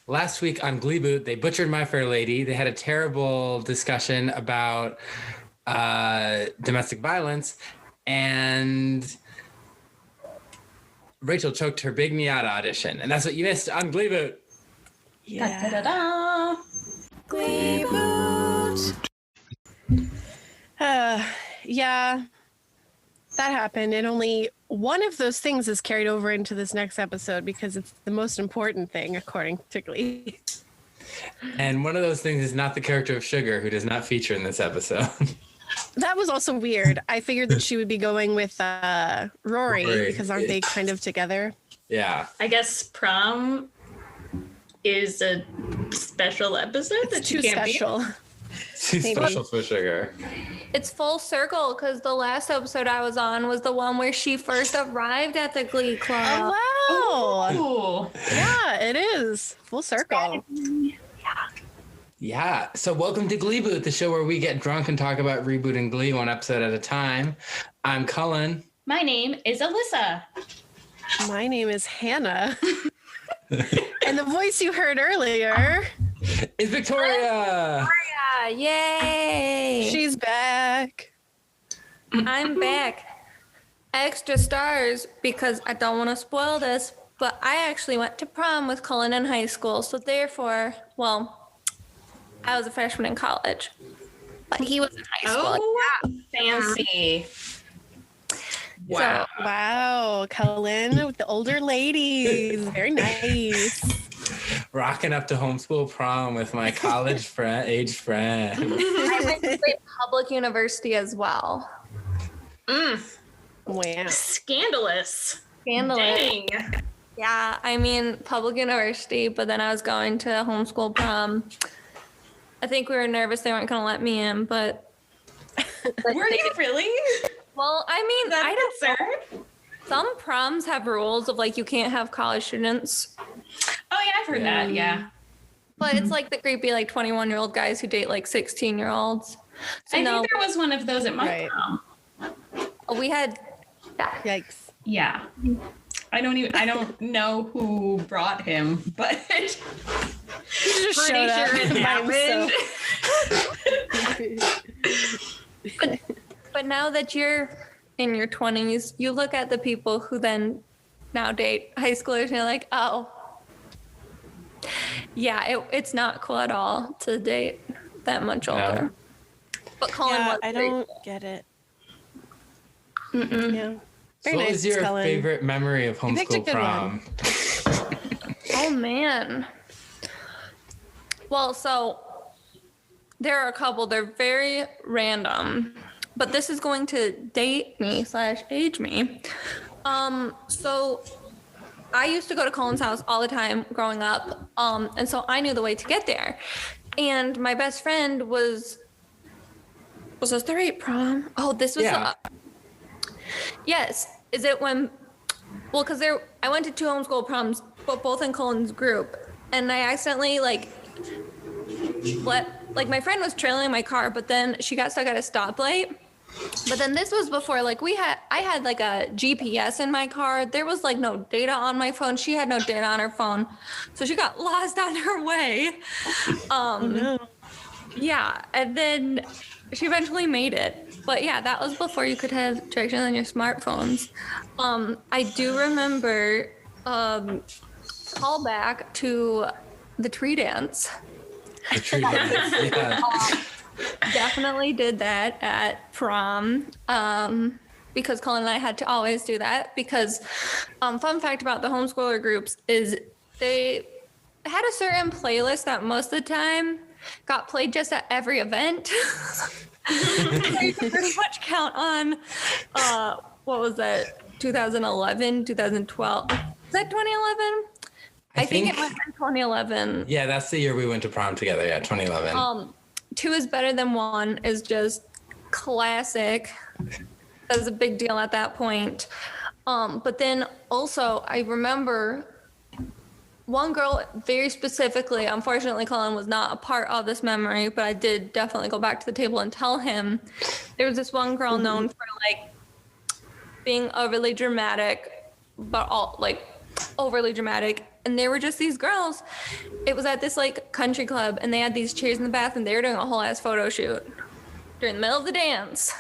last week on Gleeboot, they butchered My Fair Lady. They had a terrible discussion about domestic violence, and Rachel choked her big Miata audition, and that's what you missed on Gleeboot. Yeah. Da, da, da, da. Gleeboot. Yeah, that happened, and only one of those things is carried over into this next episode because it's the most important thing, according to Glee. And one of those things is not the character of Sugar, who does not feature in this episode. That was also weird. I figured that she would be going with Rory because aren't they kind of together? Yeah. I guess Prom is a special episode It's that too you can't special. be. She's Maybe. special for Sugar. It's full circle because the last episode I was on was the one where she first arrived at the Glee Club. Oh, wow. Ooh. Yeah, it is. Full circle. Yeah. So welcome to Gleeboot, the show where we get drunk and talk about rebooting Glee one episode at a time. I'm Cullen. My name is Allyssa. My name is Hannah. And the voice you heard earlier, It's Victoria. Yay! she's back. I'm back. Extra stars because I don't want to spoil this, but I actually went to prom with Cullen in high school. So therefore, well, I was a freshman in college, but he was in high school. Oh, fancy. Wow. Wow, Cullen with the older ladies. Very nice. Rocking up to homeschool prom with my college age friend. I went to a public university as well. Wow. Scandalous. Scandalous. Dang. Yeah, I mean, public university, but then I was going to homeschool prom. I think we were nervous they weren't going to let me in, but Were you really? well, I mean, That I don't know. concern? Some proms have rules of like you can't have college students, Oh, yeah, I've heard that. Yeah. but it's like the creepy like 21-year-old guys who date like 16-year-olds. So I no, think there was one of those at my Right. prom. we had Yikes. Yeah. I don't know who brought him, but He just pretty showed up sure it by happened. but now that you're in your 20s, you look at the people who then now date high schoolers and you're like, oh, yeah, it's not cool at all to date that much older. But Colin Yeah, was I very don't cool. get it. Mm-mm. Yeah. So Very what nice, was your Cullen. favorite memory of You picked a homeschool good prom? Oh man. Well, so there are a couple. They're very random, but this is going to date me / age me. So I used to go to Colin's house all the time growing up, and so I knew the way to get there. And my best friend was this the right prom? Oh, this was Yeah. yes. Is it when? Well, because I went to 2 homeschool proms, but both in Colin's group, and I accidentally my friend was trailing my car, but then she got stuck at a stoplight. But then this was before I had like a GPS in my car. There was like no data on my phone. She had no data on her phone, so she got lost on her way. No. Yeah, and then she eventually made it. But yeah, that was before you could have directions on your smartphones. I do remember callback to the tree dance. The tree dance, yeah. Definitely did that at prom because Colin and I had to always do that because fun fact about the homeschooler groups is they had a certain playlist that most of the time got played just at every event. You could pretty much count on what was that, 2011, 2012. Is that 2011? I think it might have been 2011. Yeah, that's the year we went to prom together. Yeah, 2011. 2 is better than 1 is just classic. That was a big deal at that point. But then also I remember one girl very specifically, unfortunately Colin was not a part of this memory, but I did definitely go back to the table and tell him. There was this one girl known for like being overly dramatic, but all like overly dramatic And they were just these girls. It was at this like country club, and they had these chairs in the bathroom. They were doing a whole ass photo shoot during the middle of the dance.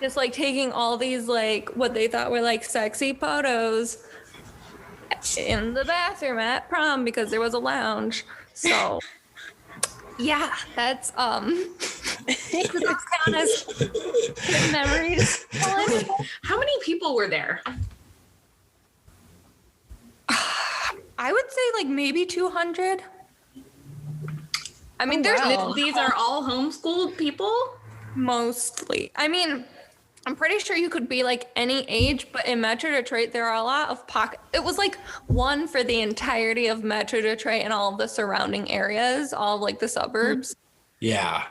Just like taking all these like what they thought were like sexy photos in the bathroom at prom because there was a lounge. So yeah, that's those count as good memories. How many people were there? I would say like maybe 200. I mean, These are all homeschooled people? Mostly. I mean, I'm pretty sure you could be like any age, but in Metro Detroit, there are a lot of pockets. It was like one for the entirety of Metro Detroit and all of the surrounding areas, all of like the suburbs. Yeah.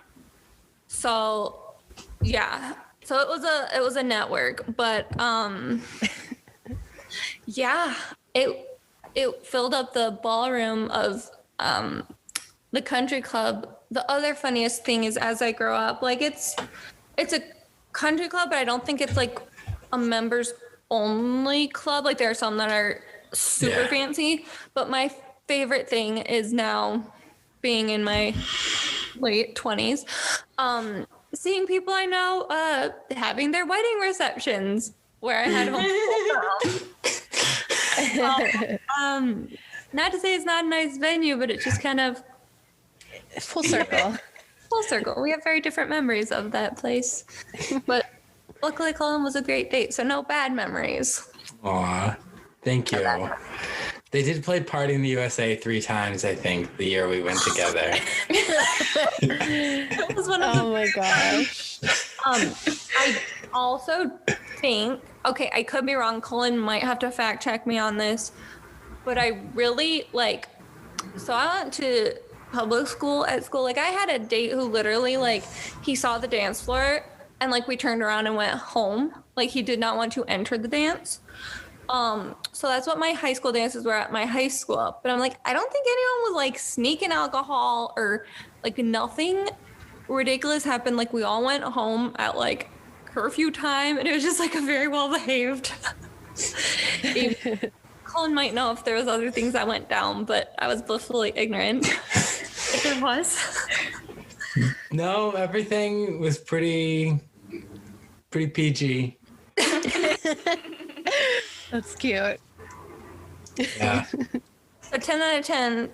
So, yeah. So it was a network, but yeah, it filled up the ballroom of the country club. The other funniest thing is as I grow up, like it's a country club, but I don't think it's like a members only club. Like there are some that are super fancy, but my favorite thing is now being in my late 20s, seeing people I know having their wedding receptions where I had home. Not to say it's not a nice venue, but it just kind of Full circle. Full circle. We have very different memories of that place. But luckily Cullen was a great date, so no bad memories. Aw, thank you. They did play Party in the USA 3 times, I think, the year we went together. That was one of Oh my gosh. I also think, okay, I could be wrong. Cullen might have to fact check me on this, but I really so I went to public school at school. Like I had a date who literally he saw the dance floor and we turned around and went home. Like he did not want to enter the dance. So that's what my high school dances were at my high school. But I'm I don't think anyone was sneaking alcohol or nothing ridiculous happened. We all went home at curfew time and it was just a very well behaved. Cullen might know if there was other things that went down, but I was blissfully ignorant if there was. No, everything was pretty PG. That's cute. Yeah. A 10 out of 10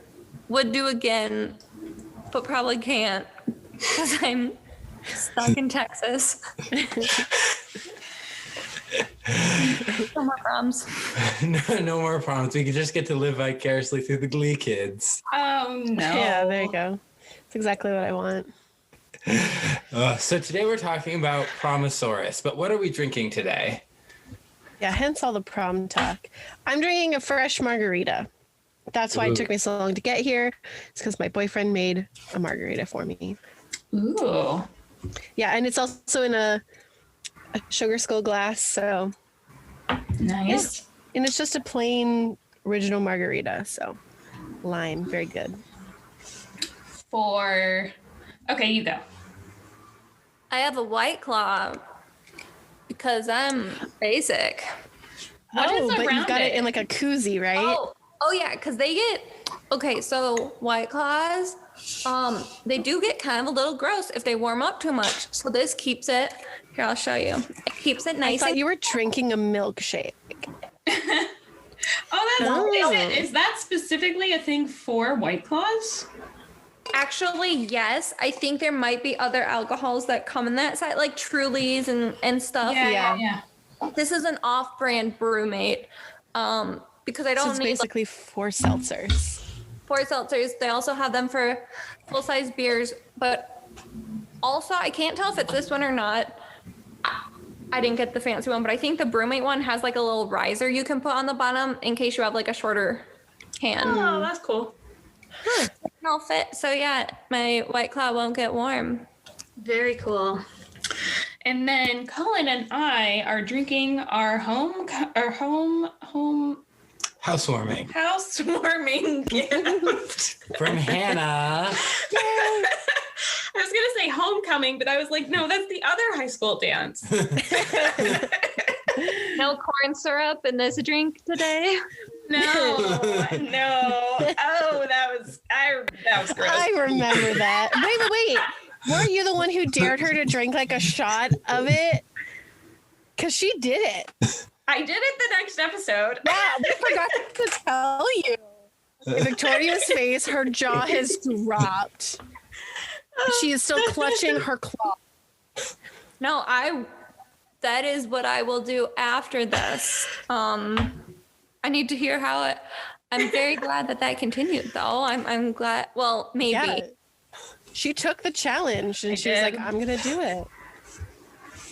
would do again, but probably can't because I'm stuck in Texas. No more proms. No more proms. We could just get to live vicariously through the Glee kids. Oh, no. Yeah, there you go. That's exactly what I want. So today we're talking about Prom-asaurus, but what are we drinking today? Yeah, hence all the prom talk. I'm drinking a fresh margarita. That's why it took me so long to get here. It's because my boyfriend made a margarita for me. Ooh. Yeah, and it's also in a sugar skull glass, so Nice. and it's just a plain original margarita, so lime, very good. Okay, you go. I have a White Claw because I'm basic. What is but around you've got it it? in a koozie, right? Oh yeah, because they get so White Claws, they do get kind of a little gross if they warm up too much. So this keeps it. Here, I'll show you. It keeps it I nice. thought you were drinking a milkshake. Is that specifically a thing for White Claws? Actually, yes. I think there might be other alcohols that come in that side, like Trulies and stuff. Yeah. This is an off-brand brewmate, because I don't So it's need basically 4 seltzers. 4 seltzers. They also have them for full-size beers, but also I can't tell if it's this one or not. I didn't get the fancy one, but I think the brewmate one has a little riser you can put on the bottom in case you have a shorter can. Oh, that's cool. It'll fit. So yeah, my White Claw won't get warm. Very cool. And then Cullen and I are drinking our Housewarming. housewarming gift. From Hannah. I was gonna say homecoming, but I was like, no, that's the other high school dance. No corn syrup in this drink today. No. Oh, that was gross. I remember that. Wait. Weren't you the one who dared her to drink like a shot of it? Because she did it. I did it the next episode. Yeah, we forgot to tell you. Victoria's face, her jaw has dropped. She is still clutching her claw. No, that is what I will do after this. I need to hear how it. I'm very glad that continued, though. I'm glad. Well, maybe. Yeah. She took the challenge and she was like, I'm going to do it.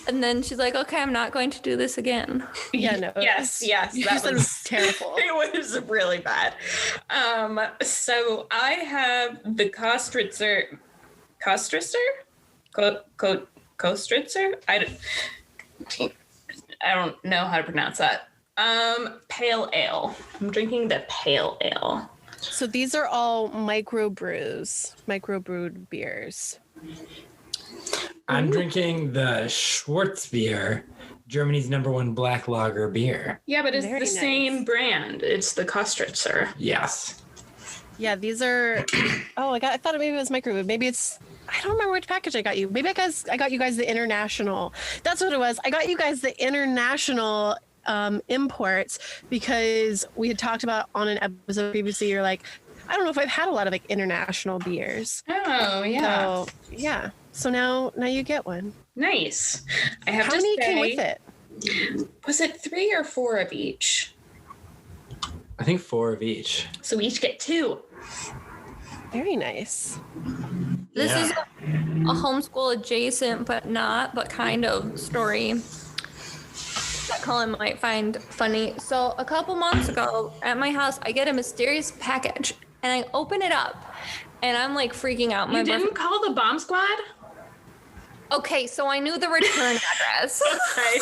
And then she's like, okay, I'm not going to do this again. Yeah, no. Yes. That was terrible. It was really bad. So I have the Kostritzer? Kostritzer? I don't know how to pronounce that. Pale ale. I'm drinking the pale ale. So these are all microbrewed beers. I'm drinking the Schwarzbier, Germany's #1 black lager beer. Yeah, but it's Very the nice. same brand. It's the Kostritzer. Yes. Yeah, these are. Oh, I thought maybe it was microwave. Maybe it's. I don't remember which package I got you. Maybe I got you guys the international. That's what it was. I got you guys the international imports because we had talked about on an episode previously. You're like, I don't know if I've had a lot of like international beers. Oh yeah. So yeah. So now you get one. Nice. I have How to many say, came with it? Was it 3 or 4 of each? I think 4 of each. So we each get 2. Very nice. This is a homeschool adjacent, but kind of story that Cullen might find funny. So a couple months ago at my house, I get a mysterious package and I open it up and I'm like freaking out. You didn't call the bomb squad? Okay, so I knew the return address. Okay.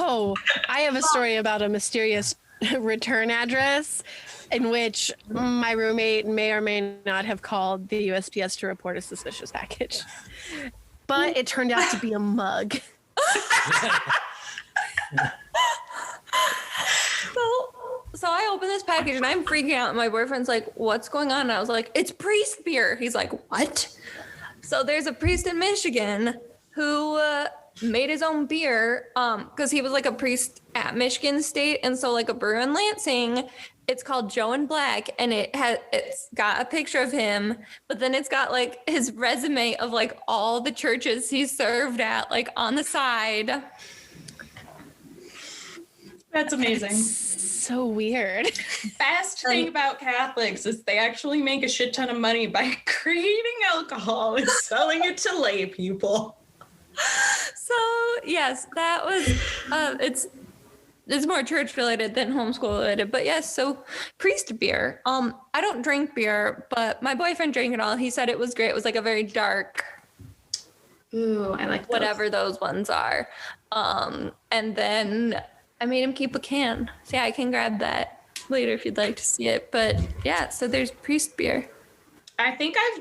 Oh, I have a story about a mysterious return address in which my roommate may or may not have called the USPS to report a suspicious package. But it turned out to be a mug. So I open this package and I'm freaking out. And my boyfriend's like, what's going on? And I was like, it's priest beer. He's like, what? So there's a priest in Michigan who made his own beer because he was like a priest at Michigan State. And so like a brewer in Lansing, it's called Joe and Black. And it's got a picture of him, but then it's got like his resume of like all the churches he served at like on the side. That's amazing. So weird. Best thing about Catholics is they actually make a shit ton of money by creating alcohol and selling it to lay people. So yes, that was it's more church related than homeschool related, but yes. So priest beer. I don't drink beer, but my boyfriend drank it all. He said it was great. It was like a very dark. Ooh, I like those. Whatever those ones are. And then I made him keep a can. So yeah, I can grab that later if you'd like to see it. But yeah, so there's priest beer. I think I've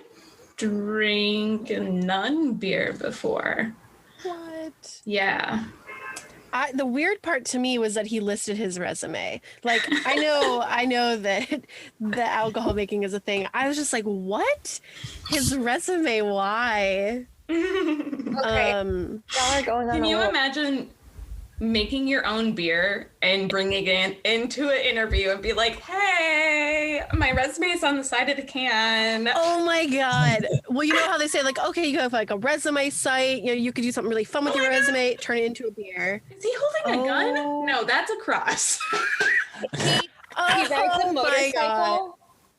drank nun beer before. What? Yeah. The weird part to me was that he listed his resume. Like, I know that the alcohol making is a thing. I was just like, what? His resume? Why? Okay. Y'all are going on. Can a you little- imagine making your own beer and bringing it into an interview and be like, hey, my resume is on the side of the can. Oh my God. Well, you know how they say, like, okay, you have like a resume site, you know, you could do something really fun with your resume, turn it into a beer. Is he holding a gun? No, that's a cross. He rides a Oh my God. motorcycle,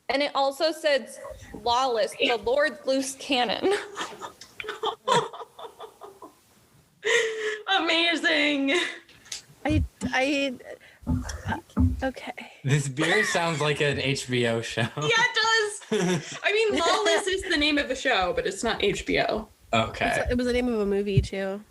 and it also says "Lawless," the Lord Loose Cannon. Amazing. Okay. This beer sounds like an HBO show. Yeah, it does. I mean, Lawless is the name of the show, but it's not HBO. Okay. It was the name of a movie too.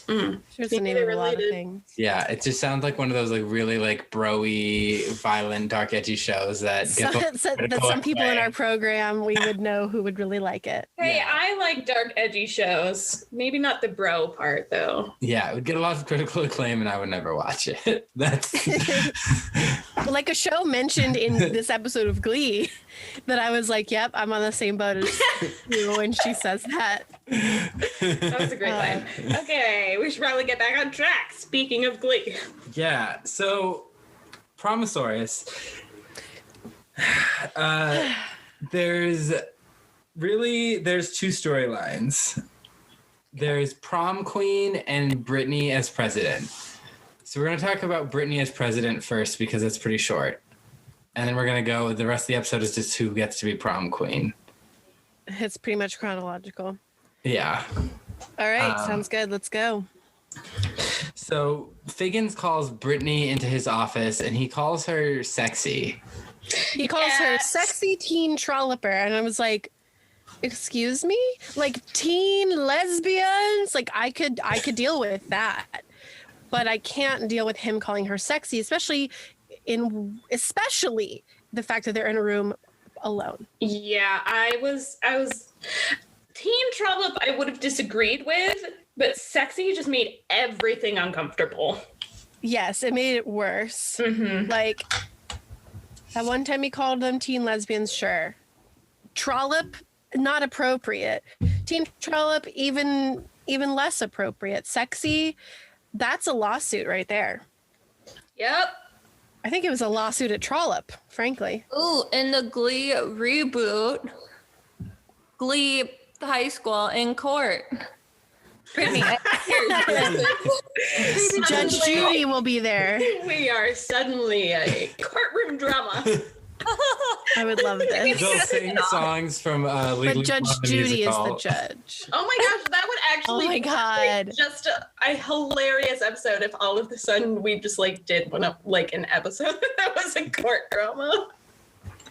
It's the name of a lot of things. Yeah, it just sounds like one of those like really like bro-y, violent, dark, edgy shows that That some people in our program we would know who would really like it. Hey, Yeah. I like dark, edgy shows. Maybe not the bro part, though. Yeah, it would get a lot of critical acclaim, and I would never watch it. That's Like a show mentioned in this episode of Glee that I was like, yep, I'm on the same boat as you when she says that. That was a great line. Okay, we should probably get back on track. Speaking of Glee. yeah. So, Prom-asaurus. There's two storylines. There's prom queen and Brittany as president. So we're going to talk about Brittany as president first because it's pretty short. And then we're going to go, the rest of the episode is just who gets to be prom queen. It's pretty much chronological. Yeah. All right, sounds good. Let's go. So Figgins calls Brittany into his office and he calls her sexy. He calls her sexy teen trolloper. And I was like, excuse me? Like teen lesbians? Like I could deal with that. But I can't deal with him calling her sexy, especially the fact that they're in a room alone. Yeah, I was Teen Trollop I would have disagreed with, but sexy just made everything uncomfortable. Yes, it made it worse. Mm-hmm. Like that one time he called them teen lesbians, sure. Trollop, not appropriate. Teen Trollop, even less appropriate. Sexy, that's a lawsuit right there. Yep. I think it was a lawsuit at Trollop, frankly. Ooh, in the Glee reboot, Glee High School in court. Brittany, Judge Judy will be there. We are suddenly a courtroom drama. I would love this. They'll sing songs from But Judge Judy is the judge. Oh my gosh, that would actually Oh my be God. just a hilarious episode if all of a sudden we just like did one up like an episode that was a court drama.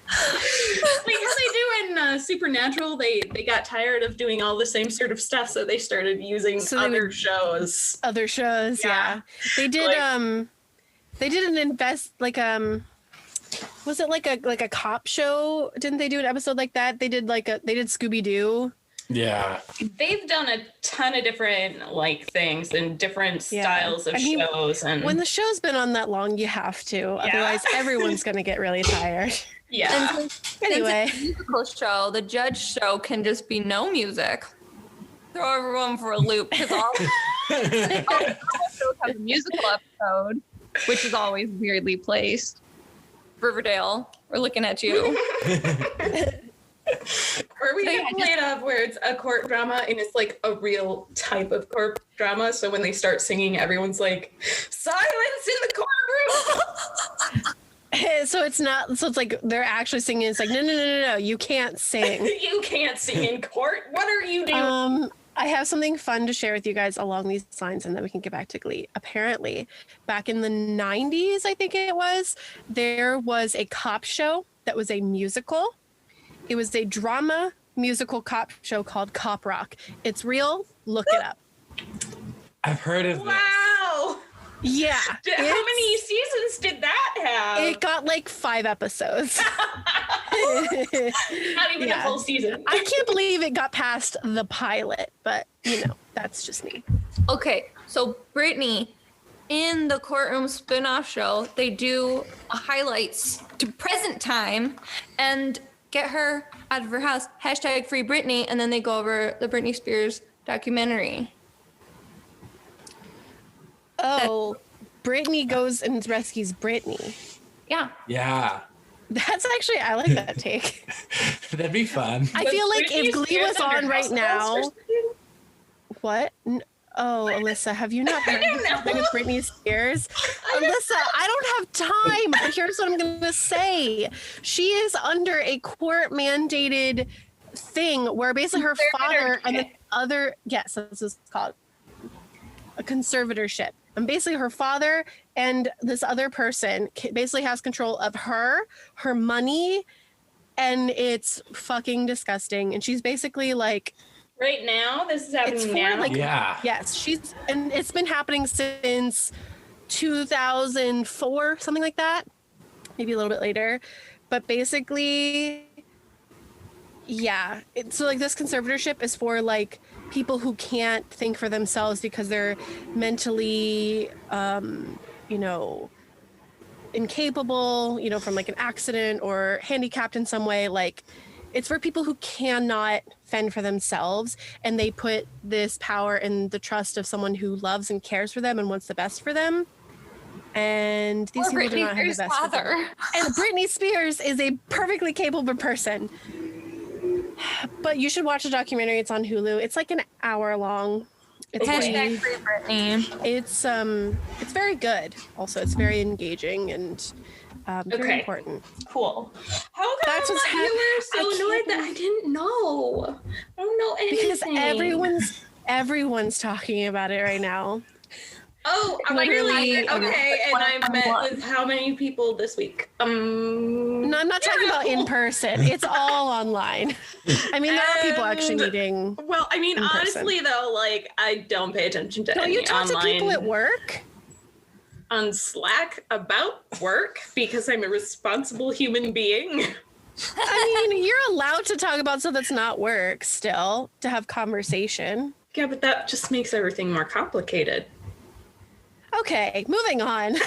Like how they do in Supernatural, they got tired of doing all the same sort of stuff, so they started using other shows. Other shows, yeah. They did they did an was it like a cop show? Didn't they do an episode like that? They did Scooby-Doo. Yeah. They've done a ton of different like things and different styles of shows. And when the show's been on that long, you have to. Otherwise, everyone's going to get really tired. Yeah. And Anyway. since it's a musical show, the judge show can just be no music. Throw everyone for a loop because all shows have a musical episode, which is always weirdly placed. Riverdale, we're looking at you. Or we can play it off where it's a court drama and it's like a real type of court drama. So when they start singing, everyone's like, silence in the courtroom. So it's like they're actually singing. It's like, no, you can't sing. You can't sing in court. What are you doing? I have something fun to share with you guys along these lines, and then we can get back to Glee. Apparently, back in the 90s, I think it was, there was a cop show that was a musical. It was a drama musical cop show called Cop Rock. It's real. Look it up. I've heard of this. Wow. Yeah. How many seasons did that have? It got like 5 episodes. Not even a full season. I can't believe it got past the pilot, but that's just me. Okay, so Brittany, in the courtroom spin-off show, they do highlights to present time and get her out of her house, #free Britney, and then they go over the Britney Spears documentary. Oh, Brittany goes and rescues Brittany. Yeah. Yeah. That's actually, I like that take. That'd be fun. I feel like Britney if Glee Spears was under on right house now. arrest or something? What? Oh, Alyssa, have you not heard don't know. with Britney Spears? Alyssa, I don't have time, but here's what I'm going to say. She is under a court mandated thing where basically her father and the other, yes, that's what it's called, a conservatorship. And basically her father and this other person basically has control of her money, and it's fucking disgusting. And she's basically like Right now, this is happening now. Yeah. Yes, and it's been happening since 2004, something like that. Maybe a little bit later. But basically, yeah. So like this conservatorship is for like people who can't think for themselves because they're mentally, incapable, from like an accident or handicapped in some way. Like it's for people who cannot fend for themselves, and they put this power in the trust of someone who loves and cares for them and wants the best for them. And these people do not have the best for them. And Britney Spears is a perfectly capable person. But you should watch the documentary. It's on Hulu. It's like an hour long. It's Hashtag free Britney. It's very good. Also, it's very engaging and very important. Cool. How come That's what's you were so annoyed that I didn't know? I don't know anything. Because everyone's talking about it right now. Oh, Literally, okay. And I met with how many people this week? No, I'm not talking about in person. It's all online. I mean, there are people actually meeting. Well, I mean, honestly, though, like, I don't pay attention to Don't any you talk online to people at work? on Slack about work because I'm a responsible human being. I mean, you're allowed to talk about stuff that's not work still, to have conversation. Yeah, but that just makes everything more complicated. Okay, moving on. No,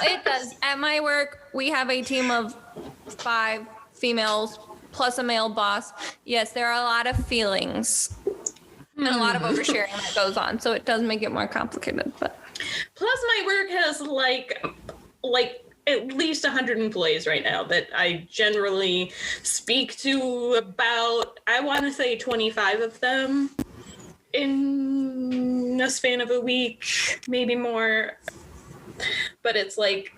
it does. At my work, we have a team of 5 females plus a male boss. Yes, there are a lot of feelings and a lot of oversharing that goes on, so it does make it more complicated. But plus, my work has like at least 100 employees right now that I generally speak to about, I want to say 25 of them in a span of a week, maybe more. But it's like,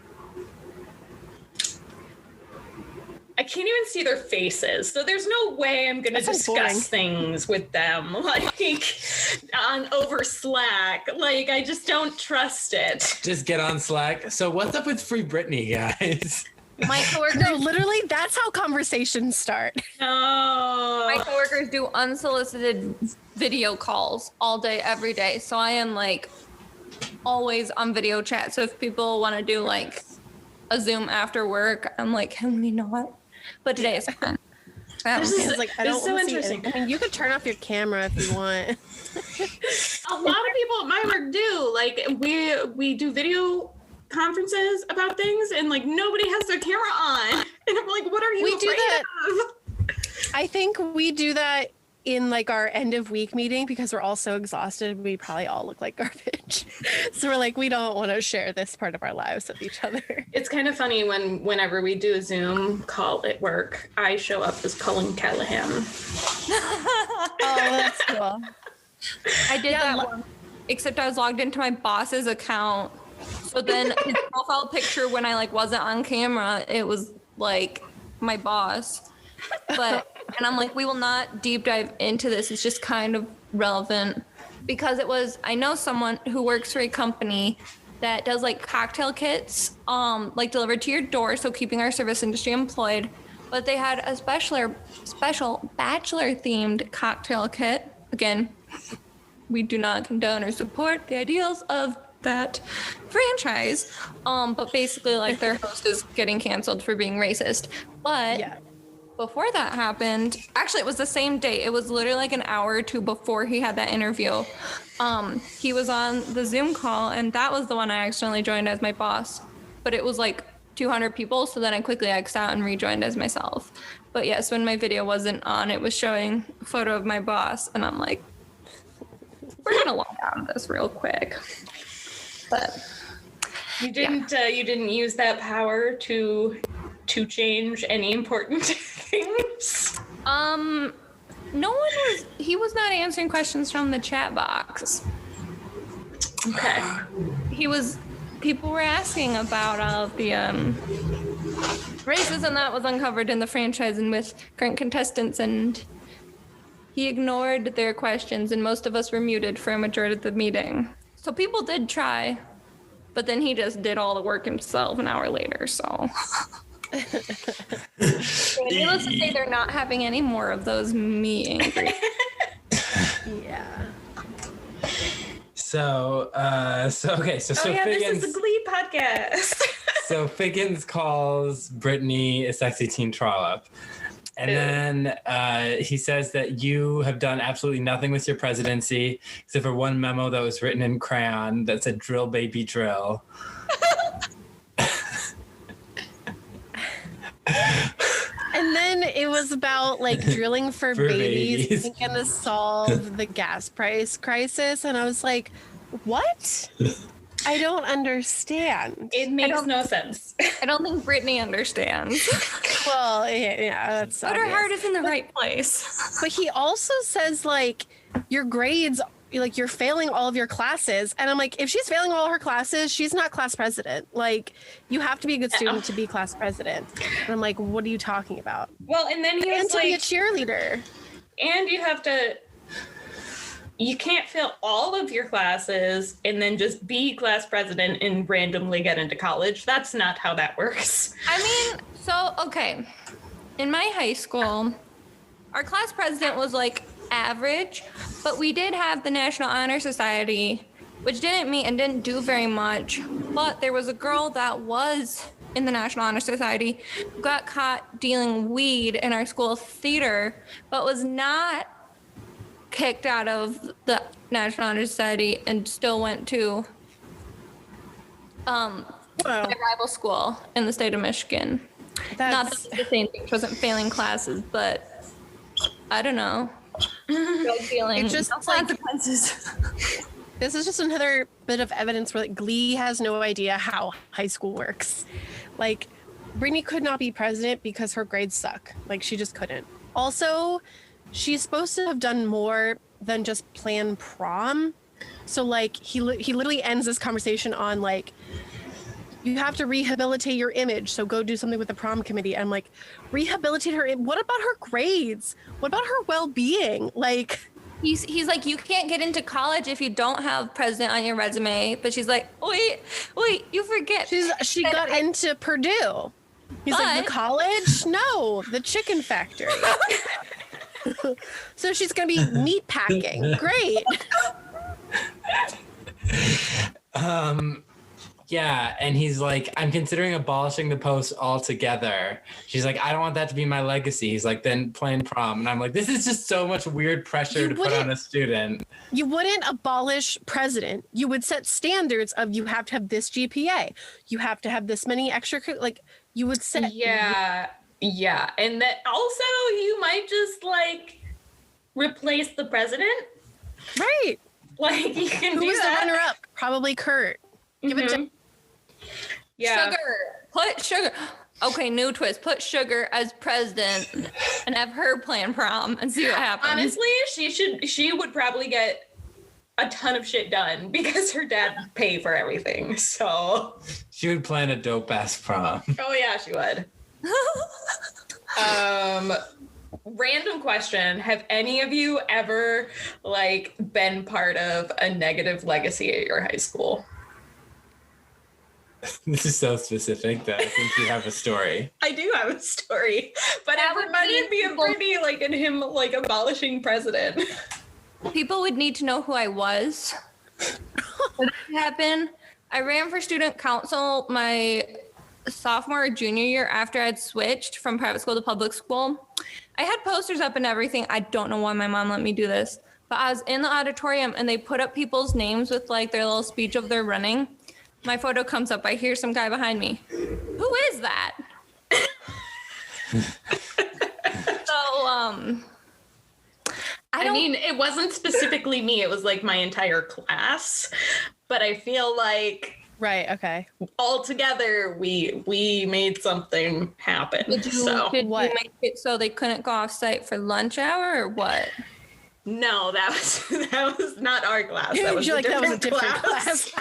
I can't even see their faces, so there's no way I'm gonna discuss things with them like over Slack. Like, I just don't trust it. Just get on Slack. So what's up with Free Britney, guys? my coworkers, No, literally, that's how conversations start. No. my coworkers do unsolicited video calls all day, every day. So I am like always on video chat. So if people want to do like a Zoom after work, I'm like, can we not? But today is fun. This is Like, I don't so want to see interesting. it. I mean, you could turn off your camera if you want. A lot of people at my work do. Like, we do video conferences about things, and like nobody has their camera on. And I'm like, what are you afraid of? I think we do that in like our end of week meeting because we're all so exhausted. We probably all look like garbage. So we're like, we don't want to share this part of our lives with each other. It's kind of funny whenever we do a Zoom call at work, I show up as Cullen Callaghan. Oh, that's cool. I did that one, except I was logged into my boss's account. So then his profile picture when I like wasn't on camera, it was like my boss. And I'm like, we will not deep dive into this. It's just kind of relevant because I know someone who works for a company that does like cocktail kits, like delivered to your door. So keeping our service industry employed, but they had a special bachelor themed cocktail kit. Again, we do not condone or support the ideals of that franchise. But basically like their host is getting canceled for being racist. But Yeah. before that happened, actually it was the same day. It was literally like an hour or two before he had that interview. He was on the Zoom call and that was the one I accidentally joined as my boss. But it was like 200 people. So then I quickly X'd out and rejoined as myself. But yes, when my video wasn't on, it was showing a photo of my boss. And I'm like, we're going to log out of this real quick. But You didn't use that power to change any important things. He was not answering questions from the chat box. Okay. People were asking about the racism that was uncovered in the franchise and with current contestants, and he ignored their questions, and most of us were muted for a majority of the meeting. So people did try, but then he just did all the work himself an hour later, so. needless to say, they're not having any more of those meet and greets. Yeah. So This Figgins, is the Glee podcast. so Figgins calls Brittany a sexy teen trollop. And then he says that you have done absolutely nothing with your presidency except for one memo that was written in crayon that said "drill baby drill." And then it was about like drilling for babies and gonna solve the gas price crisis. And I was like, what? I don't understand. It makes no sense. I don't think Brittany understands. Well, yeah, that's But her obvious. heart is in the right place. But he also says like your grades, like you're failing all of your classes. And I'm like, if she's failing all her classes, she's not class president. Like you have to be a good student to be class president. And I'm like, what are you talking about? Well, and then he And was to be a like, cheerleader. and you can't fail all of your classes and then just be class president and randomly get into college. That's not how that works. I mean, so, okay. In my high school, our class president was like average, but we did have the National Honor Society, which didn't meet and didn't do very much. But there was a girl that was in the National Honor Society who got caught dealing weed in our school theater, but was not kicked out of the National Honor Society and still went to my rival school in the state of Michigan. Not that it's the same thing. She wasn't failing classes, but I don't know. Drug dealing. It's just consequences. This is just another bit of evidence where like, Glee has no idea how high school works. Like, Brittany could not be president because her grades suck. Like, she just couldn't. Also, she's supposed to have done more than just plan prom. So, like, he literally ends this conversation on, like, you have to rehabilitate your image, so go do something with the prom committee. I'm like, rehabilitate her? What about her grades? What about her well-being? Like... He's like, you can't get into college if you don't have president on your resume. But she's like, wait, you forget. She got into Purdue. He's like, the college? No, the chicken factory. So she's going to be meat packing. Great. Yeah, and he's like, I'm considering abolishing the post altogether. She's like, I don't want that to be my legacy. He's like, then plan prom. And I'm like, this is just so much weird pressure to put on a student. You wouldn't abolish president. You would set standards of you have to have this GPA. You have to have this many extra, like, you would set. Yeah. And that also you might just, like, replace the president. Right. Like, you can Who do was that. the runner-up? Probably Kurt. Give it to... Yeah. Sugar. Put Sugar. Okay, new twist. Put Sugar as president and have her plan prom and see what happens. Honestly, she would probably get a ton of shit done because her dad pay for everything. So She would plan a dope ass prom. oh yeah, she would. Random question. Have any of you ever like been part of a negative legacy at your high school? This is so specific that I think you have a story. I do have a story, but That it would reminded be me of Brittany, like, and him, like, abolishing president. People would need to know who I was. What happened? I ran for student council my sophomore or junior year after I'd switched from private school to public school. I had posters up and everything. I don't know why my mom let me do this, but I was in the auditorium and they put up people's names with like their little speech of their running. My photo comes up. I hear some guy behind me. Who is that? So, I mean, it wasn't specifically me. It was like my entire class, but I feel like Right, okay. all together we made something happen. Did you make it so they couldn't go off site for lunch hour or what? No, that was not our class. That was a different class.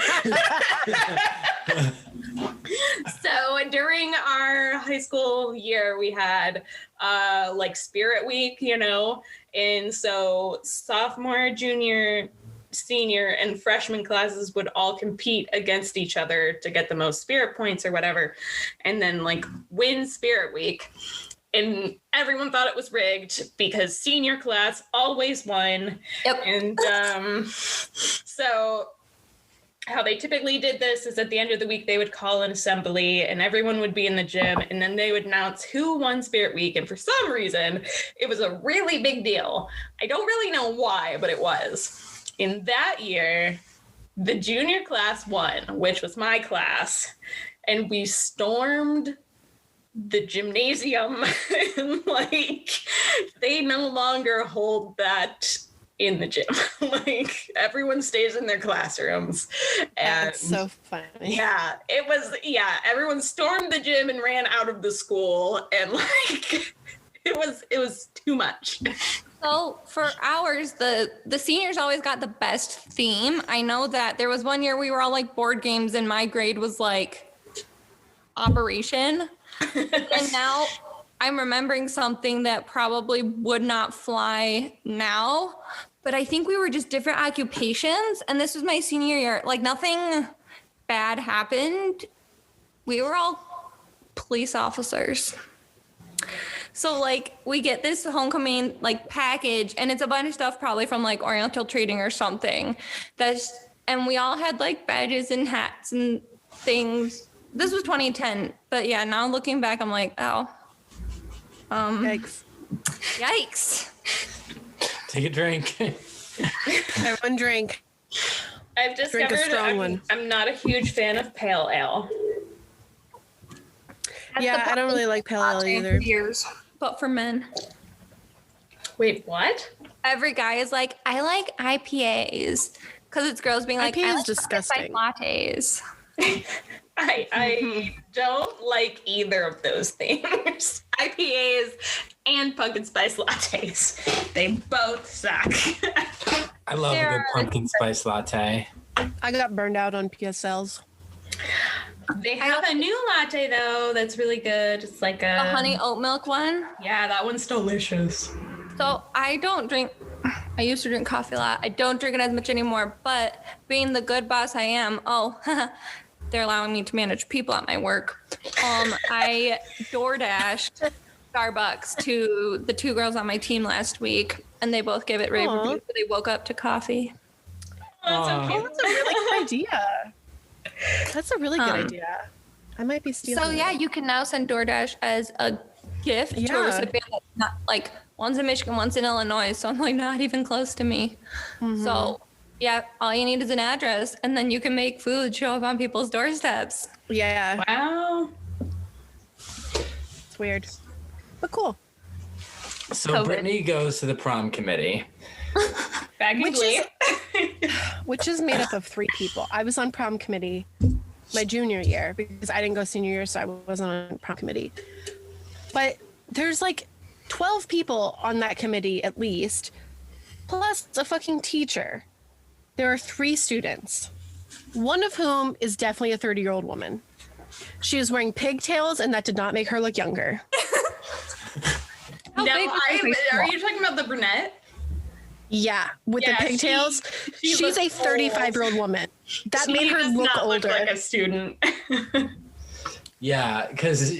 So during our high school year, we had like Spirit Week, you know, and so sophomore, junior, senior, and freshman classes would all compete against each other to get the most Spirit points or whatever, and then like win Spirit Week. and everyone thought it was rigged because senior class always won. Yep. And so how they typically did this is at the end of the week, they would call an assembly and everyone would be in the gym, and then they would announce who won Spirit Week. And for some reason, it was a really big deal. I don't really know why, but it was. In that year, the junior class won, which was my class, and we stormed the gymnasium. And like, they no longer hold that in the gym. Like, everyone stays in their classrooms. And That's so funny. yeah, everyone stormed the gym and ran out of the school, and like it was too much. So for ours, the seniors always got the best theme. I know that there was one year we were all like board games, and my grade was like Operation. And now I'm remembering something that probably would not fly now, but I think we were just different occupations. And this was my senior year. Like, nothing bad happened. We were all police officers. So like, we get this homecoming like package, and it's a bunch of stuff probably from like Oriental Trading or something. And we all had like badges and hats and things. This was 2010, but yeah, now looking back, I'm like, oh. Yikes. Take a drink. Everyone drink. I've discovered Drink a strong one. I'm not a huge fan of pale ale. Yeah, I don't really like pale ale either. Years, but for men. Wait, what? Every guy is like, I like IPAs, because it's girls being like, IPA I is like disgusting. lattes. I don't like either of those things. IPAs and pumpkin spice lattes. They both suck. I love a good pumpkin spice latte. I got burned out on PSLs. They have a new latte though that's really good. It's like The honey oat milk one. Yeah, that one's delicious. So I used to drink coffee a lot. I don't drink it as much anymore, but being the good boss I am, they're allowing me to manage people at my work. I DoorDashed Starbucks to the two girls on my team last week, and they both gave it rave reviews. So they woke up to coffee. Oh, that's so cute. That's a really good idea. That's a really good idea. I might be stealing. So yeah, you can now send DoorDash as a gift to a recipient that's not like, one's in Michigan, one's in Illinois, so I'm like not even close to me. Mm-hmm. So yeah, all you need is an address, and then you can make food show up on people's doorsteps. Yeah. Wow. It's weird, but cool. So COVID. Brittany goes to the prom committee. Back in Glee. Which is made up of 3 people. I was on prom committee my junior year because I didn't go senior year, so I wasn't on prom committee. But there's like 12 people on that committee at least, plus a fucking teacher. There are 3 students, one of whom is definitely a 30-year-old woman. She was wearing pigtails, and that did not make her look younger. Are you talking about the brunette? Yeah, with the pigtails. She's a 35-year-old woman. That made her look older. Look like a student. Yeah, because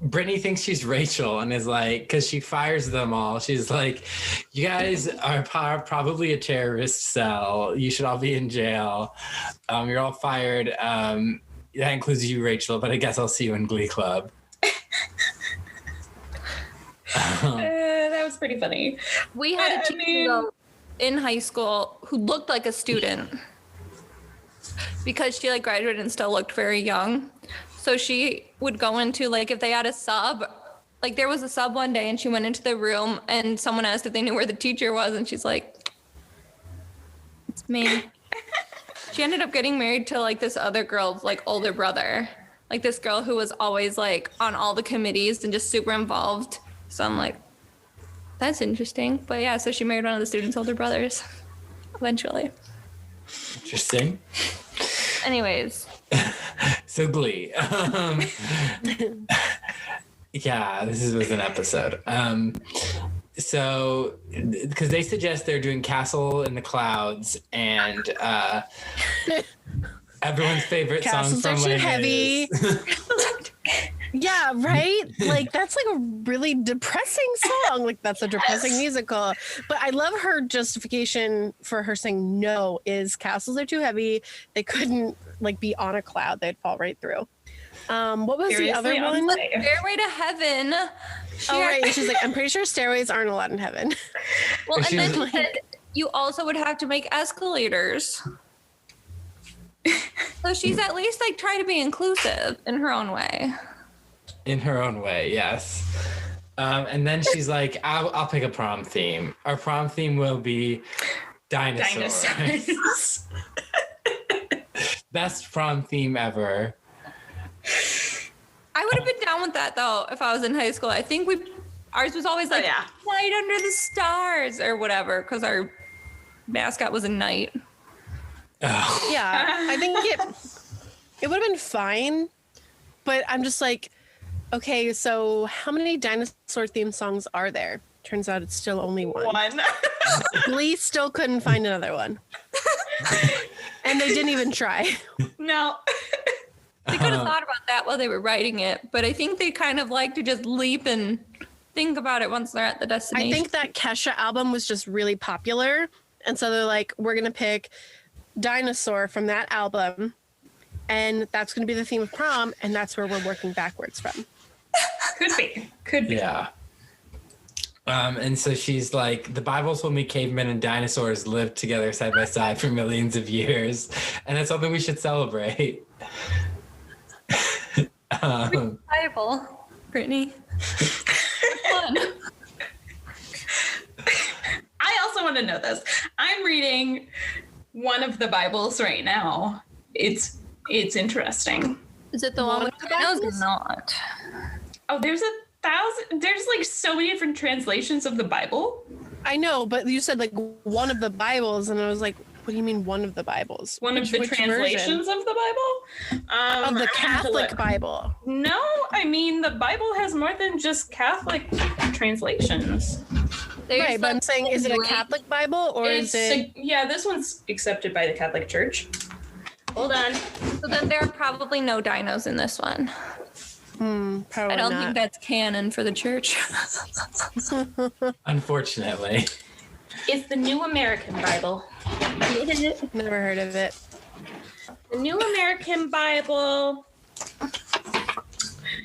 Brittany thinks she's Rachel and is like, because she fires them all. She's like, you guys are probably a terrorist cell. You should all be in jail. You're all fired. That includes you, Rachel, but I guess I'll see you in Glee Club. That was pretty funny. We had a teacher in high school who looked like a student because she like graduated and still looked very young. So she would go into like, if they had a sub, like there was a sub one day and she went into the room and someone asked if they knew where the teacher was. And she's like, it's me. She ended up getting married to like this other girl's like older brother, like this girl who was always like on all the committees and just super involved. So I'm like, that's interesting. But yeah, so she married one of the students' older brothers eventually. Interesting. Anyways. So Glee. Yeah, this was an episode. So, because they suggest they're doing Castle in the Clouds and everyone's favorite Castles song from are too Les heavy. Mis. Yeah, right? Like, that's like a really depressing song. Like, that's a depressing musical. But I love her justification for her saying no is castles are too heavy. They couldn't, like, be on a cloud. They'd fall right through. What was the other one? Stairway to Heaven. Right. And she's like, I'm pretty sure stairways aren't allowed in heaven. Well, and then she said you also would have to make escalators. So she's at least like trying to be inclusive in her own way. In her own way, yes. And then she's like, I'll pick a prom theme. Our prom theme will be dinosaurs. Best prom theme ever. I would have been down with that though if I was in high school. I think ours was always like Night Under the Stars or whatever because our mascot was a knight. Oh. Yeah, I think it would have been fine, but I'm just like, okay, so how many dinosaur themed songs are there? Turns out it's still only one. Glee still couldn't find another one. And they didn't even try. No. They could have thought about that while they were writing it, but I think they kind of like to just leap and think about it once they're at the destination. I think that Kesha album was just really popular, and so they're like, we're going to pick Dinosaur from that album, and that's going to be the theme of prom, and that's where we're working backwards from. Could be. Yeah. And so she's like, the Bible told me cavemen and dinosaurs lived together side by side for millions of years, and it's something we should celebrate. Bible, Brittany. Fun. I also want to know this. I'm reading one of the Bibles right now. It's interesting. Is it the one with the Bibles? Not. Oh, there's 1,000. There's like so many different translations of the Bible. I know, but you said like one of the Bibles, and I was like, what do you mean one of the Bibles? One of the translations version? Of the Bible? Of the Catholic Bible. No, I mean, the Bible has more than just Catholic translations. Right, but I'm saying, is it a Catholic Bible or is it? Yeah, this one's accepted by the Catholic Church. Hold on. So then there are probably no dinos in this one. Probably I don't not. think that's canon for the church. Unfortunately. It's the New American Bible. Never heard of it. The New American Bible,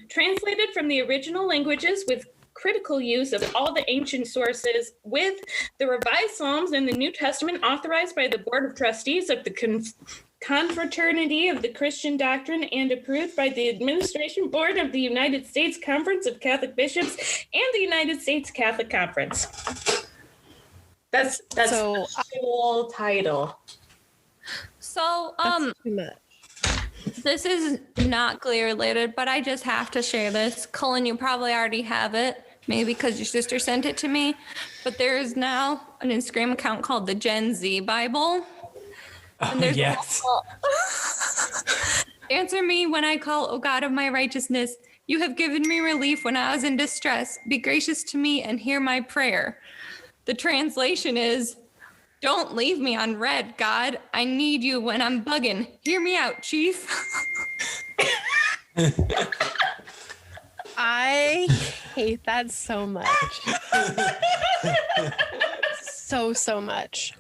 translated from the original languages with critical use of all the ancient sources, with the Revised Psalms and the New Testament authorized by the Board of Trustees of the Confraternity of the Christian Doctrine and approved by the Administration Board of the United States Conference of Catholic Bishops and the United States Catholic Conference. That's So, the whole title. So, That's too much. this is not Glee related, but I just have to share this. Cullen, you probably already have it, maybe because your sister sent it to me. But there is now an Instagram account called the Gen Z Bible. Oh, yes. Answer me when I call, O God of my righteousness. You have given me relief when I was in distress. Be gracious to me and hear my prayer. The translation is, don't leave me on red, God. I need you when I'm bugging. Hear me out, Chief. I hate that so much. so much.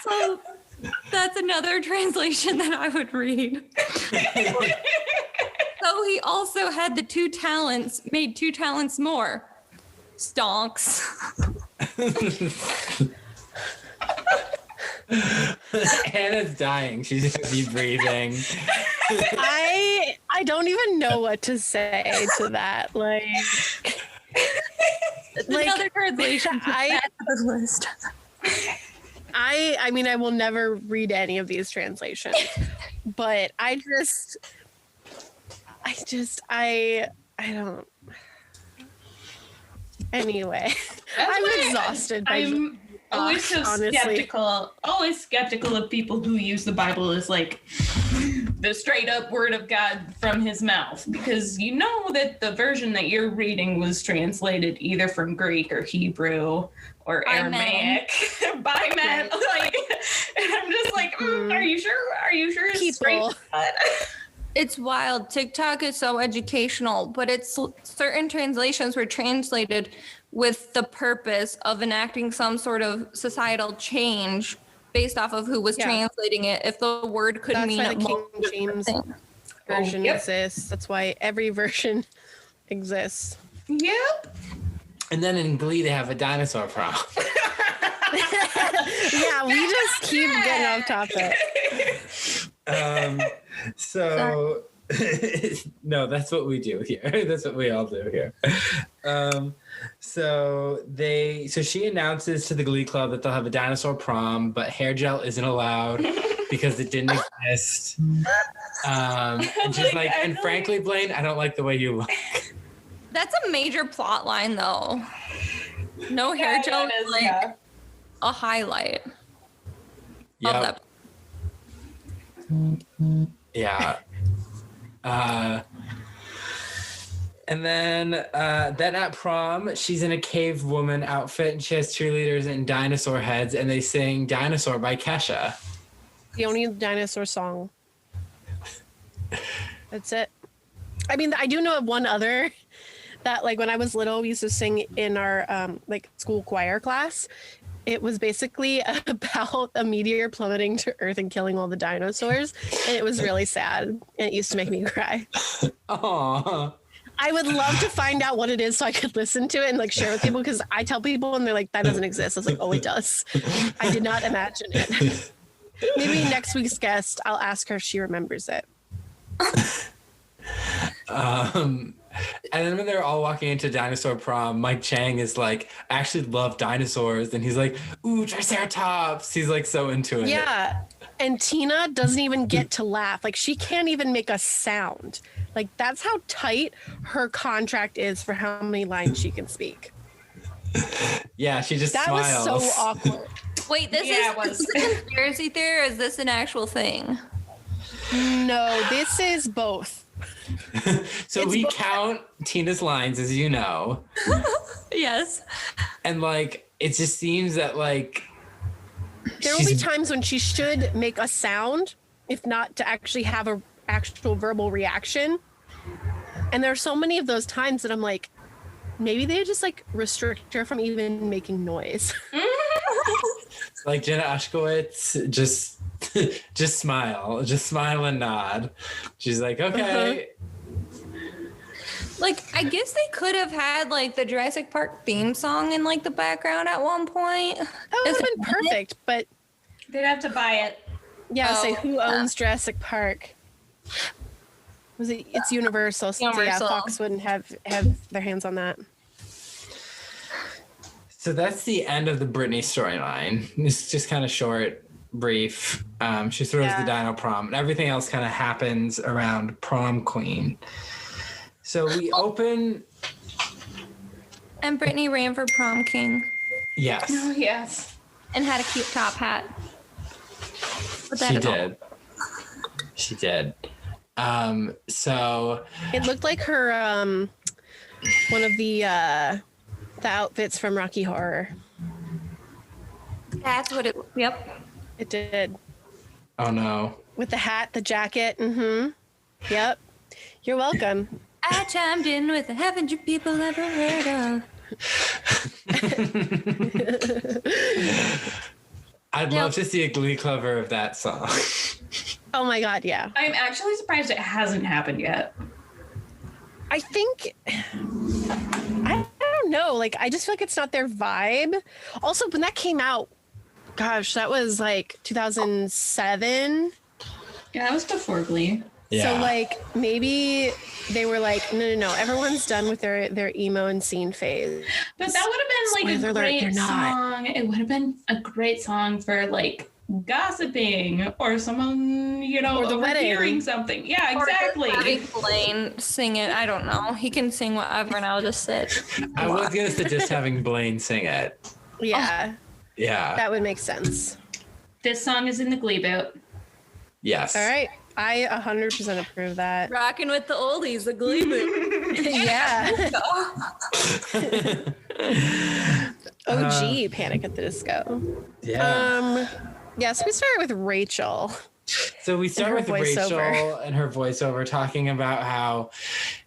So that's another translation that I would read. So he also had the 2 talents, made 2 talents more. Stonks. Hannah's dying. She's gonna be breathing. I don't even know what to say to that. Like Another translation. I list. I mean, I will never read any of these translations, but I don't. Anyway, I'm exhausted. I'm always so always skeptical of people who use the Bible as like the straight up word of God from his mouth, because you know that the version that you're reading was translated either from Greek or Hebrew or Aramaic by men. Like, and I'm just like, are you sure? Are you sure? It's straight God? It's wild. TikTok is so educational, but it's certain translations were translated with the purpose of enacting some sort of societal change based off of who was translating it. If the word could That's mean why the King multiple James things. version exists. That's why every version exists. Yep. And then in Glee, they have a dinosaur prom. Yeah, we just keep getting off topic. So no, that's what we do here. That's what we all do here. So she announces to the Glee Club that they'll have a dinosaur prom, but hair gel isn't allowed because it didn't exist. And she's like, and frankly, Blaine, I don't like the way you look. That's a major plot line, though. No hair gel is like a highlight of that. Yeah. And then at prom, she's in a cave woman outfit and she has cheerleaders and dinosaur heads and they sing Dinosaur by Kesha. The only dinosaur song. That's it. I mean, I do know of one other that, like, when I was little, we used to sing in our like school choir class. It was basically about a meteor plummeting to Earth and killing all the dinosaurs, and it was really sad. And it used to make me cry. Aww. I would love to find out what it is so I could listen to it and like share with people, because I tell people and they're like, that doesn't exist. I was like, oh, it does. I did not imagine it. Maybe next week's guest, I'll ask her if she remembers it. And then when they're all walking into dinosaur prom, Mike Chang is like, I actually love dinosaurs. And he's like, ooh, Triceratops. He's like so into it. Yeah. And Tina doesn't even get to laugh. Like, she can't even make a sound. Like, that's how tight her contract is for how many lines she can speak. Yeah, she just that smiles. was so awkward. Wait, this is a conspiracy theory, or is this an actual thing? No, this is both. So we count Tina's lines, as you know. Yes. And like, it just seems that like there will be times when she should make a sound, if not to actually have a actual verbal reaction. And there are so many of those times that I'm like, maybe they just like restrict her from even making noise. Like Jenna Ushkowitz, just smile and nod. She's like, okay. Like, I guess they could have had like the Jurassic Park theme song in like the background at one point. That would have been perfect, but they'd have to buy it. Yeah, say who owns Jurassic Park? Was it? It's Universal. So yeah, Fox wouldn't have their hands on that. So that's the end of the Britney storyline. It's just kind of short, brief. She throws the dino prom, and everything else kind of happens around prom queen. So we open. And Britney ran for prom king. Yes. Oh, yes. And had a cute top hat. She did. She did. So it looked like her one of the outfits from Rocky Horror. That's what it. Yep. It did. Oh no. With the hat, the jacket. Mm-hmm. Yep. You're welcome. I chimed in with the haven't you people ever heard of? I'd love to see a Glee cover of that song. Oh my God, yeah. I'm actually surprised it hasn't happened yet. I think, I don't know. Like, I just feel like it's not their vibe. Also, when that came out, gosh, that was like 2007. Yeah, that was before Glee. Yeah. So like maybe they were like, no, everyone's done with their emo and scene phase. But that would have been like Spoiler a alert, great song. It would have been a great song for like gossiping or someone, or the wedding. Hearing something. Yeah, exactly. Or having Blaine sing it. I don't know. He can sing whatever, and I'll just sit. I was gonna suggest having Blaine sing it. Yeah. Yeah. That would make sense. This song is in the Gleeboot. Yes. All right. I 100% approve that. Rocking with the oldies, the Gleeboot. Yeah. OG Panic at the Disco. Yeah. Yes, we started with Rachel. So we start her with voiceover. Rachel and her voiceover talking about how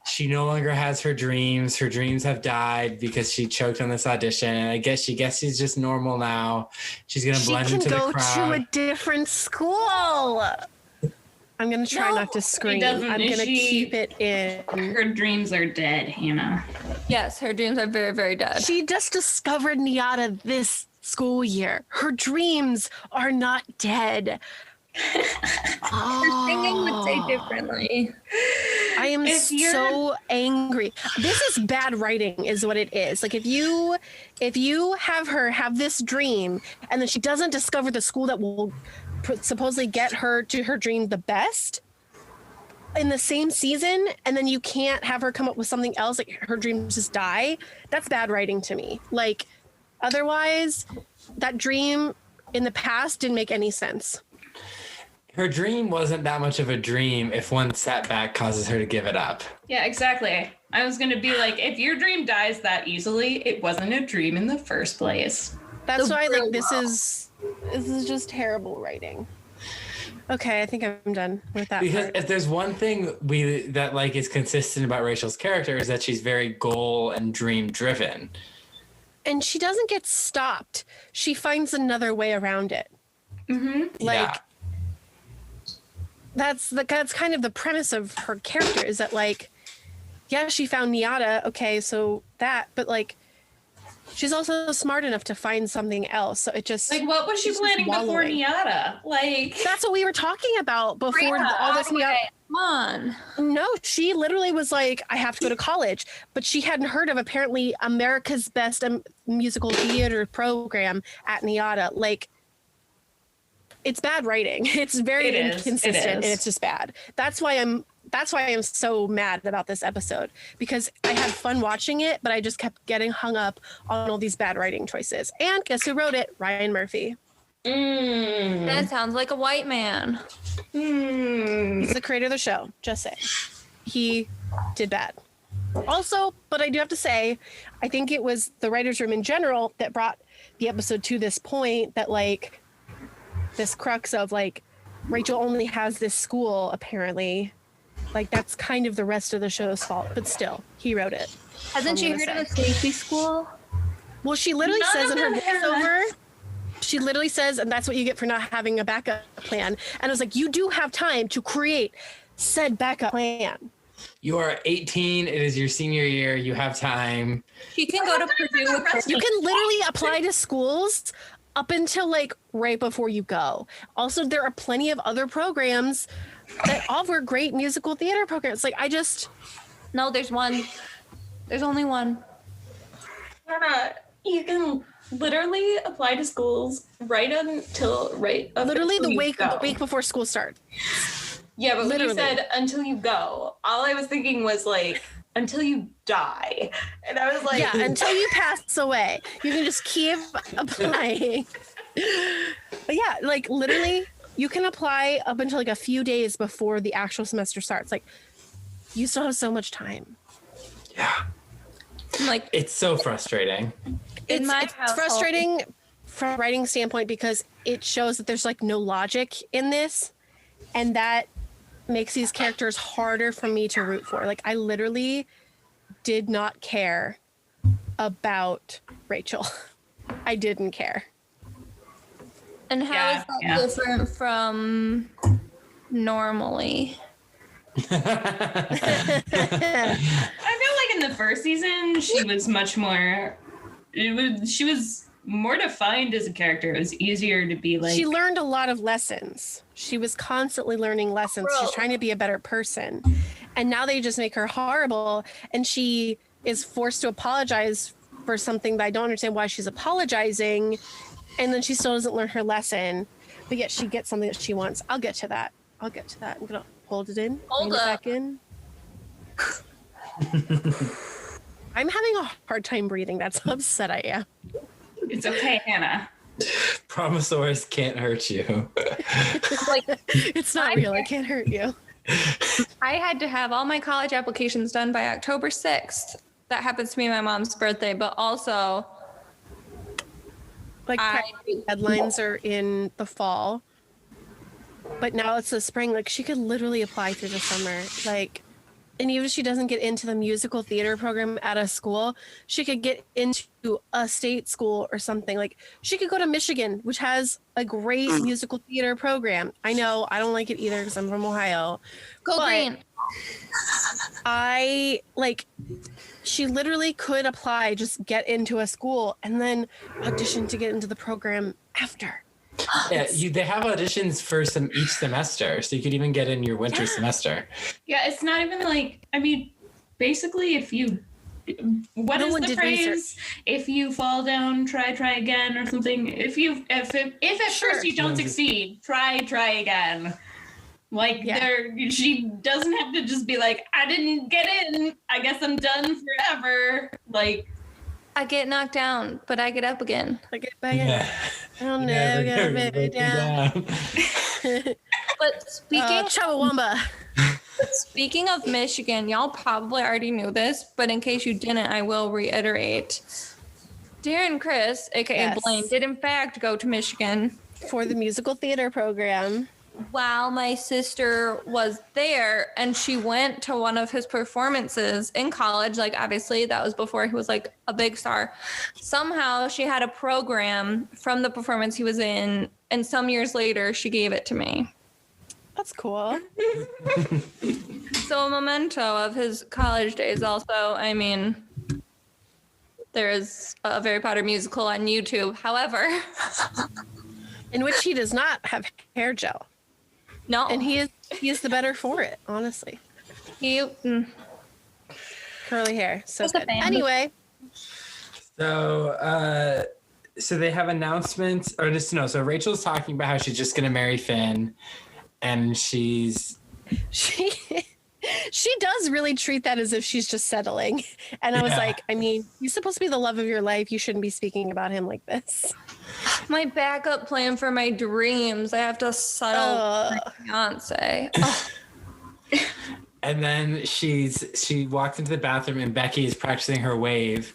she no longer has her dreams. Her dreams have died because she choked on this audition. And I guess she's just normal now. She's going to blend into the She can go crowd. to a different school. I'm going to try not to scream. I'm going to keep it in. Her dreams are dead, Hannah. Yes, her dreams are very, very dead. She just discovered NYADA this school year. Her dreams are not dead. Her singing would say differently. I am so angry. This is bad writing is what it is. Like if you have her have this dream and then she doesn't discover the school that will supposedly get her to her dream the best in the same season, and then you can't have her come up with something else, like her dreams just die, that's bad writing to me. Like otherwise that dream in the past didn't make any sense. Her dream wasn't that much of a dream if one setback causes her to give it up. Yeah, exactly. I was going to be like, if your dream dies that easily, it wasn't a dream in the first place. That's why like this is just terrible writing. Okay, I think I'm done with that. Because part. if there's one thing that like is consistent about Rachel's character is that she's very goal and dream driven. And she doesn't get stopped. She finds another way around it. Mm-hmm. Like that's kind of the premise of her character is that like, yeah, she found NYADA. Okay, so that, but like, she's also smart enough to find something else. So it just like, what was she planning before NYADA? Like, that's what we were talking about before all this NYADA. Come on. No, she literally was like, I have to go to college, but she hadn't heard of apparently America's best musical theater program at NYADA. Like, it's bad writing. It's very inconsistent and it's just bad. That's why I'm so mad about this episode, because I had fun watching it, but I just kept getting hung up on all these bad writing choices. And guess who wrote it? Ryan Murphy. That sounds like a white man. He's the creator of the show. Just say he did bad. Also, but I do have to say, I think it was the writer's room in general that brought the episode to this point, that like this crux of like Rachel only has this school apparently. Like that's kind of the rest of the show's fault, but still, he wrote it. Hasn't she heard of a safety school? Well, she literally says in her voiceover, she literally says, and that's what you get for not having a backup plan. And I was like, you do have time to create said backup plan. You are 18. It is your senior year. You have time. She can go to Purdue with her. You can literally apply to schools up until like right before you go. Also, there are plenty of other programs that offer great musical theater programs. Like No, there's one. There's only one. You can literally apply to schools literally the week before school starts. Yeah, but literally. when you said until you go, all I was thinking was like until you die. And I was like, yeah, until you pass away. You can just keep applying. But yeah, like literally you can apply up until like a few days before the actual semester starts. Like you still have so much time. Yeah. Like it's so frustrating. It's frustrating from a writing standpoint because it shows that there's like no logic in this, and that makes these characters harder for me to root for. Like I literally did not care about Rachel. I didn't care. And how is that different from normally? I feel like in the first season she was much more she was more defined as a character. It was easier to be like, she learned a lot of lessons. She was constantly learning lessons. She's trying to be a better person, and now they just make her horrible, and she is forced to apologize for something that I don't understand why she's apologizing, and then she still doesn't learn her lesson, but yet she gets something that she wants. I'll get to that. I'm gonna hold it in. Hold it up. back in. I'm having a hard time breathing. That's how upset I am. it's okay, Hannah. Prom-asaurus can't hurt you. Like It's not real. It can't hurt you. I had to have all my college applications done by October 6th. That happens to be my mom's birthday, but also Like deadlines are in the fall. but now it's the spring. Like, she could literally apply through the summer. Like, and even if she doesn't get into the musical theater program at a school, she could get into a state school or something. Like, she could go to Michigan, which has a great musical theater program. I know I don't like it either because I'm from Ohio. Go Green. She literally could apply, just get into a school, and then audition to get into the program after. Yeah, they have auditions for each semester, so you could even get in your winter semester. Yeah, it's not even like, I mean, basically, if you, what is the phrase? If you fall down, try again, or something. If at first you don't succeed, try again. Like, she doesn't have to just be like, I didn't get in, I guess I'm done forever. Like, I get knocked down, but I get up again. I get back in. I'll never get back down. But Chawawamba. Speaking of Michigan, y'all probably already knew this, but in case you didn't, I will reiterate. Darren Chris, aka Blaine, did in fact go to Michigan for the musical theater program. While my sister was there, and she went to one of his performances in college. Like, obviously that was before he was like a big star. Somehow she had a program from the performance he was in, and some years later she gave it to me. That's cool. So a memento of his college days. Also, I mean, there is a Harry Potter musical on YouTube, however, in which he does not have hair gel. No, and he is the better for it, honestly. Curly hair, so good. Anyway, so they have announcements, so Rachel's talking about how she's just gonna marry Finn, and she does really treat that as if she's just settling. And I was like, I mean, he's supposed to be the love of your life. You shouldn't be speaking about him like this. My backup plan for my dreams. I have to settle with my fiance. Oh. And then she walks into the bathroom and Becky is practicing her wave.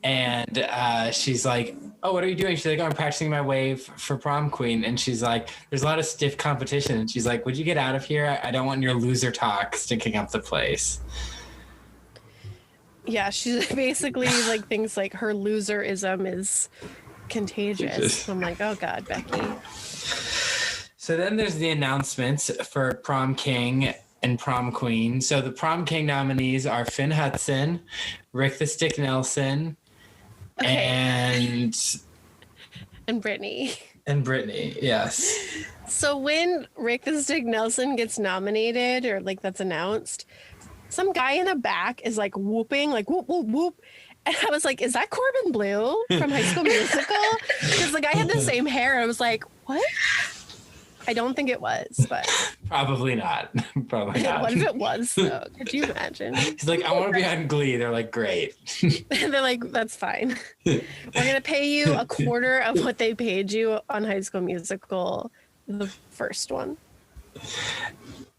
And she's like, oh, what are you doing? She's like, oh, I'm practicing my wave for prom queen. And she's like, there's a lot of stiff competition. And she's like, would you get out of here? I don't want your loser talk stinking up the place. Yeah, she's basically like thinks like her loserism is contagious. I'm like, oh God, Becky. So then there's the announcements for prom king and prom queen. So the prom king nominees are Finn Hudson, Rick the Stick Nelson, and Brittany. And Brittany, yes. So when Rick the Stick Nelson gets nominated, or like that's announced, some guy in the back is like whooping, like whoop, whoop, whoop. And I was like, is that Corbin Blue from High School Musical? Because the guy had the same hair. And I was like, what? I don't think it was, but probably not. Probably not. What if it was, though? Could you imagine? He's like, I want to be on Glee. They're like, great. And they're like, that's fine. We're going to pay you a quarter of what they paid you on High School Musical, the first one.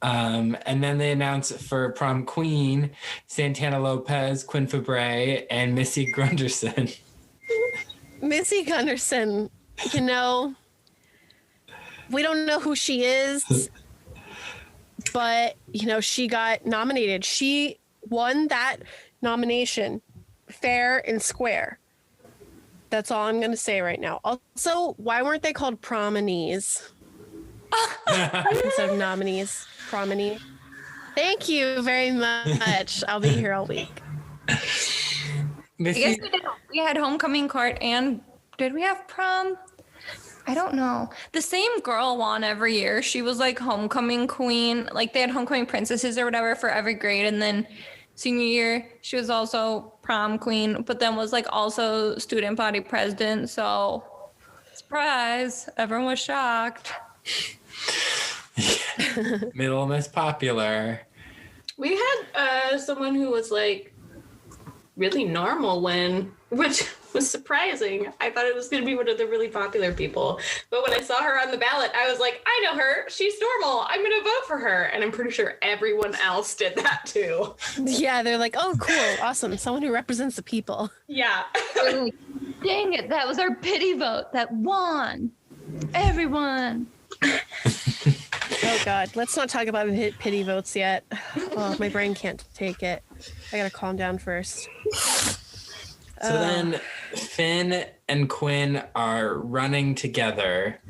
And then they announce for prom queen, Santana Lopez, Quinn Fabray, and Missy Gunderson. Missy Gunderson, you know, we don't know who she is, but, you know, she got nominated. She won that nomination fair and square. That's all I'm going to say right now. Also, why weren't they called prominees instead of nominees? Promenade. Thank you very much. I'll be here all week. I guess we had homecoming court, and did we have prom? I don't know. The same girl won every year. She was like homecoming queen. Like they had homecoming princesses or whatever for every grade, and then senior year she was also prom queen, but then was like also student body president. So surprise, everyone was shocked. Middle most popular. We had someone who was like really normal win, which was surprising. I thought it was going to be one of the really popular people. But when I saw her on the ballot, I was like, I know her. She's normal. I'm going to vote for her. And I'm pretty sure everyone else did that too. Yeah, they're like, oh, cool. Awesome. Someone who represents the people. Yeah. Like, dang it. That was our pity vote that won. Everyone. Oh God, let's not talk about pity votes yet. Oh, my brain can't take it. I gotta calm down first. So then Finn and Quinn are running together.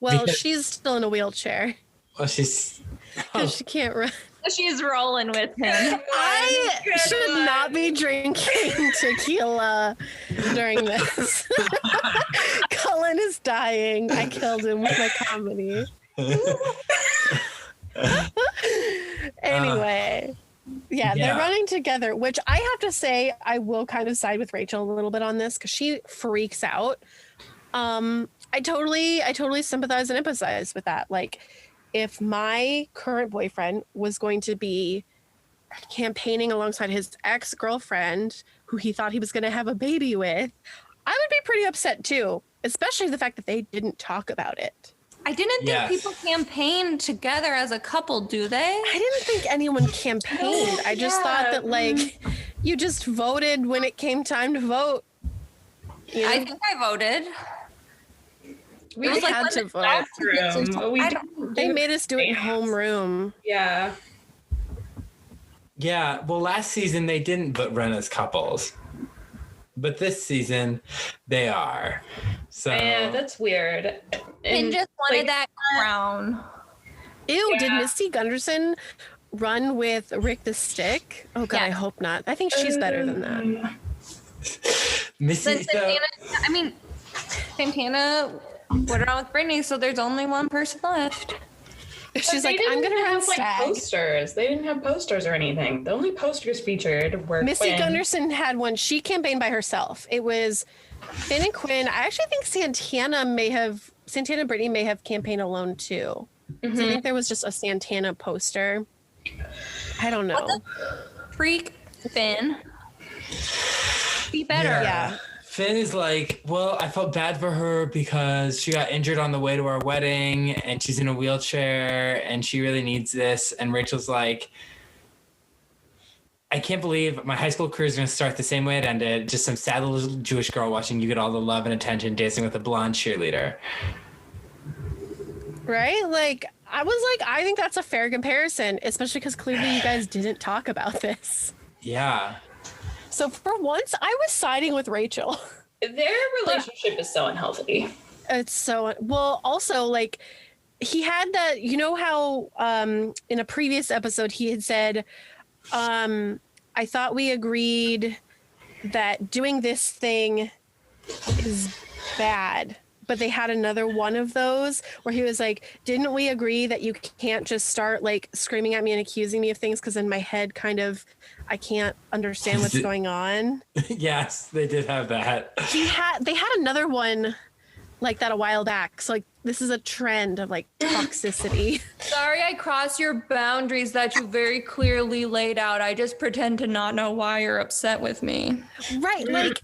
Well, she's still in a wheelchair Well, she's... because she can't run. She's rolling with him. I should not be drinking tequila during this. Cullen is dying. I killed him with my comedy. Anyway, they're running together, which I have to say I will kind of side with Rachel a little bit on this because she freaks out. I totally sympathize and empathize with that. Like, if my current boyfriend was going to be campaigning alongside his ex-girlfriend who he thought he was going to have a baby with, I would be pretty upset too, especially the fact that they didn't talk about it. I didn't think people campaigned together as a couple, do they? I didn't think anyone campaigned. I just thought that, like, you just voted when it came time to vote. You know? I think I voted. We was like had to vote. They made us do it in homeroom. Yeah. Yeah, well, last season they didn't run as couples. But this season, they are. So Yeah, that's weird. And just wanted that crown. Ew, Yeah. did Missy Gunderson run with Rick the Stick? Oh, God, Yeah. I hope not. I think she's better than that. Missy, Santana went around with Brittany, so there's only one person left. She's like, I'm going to run Stag. Posters. They didn't have posters or anything. The only posters featured were Missy Quinn. Gunderson had one. She campaigned by herself. It was Finn and Quinn. I actually think Santana and Brittany may have campaigned alone too. So I think there was just a Santana poster. I don't know. Freak Finn. Be better. Yeah. Finn is like, well, I felt bad for her because she got injured on the way to our wedding and she's in a wheelchair and she really needs this. And Rachel's like, I can't believe my high school career is going to start the same way it ended. Just some sad little Jewish girl watching you get all the love and attention dancing with a blonde cheerleader. Right? Like, I was like, I think that's a fair comparison, especially because clearly you guys didn't talk about this. Yeah. So for once, I was siding with Rachel. Their relationship is so unhealthy. It's so, well, also, like, he had that, you know how in a previous episode he had said, I thought we agreed that doing this thing is bad. But they had another one of those where he was like, didn't we agree that you can't just start like screaming at me and accusing me of things because in my head I can't understand what's going on. Yes, they did have that. They had another one like that a while back. So like this is a trend of like toxicity. Sorry I crossed your boundaries that you very clearly laid out. I just pretend to not know why you're upset with me. Right, like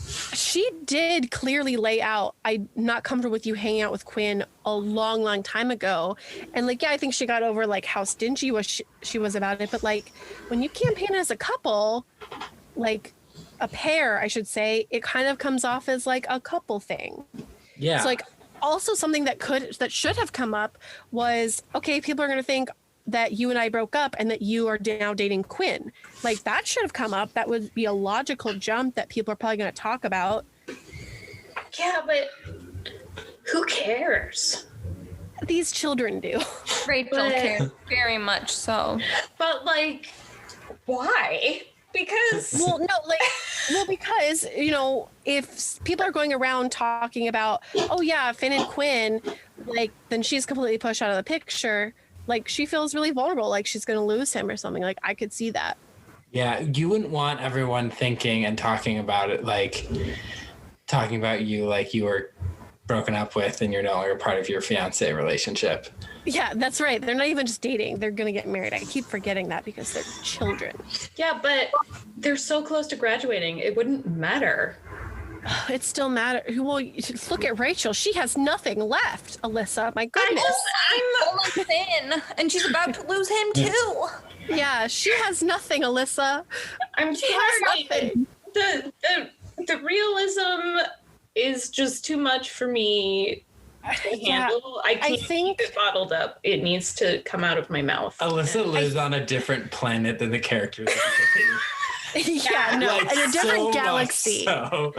she did clearly lay out, I'm not comfortable with you hanging out with Quinn a long, long time ago. And like, yeah, I think she got over like how stingy she was about it. But like when you campaign as a couple, like a pair, I should say, it kind of comes off as like a couple thing. Yeah. So like also something that should have come up was, okay, people are going to think that you and I broke up and that you are now dating Quinn. Like that should have come up. That would be a logical jump that people are probably going to talk about. Yeah, but who cares? These children do. Rachel cares very much so. But like, why? Because because, you know, if people are going around talking about, oh yeah, Finn and Quinn, like then she's completely pushed out of the picture. Like she feels really vulnerable, like she's going to lose him or something. Like I could see that. Yeah, you wouldn't want everyone thinking and talking about it, like talking about you like you were broken up with and you're no longer part of your fiance relationship. Yeah, that's right. They're not even just dating. They're going to get married. I keep forgetting that because they're children. yeah, but they're so close to graduating. It wouldn't matter. It still matters. Well, look at Rachel. She has nothing left, Allyssa. My goodness. I'm Finn, and she's about to lose him too. Yeah, she has nothing, Allyssa. I'm She has sorry. nothing. The realism is just too much for me. handle. I can't keep it bottled up. It needs to come out of my mouth. Alyssa lives on a different planet than the characters. Yeah, no, like, in a different so galaxy. So.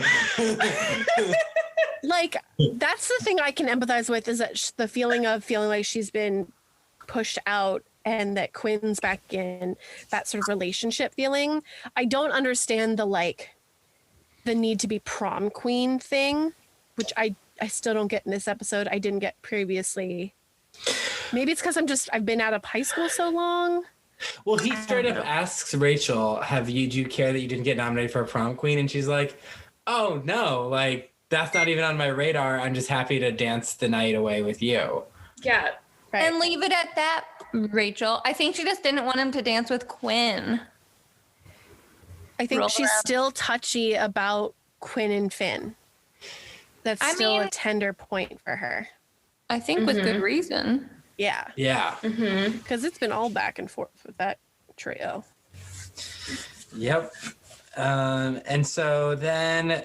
Like, that's the thing I can empathize with, is that the feeling like she's been pushed out and that Quinn's back in, that sort of relationship feeling. I don't understand the need to be prom queen thing, which I still don't get in this episode. I didn't get previously. Maybe it's because I've been out of high school so long. Well, he straight up asks Rachel, do you care that you didn't get nominated for a prom queen? And she's like, oh no, like that's not even on my radar. I'm just happy to dance the night away with you. Yeah. Right. And leave it at that, Rachel. I think she just didn't want him to dance with Quinn. I think she's still touchy about Quinn and Finn. That's still a tender point for her. I think with good reason. Yeah. Yeah. Because it's been all back and forth with that trio. Yep. And so then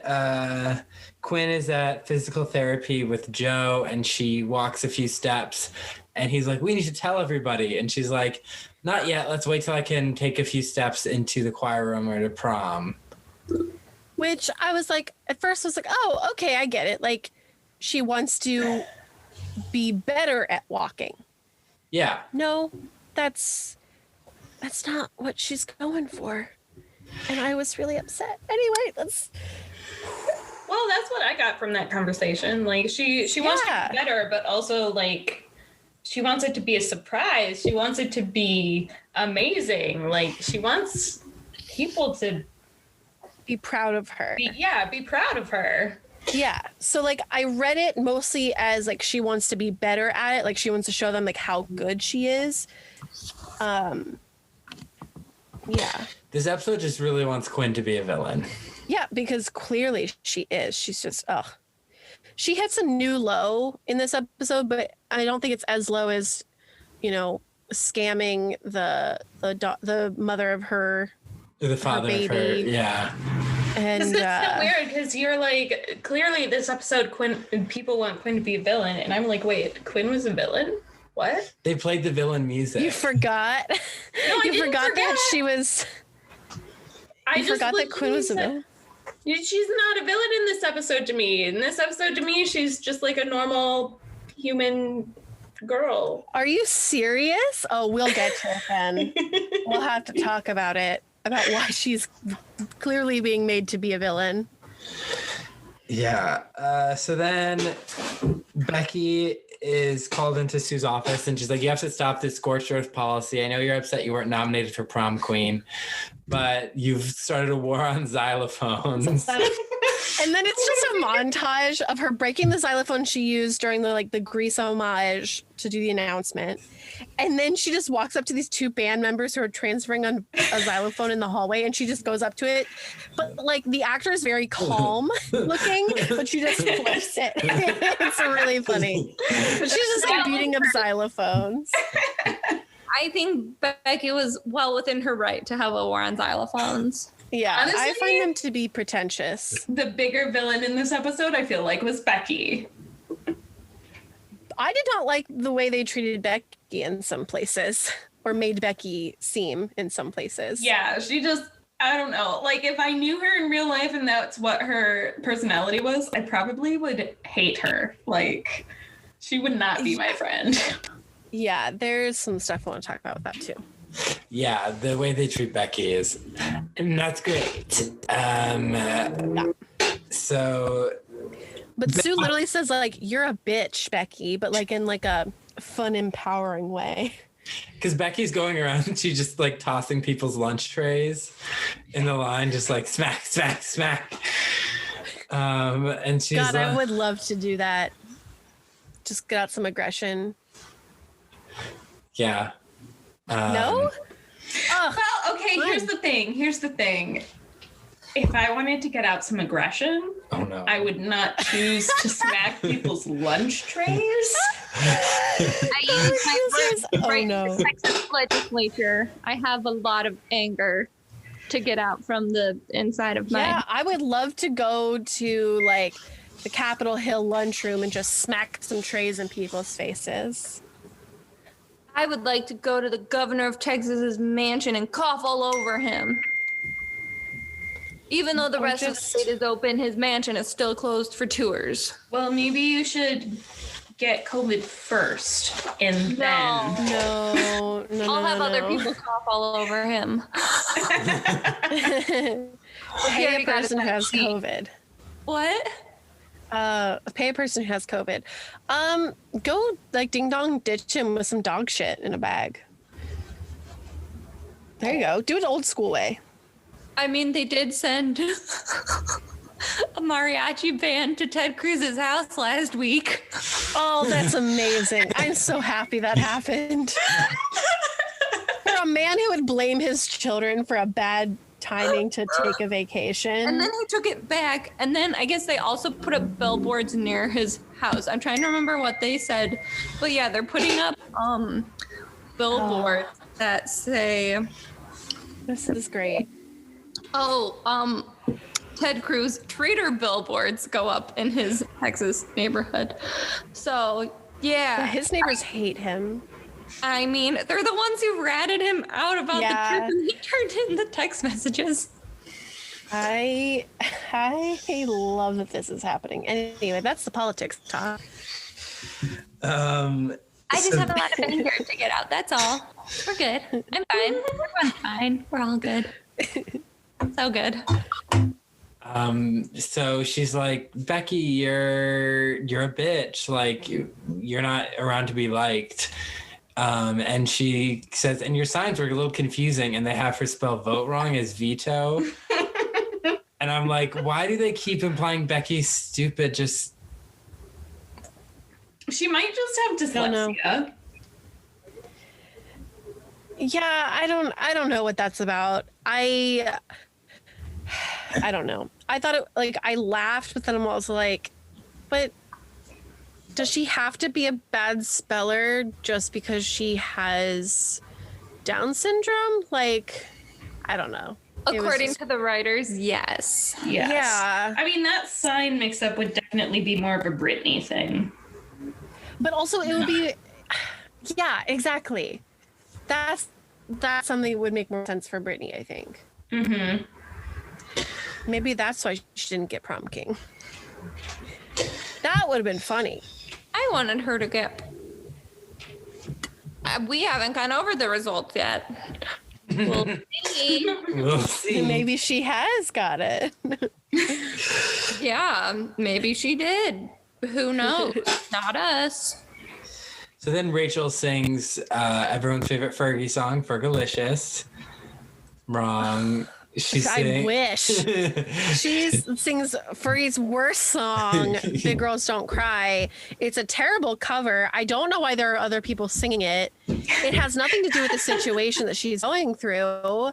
Quinn is at physical therapy with Joe, and she walks a few steps, and he's like, we need to tell everybody. And she's like, not yet. Let's wait till I can take a few steps into the choir room or to prom. Which I was like, at first I was like, oh, okay, I get it. Like, she wants to be better at walking. Yeah. No, that's not what she's going for. And I was really upset. Anyway, Well, that's what I got from that conversation. Like, she wants to be better, but also, like, she wants it to be a surprise. She wants it to be amazing. Like, she wants people to be proud of her. Be proud of her. Yeah. So, like, I read it mostly as, like, she wants to be better at it. Like, she wants to show them, like, how good she is. Yeah. This episode just really wants Quinn to be a villain. Yeah, because clearly she is. She's just, She hits a new low in this episode, but I don't think it's as low as, scamming the mother of her, the father her baby. Of her, yeah. And it's so weird because you're like, clearly this episode, people want Quinn to be a villain, and I'm like, wait, Quinn was a villain? What? They played the villain music. You forgot. No, you forgot that she was. I forgot that Quinn was a villain. She's not a villain in this episode to me. In this episode to me, she's just like a normal human girl. Are you serious? Oh, we'll get to it then. We'll have to talk about it. About why she's clearly being made to be a villain. Yeah. So then Becky is called into Sue's office, and she's like, you have to stop this scorched earth policy. I know you're upset you weren't nominated for prom queen, but you've started a war on xylophones. And then it's just a montage of her breaking the xylophone she used during the Grease homage to do the announcement. And then she just walks up to these two band members who are transferring on a xylophone in the hallway, and she just goes up to it. But the actor is very calm looking, but she just flips it. It's really funny. But she's just beating up xylophones. I think Becky was well within her right to have a war on xylophones. Yeah, honestly, I find them to be pretentious. The bigger villain in this episode, I feel like, was Becky. I did not like the way they treated Becky in some places, or made Becky seem in some places. Yeah, she just, I don't know. Like, if I knew her in real life and that's what her personality was, I probably would hate her. Like, she would not be my friend. Yeah, there's some stuff I want to talk about with that too. Yeah, the way they treat Becky is not great. So, but Sue literally says "You're a bitch, Becky," but in a fun, empowering way. Because Becky's going around and she's just tossing people's lunch trays in the line, just smack, smack, smack. And she's God, I would love to do that. Just get out some aggression. Yeah. No? Well, okay, here's the thing. If I wanted to get out some aggression, I would not choose to smack people's lunch trays. I use my Texas legislature. I have a lot of anger to get out from the inside of my... Yeah, I would love to go to the Capitol Hill lunchroom and just smack some trays in people's faces. I would like to go to the governor of Texas's mansion and cough all over him. Even though the rest of the state is open, his mansion is still closed for tours. Well, maybe you should get COVID first and then. No. I'll have other people cough all over him. Pay a person who has COVID. What? Pay a person who has COVID. Go like ding dong ditch him with some dog shit in a bag. There you go. Do it old school way. I mean, they did send a mariachi band to Ted Cruz's house last week. Oh, that's amazing. I'm so happy that happened. For a man who would blame his children for a bad timing to take a vacation. And then he took it back. And then I guess they also put up billboards near his house. I'm trying to remember what they said. But yeah, they're putting up billboards that say... This is great. Ted Cruz traitor billboards go up in his Texas neighborhood. So, yeah. His neighbors hate him. I mean, they're the ones who ratted him out about the trip, and he turned in the text messages. I love that this is happening. Anyway, that's the politics talk. I just have a lot of anger to get out. That's all. We're good. I'm fine. Everyone's fine. We're all good. So good. So she's like, Becky, you're a bitch. Like, you're not around to be liked. And she says, and your signs were a little confusing, and they have her spell vote wrong as veto. And I'm like, why do they keep implying Becky's stupid? Just she might just have dyslexia. Yeah, I don't know what that's about. I don't know. I thought it, like, I laughed, but then I'm also like, but does she have to be a bad speller just because she has Down syndrome? Like, I don't know. According to the writers, yes. Yeah. I mean, that sign mix-up would definitely be more of a Britney thing. But also it would be, yeah, exactly. That's something that would make more sense for Britney, I think. Mm-hmm. Maybe that's why she didn't get prom king. That would have been funny. I wanted her to get... we haven't gone over the results yet. We'll see. we'll see. Maybe she has got it. Yeah, maybe she did. Who knows? Not us. So then Rachel sings everyone's favorite Fergie song, Fergalicious. Wrong. I wish. She sings Fergie's worst song, Big Girls Don't Cry. It's a terrible cover. I don't know why there are other people singing it. It has nothing to do with the situation that she's going through.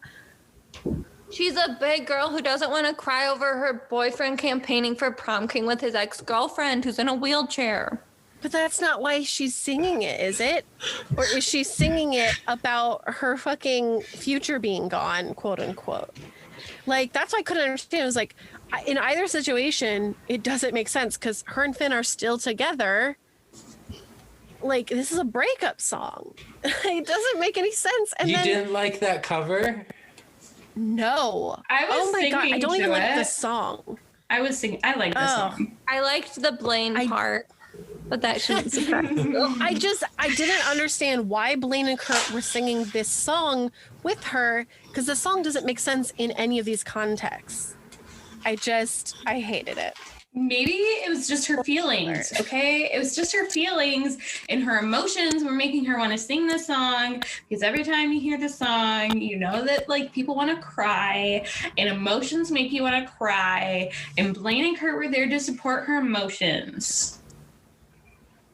She's a big girl who doesn't want to cry over her boyfriend campaigning for prom king with his ex-girlfriend who's in a wheelchair. But that's not why she's singing it, is it? Or is she singing it about her fucking future being gone, quote unquote? Like, that's why I couldn't understand. It was like, in either situation, it doesn't make sense because her and Finn are still together. Like, this is a breakup song. It doesn't make any sense. And you then, didn't like that cover? No. I was oh my God, I don't even like it. the song. I was singing. I like this song. I liked the Blaine part, but that shouldn't surprise you. I didn't understand why Blaine and Kurt were singing this song with her because the song doesn't make sense in any of these contexts. I hated it. Maybe it was just her feelings, okay? It was just her feelings and her emotions were making her want to sing the song because every time you hear the song, you know that, like, people want to cry and emotions make you want to cry, and Blaine and Kurt were there to support her emotions.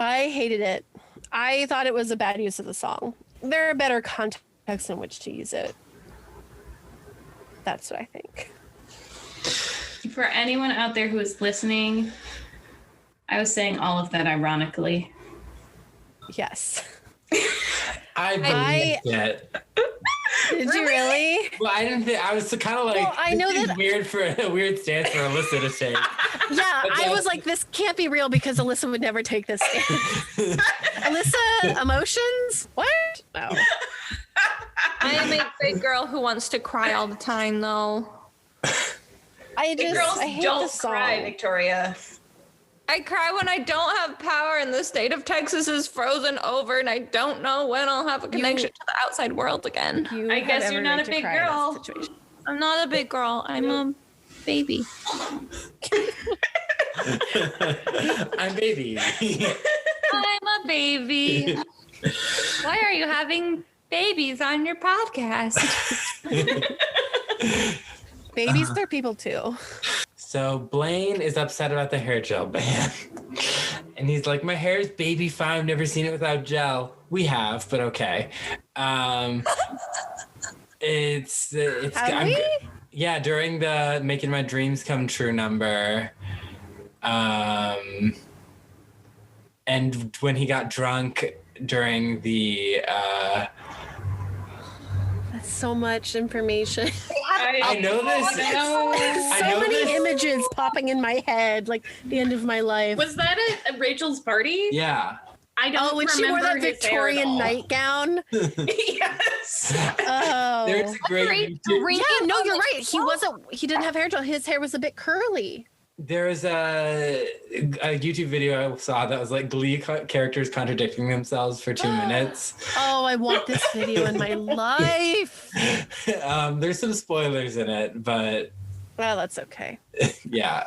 I hated it. I thought it was a bad use of the song. There are better contexts in which to use it. That's what I think. For anyone out there who is listening, I was saying all of that ironically. Yes. I believed it. Did you really? Well, I didn't think. I was kind of like, well, I know this is that weird for a weird stance for Alyssa to take. I was like, this can't be real because Alyssa would never take this stance. Alyssa, emotions? What? No. I am a big girl who wants to cry all the time, though. Girls I hate don't this song. cry, Victoria. I cry when I don't have power and the state of Texas is frozen over and I don't know when I'll have a connection to the outside world again. I guess you're not a big girl. I'm not a big girl. I'm a baby. I'm baby. I'm a baby. Why are you having babies on your podcast? Babies, they're people too. So Blaine is upset about the hair gel ban. And he's like, my hair is baby fine. I've never seen it without gel. We have, but okay. Yeah, during the Making My Dreams Come True number. And when he got drunk during the That's so much information. I know this. So many images popping in my head, like the end of my life. Was that at Rachel's party? Yeah. I don't when remember she wore that his hair at Victorian all. nightgown. Yes. Oh. There's a great Yeah, no, you're right. He didn't have hair gel. His hair was a bit curly. There's a YouTube video I saw that was like Glee characters contradicting themselves for 2 minutes. Oh, I want this video in my life. There's some spoilers in it, but Well, that's okay. yeah.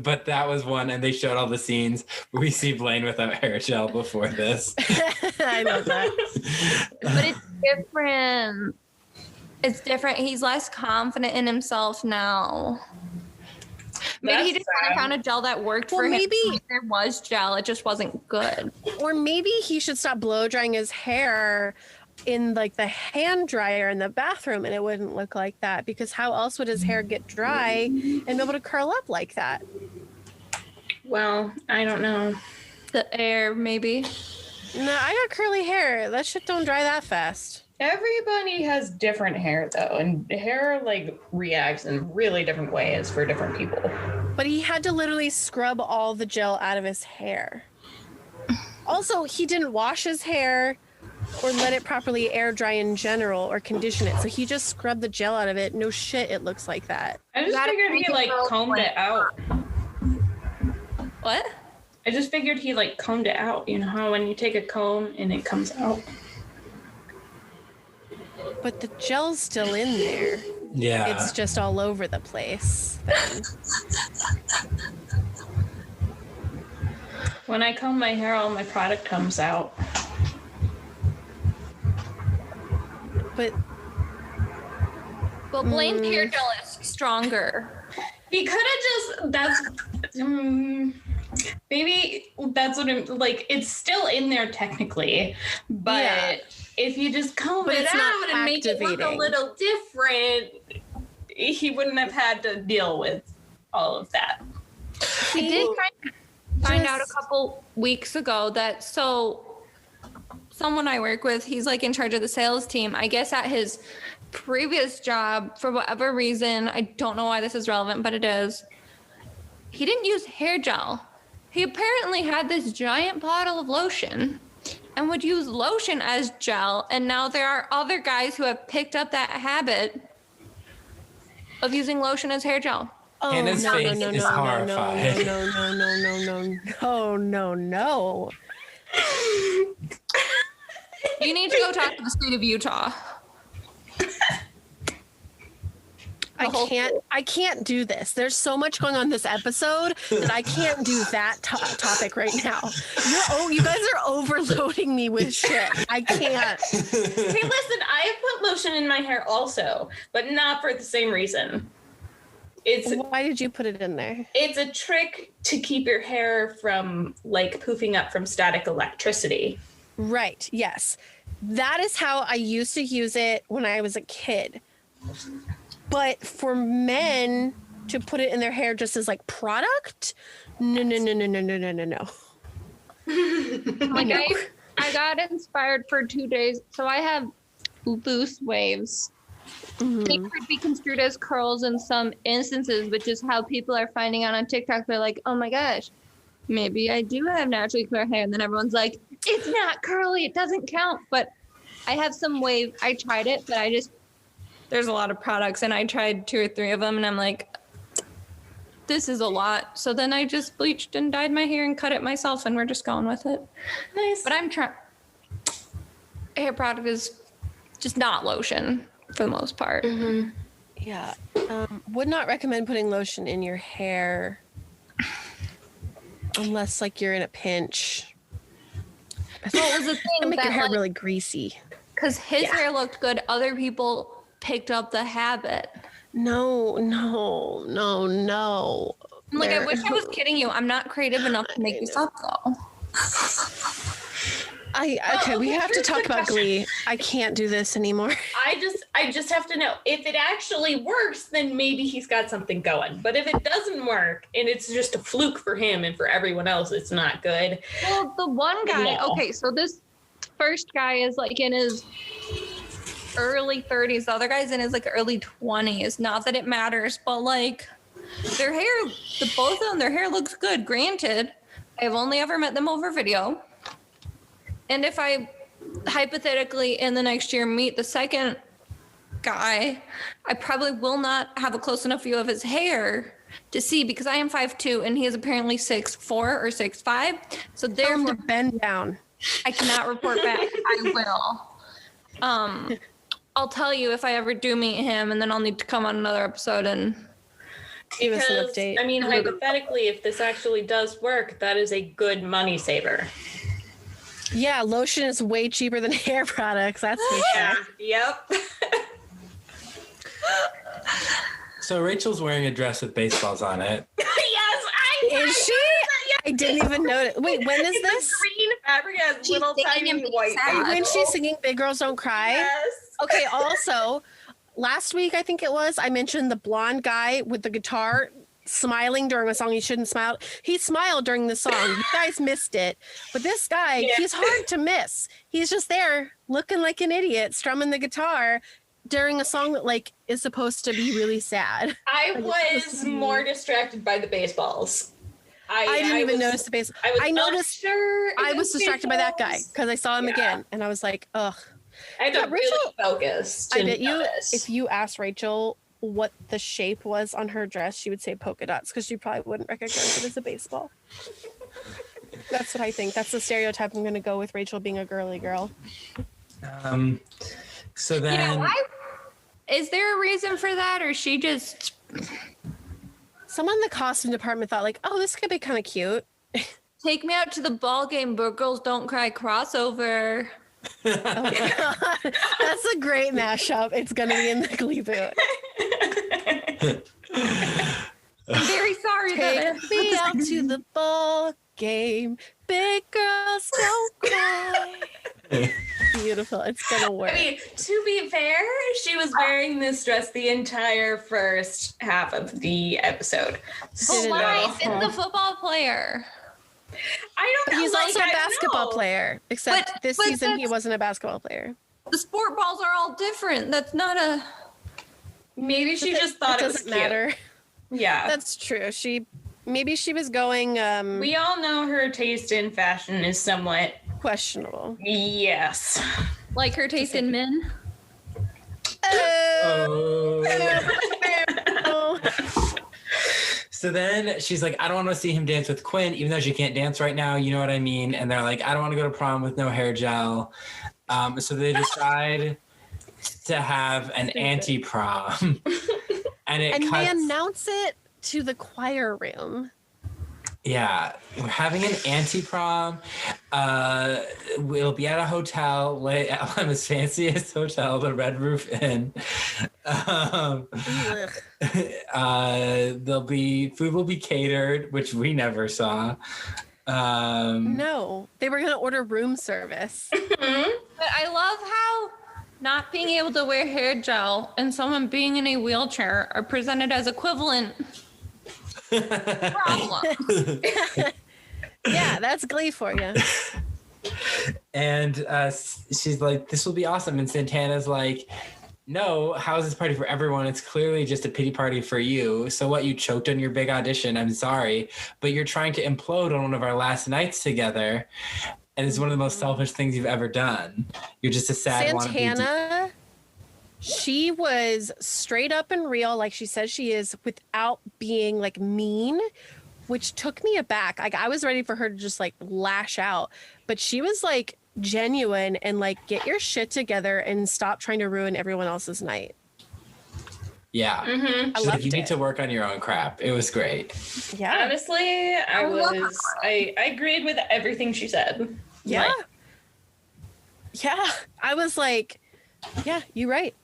But that was one, and they showed all the scenes where we see Blaine without hair gel before this. I love that. But it's different. It's different. He's less confident in himself now. Maybe he just found a gel that worked for him. Maybe there was gel, it just wasn't good. Or maybe he should stop blow drying his hair in like the hand dryer in the bathroom, and it wouldn't look like that, because how else would his hair get dry and be able to curl up like that? Well, I don't know. The air, maybe. No, I got curly hair. That shit don't dry that fast. Everybody has different hair though, and hair like reacts in really different ways for different people. But he had to literally scrub all the gel out of his hair. Also, he didn't wash his hair or let it properly air dry in general or condition it. So he just scrubbed the gel out of it. No shit, it looks like that. I just figured he like combed it out. What? I just figured he like combed it out. You know how when you take a comb and it comes out? But the gel's still in there. Yeah. It's just all over the place then. When I comb my hair, all my product comes out. But Well, Blaine's hair gel is stronger. He could have maybe that's what I'm like. It's still in there technically, but Yeah. if you just comb But it it's not out and make it look a activating. little different, he wouldn't have had to deal with all of that. I did find out a couple weeks ago that someone I work with, he's like in charge of the sales team. I guess at his previous job, for whatever reason, I don't know why this is relevant, but it is. He didn't use hair gel. He apparently had this giant bottle of lotion and would use lotion as gel. And now there are other guys who have picked up that habit of using lotion as hair gel. oh Hannah's face is horrified. No. You need to go talk to the state of Utah. I can't do this. There's so much going on this episode that I can't do that topic right now. You guys are overloading me with shit. I can't. Hey, listen, I have put lotion in my hair also, but not for the same reason. Why did you put it in there? It's a trick to keep your hair from like poofing up from static electricity. Right. Yes. That is how I used to use it when I was a kid. But for men to put it in their hair just as like product, no. Like I got inspired for 2 days. So I have loose waves they could be construed as curls in some instances, which is how people are finding out on TikTok. They're like, oh my gosh, maybe I do have naturally curly hair. And then everyone's like, it's not curly, it doesn't count. But I have some wave. I tried it, but there's a lot of products, and I tried 2 or 3 of them, and I'm like, this is a lot. So then I just bleached and dyed my hair and cut it myself, and we're just going with it. Nice. But I'm trying. Hair product is just not lotion for the most part. Mm-hmm. Yeah. Would not recommend putting lotion in your hair unless like you're in a pinch. Well, it was a thing It'll make that, your hair like, really greasy. because his hair looked good, other people picked up the habit. No. I'm like, I wish I was kidding you. I'm not creative enough to make this up, though. Okay, we have to talk about Glee. I can't do this anymore. I just have to know if it actually works, then maybe he's got something going. But if it doesn't work and it's just a fluke for him and for everyone else, it's not good. Well, the one guy, No. okay, so this first guy is like in his early 30s. The other guy's in his like early 20s. Not that it matters, but like their hair, both of them, their hair looks good. Granted, I've only ever met them over video. And if I hypothetically in the next year meet the second guy, I probably will not have a close enough view of his hair to see, because I am 5'2" and he is apparently 6'4" or 6'5". So Tell him therefore, to bend down. I cannot report back. I will. I'll tell you if I ever do meet him, and then I'll need to come on another episode and Give us an Because, update. I mean, hypothetically, if this actually does work, that is a good money saver. Yeah, lotion is way cheaper than hair products. That's for Yeah. sure. Yep. So Rachel's wearing a dress with baseballs on it. Yes, Is she? I didn't even notice. Wait, when is this? Green fabric has She's little singing tiny and being white. sad. When babies. she's singing Big Girls Don't Cry? Yes. Okay, also, last week, I think it was, I mentioned the blonde guy with the guitar smiling during a song he shouldn't smile. He smiled during the song. You guys missed it. But this guy, Yeah. he's hard to miss. He's just there looking like an idiot, strumming the guitar during a song that like is supposed to be really sad. I was more distracted by the baseballs. I didn't even notice the bass. I noticed. Sure, I was distracted by that guy because I saw him again and I was like, ugh. I had Yeah, to really Rachel- focus. I to bet you notice. if you asked Rachel what the shape was on her dress, she would say polka dots because she probably wouldn't recognize it as a baseball. That's what I think. That's the stereotype I'm going to go with Rachel being a girly girl. So then, is there a reason for that, or she just Someone in the costume department thought like, oh, this could be kind of cute. take me out to the ball game, but girls don't cry crossover? Oh my God. That's a great mashup. It's going to be in the Gleeboot. I'm very sorry that Take me out to the ball game. Big girls don't cry. Beautiful. It's going to work. I mean, to be fair, she was wearing this dress the entire first half of the episode. But why? So- It's the football player. I don't know. He's like, also a I don't basketball know. player, except But- this but season he that's- wasn't a basketball player. The sport balls are all different. That's not a. Maybe she But just that thought it was doesn't cute. matter. Yeah. That's true. Maybe she was going We all know her taste in fashion is somewhat questionable. yes. Like her taste in men. oh. Oh. So then she's like, I don't want to see him dance with Quinn, even though she can't dance right now. You know what I mean? And they're like, I don't want to go to prom with no hair gel. So they decide to have an anti-prom. And it And they cuts. announce it to the choir room. Yeah, we're having an anti-prom. We'll be at a hotel, Alabama's fanciest hotel, the Red Roof Inn. Ugh. Food will be catered, which we never saw. No, they were going to order room service. But I love how not being able to wear hair gel and someone being in a wheelchair are presented as equivalent problems. Yeah, that's Glee for you. And she's like, this will be awesome. And Santana's like, no, how's this party for everyone? It's clearly just a pity party for you. So what, you choked on your big audition. I'm sorry. But you're trying to implode on one of our last nights together. And it's one of the most selfish things you've ever done. You're just a sad Santana, she was straight up and real, like she says she is, without being like mean, which took me aback. Like I was ready for her to just like lash out, but she was like genuine and like, get your shit together and stop trying to ruin everyone else's night. Yeah. Mm-hmm. I loved you need it. to work on your own crap. It was great. Yeah. Honestly, I agreed with everything she said. Yeah. Like, Yeah. I was like, yeah, you're right.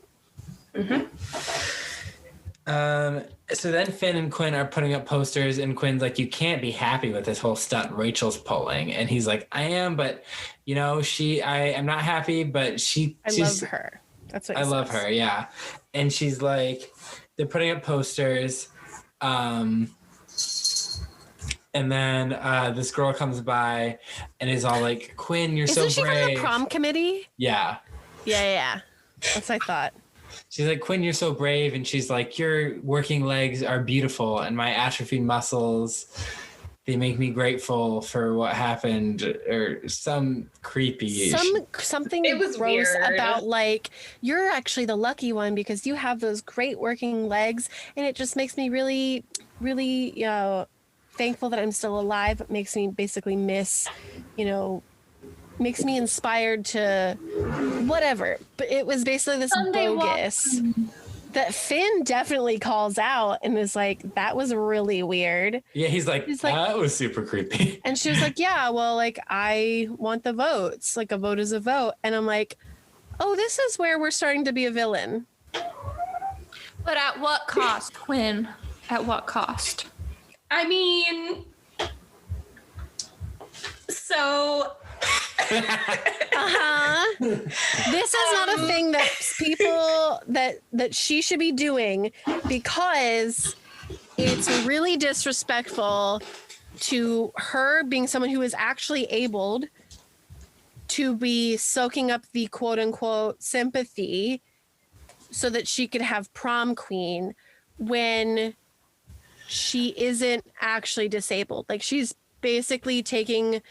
So then Finn and Quinn are putting up posters, and Quinn's like, you can't be happy with this whole stunt Rachel's pulling. And he's like, I am, but you know, I'm not happy, but I love her. That's what he I love says. her. Yeah. And she's like, they're putting up posters. And then this girl comes by and is all like, Quinn, you're Isn't so she brave. from the prom committee? Yeah. Yeah. That's what I thought. She's like, Quinn, you're so brave. And she's like, your working legs are beautiful. And my atrophied muscles, they make me grateful for what happened, or some creepy. Something It was gross weird. about like, you're actually the lucky one because you have those great working legs. And it just makes me really, really, thankful that I'm still alive. It makes me basically makes me inspired to whatever. But it was basically this Sunday bogus that Finn definitely calls out and is like, that was really weird. Yeah, he's like, that was super creepy. And she was like, yeah, well, like, I want the votes. Like, a vote is a vote. And I'm like, oh, this is where we're starting to be a villain. But at what cost, Quinn? At what cost? I mean, so This is not a thing that people that she should be doing, because it's really disrespectful to her being someone who is actually abled to be soaking up the quote unquote sympathy so that she could have prom queen when she isn't actually disabled. Like, she's basically taking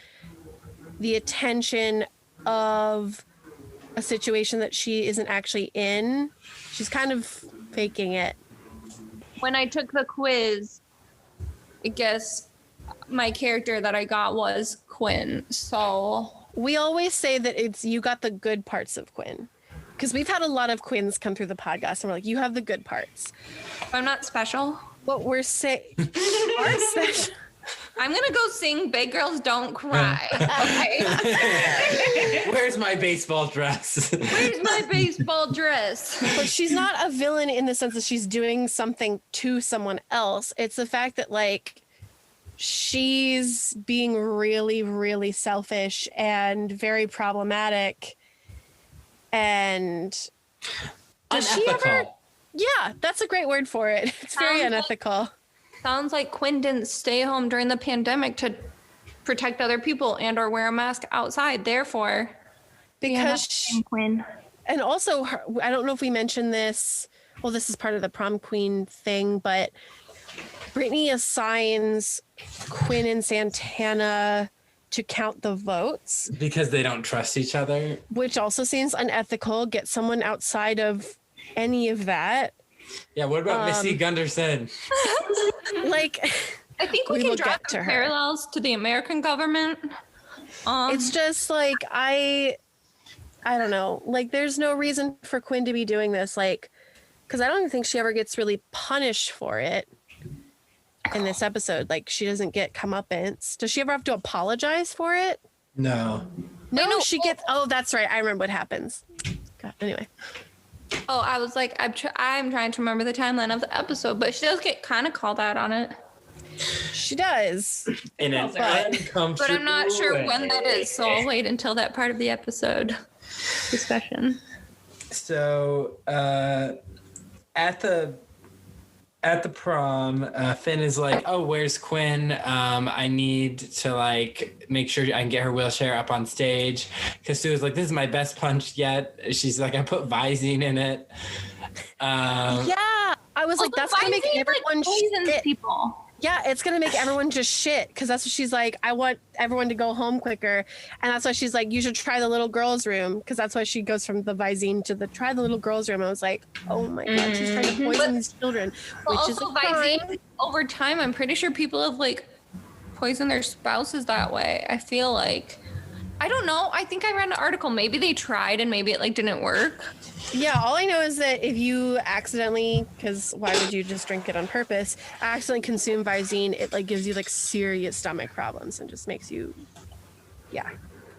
the attention of a situation that she isn't actually in. She's kind of faking it. When I took the quiz, I guess my character that I got was Quinn. So We always say that it's you got the good parts of Quinn, because we've had a lot of Quinns come through the podcast and we're like, you have the good parts. I'm not special. What we're saying, our special. I'm gonna go sing "Big Girls Don't Cry." Okay. Where's my baseball dress? Where's my baseball dress? But she's not a villain in the sense that she's doing something to someone else. It's the fact that, like, she's being really, really selfish and very problematic. And does she ever? Unethical. Yeah, that's a great word for it. It's very Sounds like- unethical. Sounds like Quinn didn't stay home during the pandemic to protect other people and or wear a mask outside. Therefore, Because Quinn. and also I don't know if we mentioned this. Well, this is part of the prom queen thing, but Brittany assigns Quinn and Santana to count the votes, Because they don't trust each other. which also seems unethical. Get someone outside of any of that. Yeah, what about Missy Gunderson? Like, I think We we can will draw get to some her. parallels to the American government. it's just like I don't know. Like, there's no reason for Quinn to be doing this. Like, because I don't even think she ever gets really punished for it in this episode. Like, she doesn't get comeuppance. Does she ever have to apologize for it? No. No, she gets. Oh, that's right. I remember what happens. God, anyway. Oh, I was like, I'm trying to remember the timeline of the episode, but she does get kind of called out on it. She does. In an But- uncomfortable But I'm not sure way. when that is, so I'll wait until that part of the episode discussion. So at the at the prom, Finn is like, "Oh, where's Quinn? I need to like make sure I can get her wheelchair up on stage." Because Sue was like, "This is my best punch yet." She's like, "I put Visine in it." Yeah, I was like, that's gonna make everyone shit. People. Yeah, it's gonna make everyone just shit because that's what she's like. I want everyone to go home quicker, and that's why she's like, you should try the little girls' room because that's why she goes from the Visine to the try the little girls' room. I was like, oh my god, she's trying to poison these children, which is a crime. Visine, over time, I'm pretty sure people have like poisoned their spouses that way. I feel like. I don't know. I think I read an article. Maybe they tried and maybe it like didn't work. Yeah, all I know is that if you accidentally, because why would you just drink it on purpose, accidentally consume Visine, it like gives you like serious stomach problems and just makes you, yeah.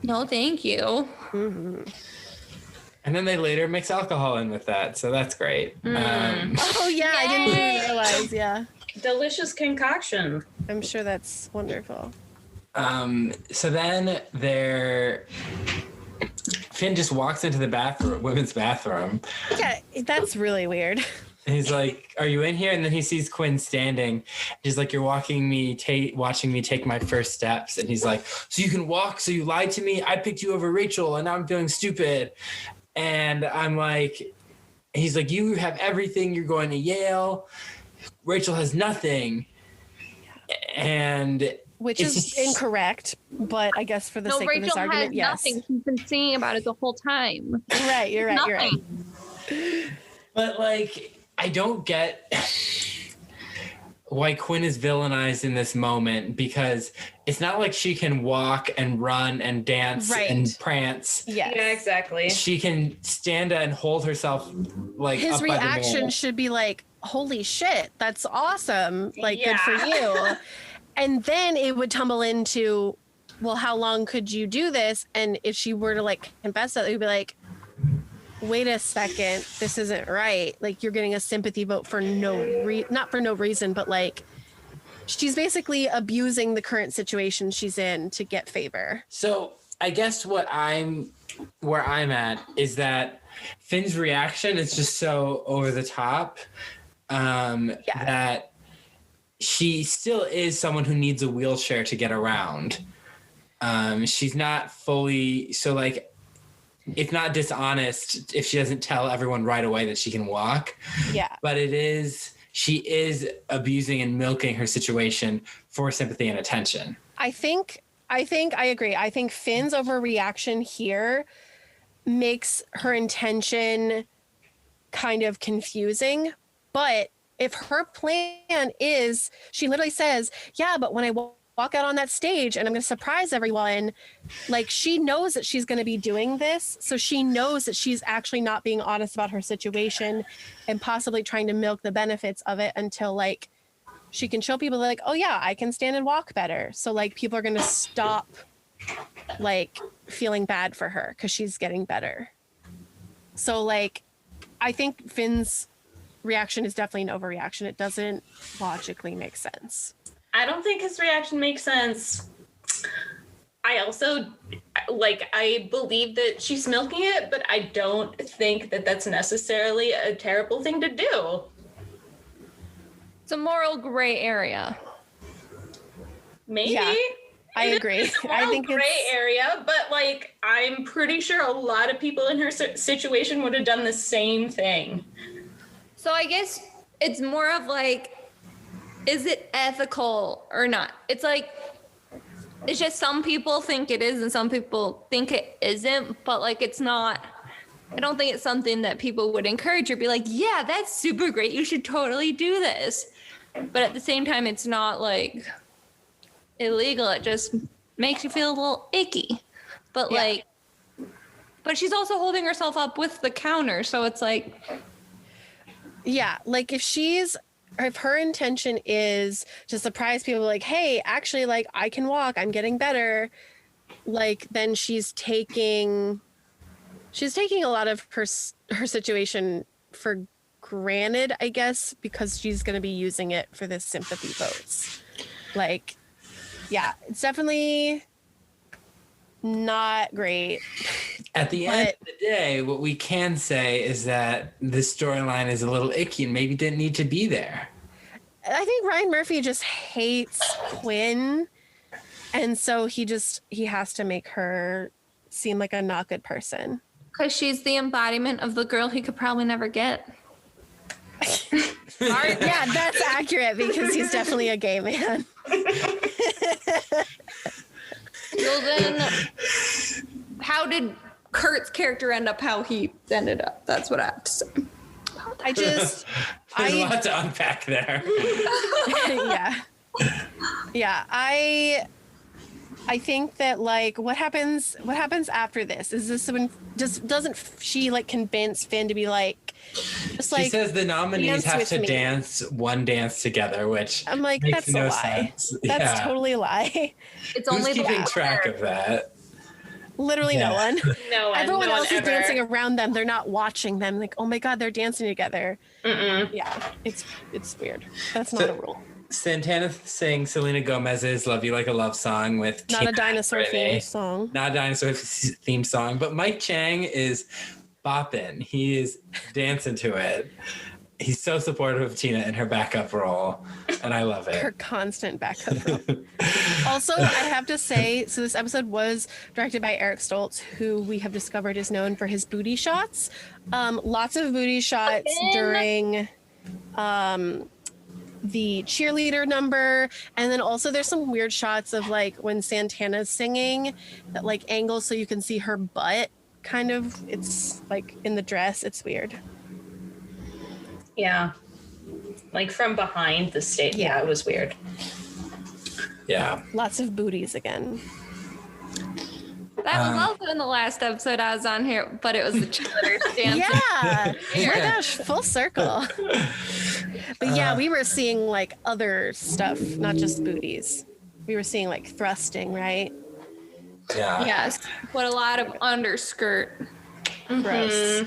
No, thank you. Mm-hmm. And then they later mix alcohol in with that, so that's great. Oh yeah, I didn't even realize. Yeah, Delicious concoction. I'm sure that's wonderful. So then Finn just walks into the bathroom, women's bathroom. Yeah, that's really weird. And he's like, "Are you in here?" And then he sees Quinn standing. He's like, "You're watching me take my first steps." And he's like, "So you can walk? So you lied to me? I picked you over Rachel, and now I'm feeling stupid." And I'm like, he's like, "You have everything. You're going to Yale. Rachel has nothing." And which is incorrect, but I guess for the sake of this argument, yes. Nothing. She's been singing about it the whole time. Right, you're right, you're right. But like, I don't get why Quinn is villainized in this moment, because it's not like she can walk and run and dance and prance. Yes. Yeah, exactly. She can stand and hold herself like his up by the reaction wall. should be like, holy shit, that's awesome. Like, good for you. And then it would tumble into, well, how long could you do this? And if she were to like confess that, it would be like, wait a second, this isn't right. Like, you're getting a sympathy vote for not for no reason, but like, she's basically abusing the current situation she's in to get favor. So I guess where I'm at is that Finn's reaction is just so over the top that she still is someone who needs a wheelchair to get around. She's not fully, so like, it's not dishonest if she doesn't tell everyone right away that she can walk. Yeah. But she is abusing and milking her situation for sympathy and attention. I think I agree. I think Finn's overreaction here makes her intention kind of confusing, but if her plan is, she literally says, yeah, but when I walk out on that stage and I'm going to surprise everyone, like, she knows that she's going to be doing this. So she knows that she's actually not being honest about her situation and possibly trying to milk the benefits of it until like she can show people like, oh yeah, I can stand and walk better. So like people are going to stop like feeling bad for her because she's getting better. So like, I think Finn's reaction is definitely an overreaction. It doesn't logically make sense. I don't think his reaction makes sense. I also, like, I believe that she's milking it, but I don't think that that's necessarily a terrible thing to do. It's a moral gray area. Maybe. Yeah, I agree. It's a moral gray area, but like, I'm pretty sure a lot of people in her situation would have done the same thing. So I guess it's more of like, is it ethical or not? It's like, it's just some people think it is and some people think it isn't, but like, it's not, I don't think it's something that people would encourage or be like, yeah, that's super great. You should totally do this. But at the same time, it's not like illegal. It just makes you feel a little icky. But like, but she's also holding herself up with the counter. So it's like, yeah, like if her intention is to surprise people like, hey, actually, like, I can walk, I'm getting better, like, then she's taking a lot of her situation for granted, I guess, because she's going to be using it for the sympathy votes. Like, yeah, it's definitely not great. At the end of the day, what we can say is that this storyline is a little icky and maybe didn't need to be there. I think Ryan Murphy just hates Quinn. And so he has to make her seem like a not good person. Because she's the embodiment of the girl he could probably never get. Yeah, that's accurate because he's definitely a gay man. Well, then, how did Kurt's character end up how he ended up? That's what I have to say. There's a lot to unpack there. Yeah. I think that like what happens after this? Is this when doesn't she like convince Finn to be like just like she says the nominees have to dance one dance together, which I'm like, makes that's no a lie. sense. That's totally a lie. It's Who's only keeping track of that? Literally no one. No one. Everyone else is ever. dancing around them. They're not watching them. Like, oh my God, they're dancing together. Yeah, it's weird. That's not a rule. Santana sings Selena Gomez's "Love You Like a Love Song" with Not Tina a dinosaur and Brittany. theme song. Not a dinosaur theme song, but Mike Chang is bopping. He is dancing to it. He's so supportive of Tina in her backup role, and I love it. Her constant backup role. Also, I have to say, so this episode was directed by Eric Stoltz, who we have discovered is known for his booty shots. Lots of booty shots during the cheerleader number, and then also there's some weird shots of like when Santana's singing that like angle so you can see her butt. Kind of, it's like in the dress. It's weird. Yeah. Like from behind the stage. Yeah, it was weird. Yeah. Lots of booties again. That was also in the last episode I was on here, but it was the cheerleaders dancing. Yeah. Oh my gosh, full circle. But yeah, we were seeing like other stuff, not just booties. We were seeing like thrusting, right? Yeah. Yes, but a lot of underskirt. Gross.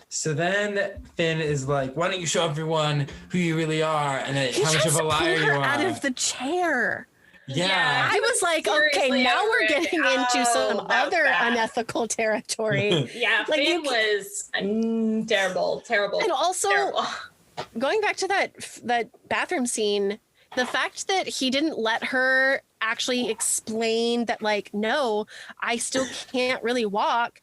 So then Finn is like, "Why don't you show everyone who you really are, and then He how much tries of a to liar pull you her are?" out of the chair. Yeah. I was like, okay, Seriously, now we're Eric. getting into some that was other bad. unethical territory. Yeah, Like, Finn you was terrible. And also, terrible. going back to that bathroom scene, the fact that he didn't let her actually explain that, like, no, I still can't really walk.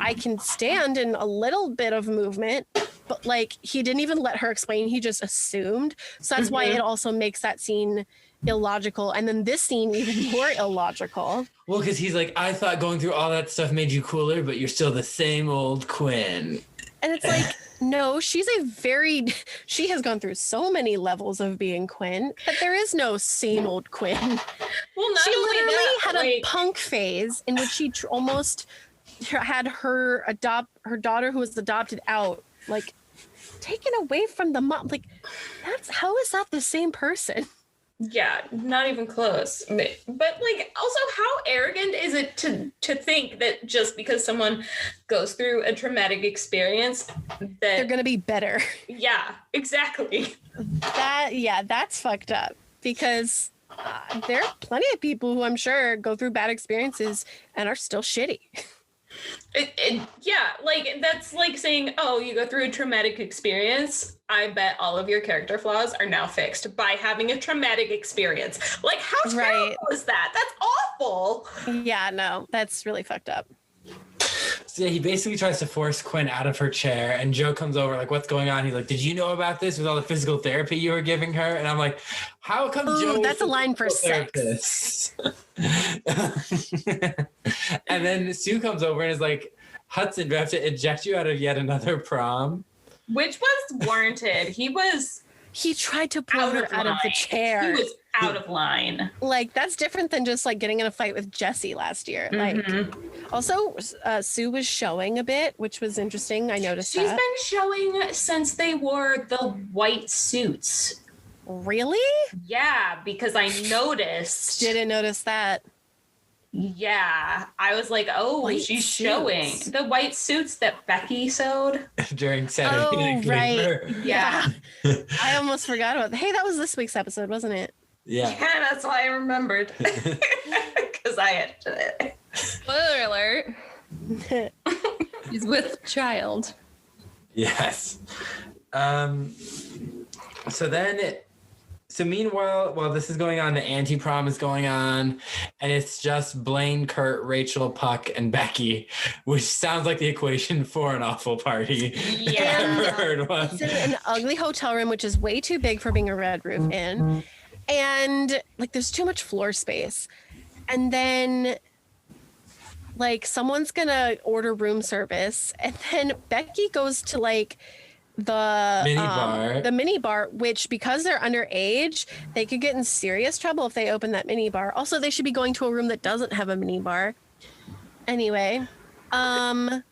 I can stand in a little bit of movement, but like he didn't even let her explain. He just assumed. So that's why it also makes that scene illogical. And then this scene even more illogical. Well, because he's like, "I thought going through all that stuff made you cooler, but you're still the same old Quinn." And it's like, no, she has gone through so many levels of being Quinn, but there is no same old Quinn. Well, not She only literally that, had like, a punk phase in which she almost had her daughter who was adopted out, like taken away from the mom. Like, how is that the same person? yeah, not even close. But like, also, how arrogant is it to think that just because someone goes through a traumatic experience that They're gonna be better. yeah, exactly. That's fucked up because there are plenty of people who I'm sure go through bad experiences and are still shitty. Yeah, like that's like saying, oh, you go through a traumatic experience. I bet all of your character flaws are now fixed by having a traumatic experience. Like, how terrible is that? That's awful. Yeah, no, that's really fucked up. So yeah, he basically tries to force Quinn out of her chair, and Joe comes over like, "What's going on?" He's like, "Did you know about this with all the physical therapy you were giving her?" And I'm like, "How come Joe?" That's a line for sex. And then Sue comes over and is like, "Hudson, do I have to eject you out of yet another prom?" Which was warranted. He tried to pull her out of the chair. He was out of line. Like, that's different than just like getting in a fight with Jesse last year. Like, also, Sue was showing a bit, which was interesting. I noticed She's that. been showing since they wore the white suits. Really? Yeah, because I noticed. Didn't notice that. Yeah, I was like, oh, White she's suits. showing the white suits that Becky sewed. During Saturday Night Fever. Yeah. I almost forgot about that. Hey, that was this week's episode, wasn't it? Yeah. Yeah, that's why I remembered. Because I had to. Spoiler alert. He's with child. Yes. So meanwhile, while this is going on, the anti-prom is going on, and it's just Blaine, Kurt, Rachel, Puck, and Becky, which sounds like the equation for an awful party. Yeah. I've ever heard one. It's in an ugly hotel room, which is way too big for being a Red Roof Inn. And like there's too much floor space. And then like someone's gonna order room service, and then Becky goes to like the mini bar, which because they're underage, they could get in serious trouble if they open that mini bar. Also, they should be going to a room that doesn't have a mini bar. Anyway, and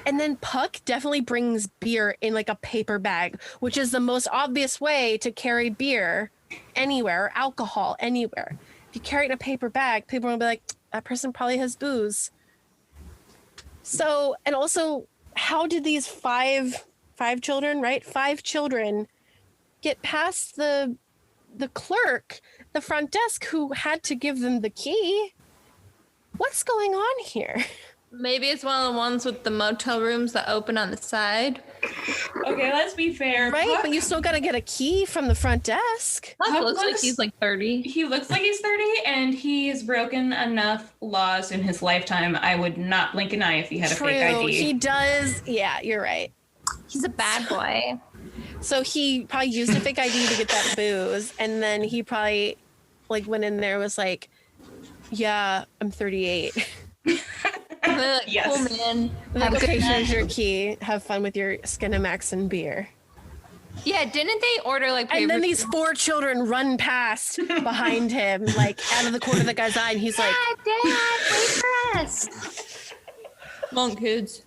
then Puck definitely brings beer in like a paper bag, which is the most obvious way to carry beer anywhere, or alcohol anywhere. If you carry it in a paper bag, people will be like, that person probably has booze. So, and also, how did these five children, right? 5 children get past the clerk, the front desk, who had to give them the key? What's going on here? Maybe it's one of the ones with the motel rooms that open on the side. Okay, let's be fair. Right, Puck, but you still got to get a key from the front desk. Puck looks like looks- he's like 30. he looks like he's 30, and he's broken enough laws in his lifetime. I would not blink an eye if he had a True, fake ID. he does. Yeah, you're right. He's a bad boy. So he probably used a fake ID to get that booze, and then he probably like went in there and was like, yeah, I'm 38. Like, Yes. cool, man. Like, Have a okay, good night. here's your key. Have fun with your Skinamax and beer. Yeah, didn't they order like And then paper- these 4 children run past behind him, like out of the corner of the guy's eye, and he's like, Dad, wait for us. Come on, kids.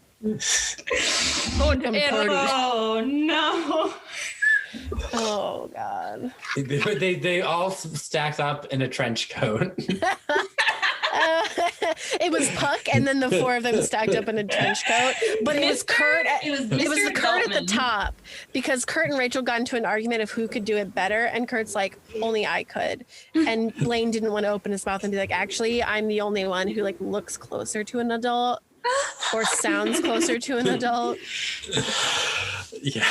Going to Come Italy. party. Oh no. oh God. They all stacked up in a trench coat. It was Puck, and then the 4 of them stacked up in a trench coat. But it was Kurt. It was It was Mr. the Kurt at the Geltman. top, because Kurt and Rachel got into an argument of who could do it better, and Kurt's like, only I could. And Blaine didn't want to open his mouth and be like, actually, I'm the only one who like looks closer to an adult or sounds closer to an adult. Yeah.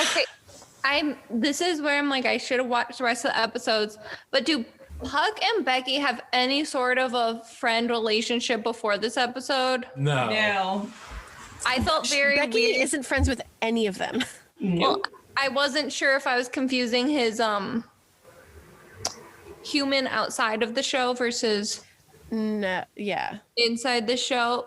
Okay, this is where I'm like, I should have watched the rest of the episodes. But do Puck and Becky have any sort of a friend relationship before this episode? No. No. I felt very Becky weird. isn't friends with any of them. Well, I wasn't sure if I was confusing his human outside of the show versus No, yeah. inside the show.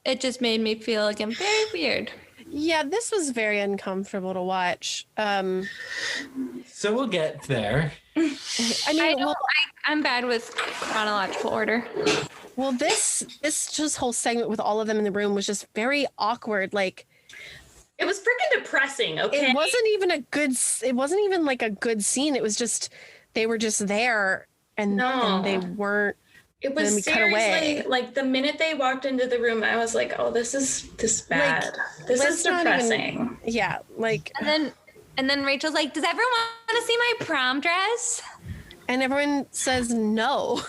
It just made me feel like I'm very weird. Yeah, this was very uncomfortable to watch. So we'll get there. I mean, I'm bad with chronological order. well, this just whole segment with all of them in the room was just very awkward. Like, It was freaking depressing, okay? it wasn't even like a good scene. It was just, they were just there and No. they weren't. It Then we was cut seriously away. like the minute they walked into the room, I was like, "Oh, this is bad. This let's is not even- depressing." Yeah, like, And then Rachel's like, "Does everyone want to see my prom dress?" and everyone says no.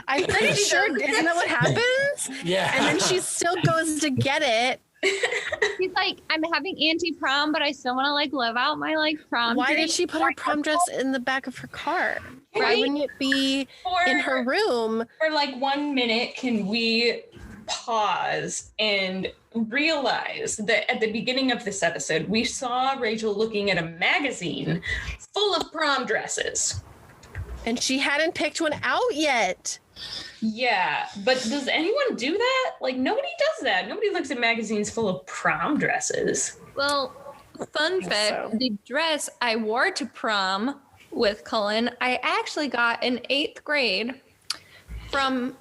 I'm pretty sure, isn't that what happens? Yeah. And then she still goes to get it. He's like, "I'm having anti-prom, but I still want to like live out my like prom." Why dream." did she put her prom dress in the back of her car? Why Right? wouldn't it be in her room? For like 1 minute, can we pause and realize that at the beginning of this episode, we saw Rachel looking at a magazine full of prom dresses. And she hadn't picked one out yet. Yeah, but does anyone do that? Like, nobody does that. Nobody looks at magazines full of prom dresses. Well, fun fact: so. the dress I wore to prom with Cullen, I actually got in 8th grade from,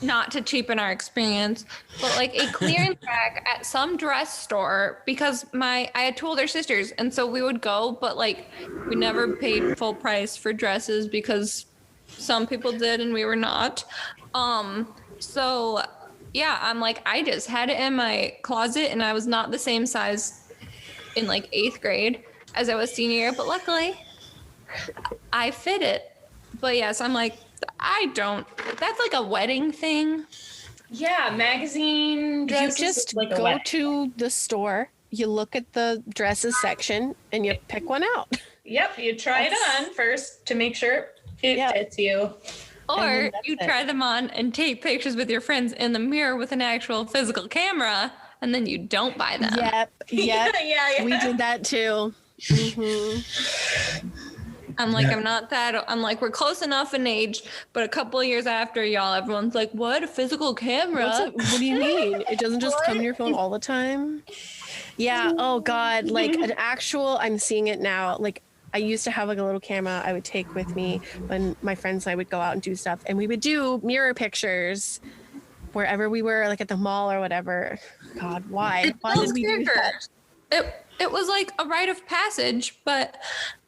not to cheapen our experience, but like a clearance rack at some dress store, because I had 2 older sisters, and so we would go, but like we never paid full price for dresses because some people did and we were not. So yeah, I'm like, I just had it in my closet, and I was not the same size in like 8th grade as I was senior year, but luckily I fit it. But yes, I'm like, that's like a wedding thing. Yeah, magazine You dresses. just like a go to the store, you look at the dresses section, and you pick one out. Yep, you try it on first to make sure it fits you. Or you try them on and take pictures with your friends in the mirror with an actual physical camera, and then you don't buy them. Yep. Yeah. We did that too. Mm-hmm. I'm like, we're close enough in age, but a couple of years after y'all, everyone's like, what? A physical camera? What do you mean? It doesn't just come in your phone all the time? Yeah. Oh God. Like an actual, I'm seeing it now. Like I used to have like a little camera I would take with me when my friends and I would go out and do stuff, and we would do mirror pictures wherever we were, like at the mall or whatever. God, why? Why did we do that? It was like a rite of passage, but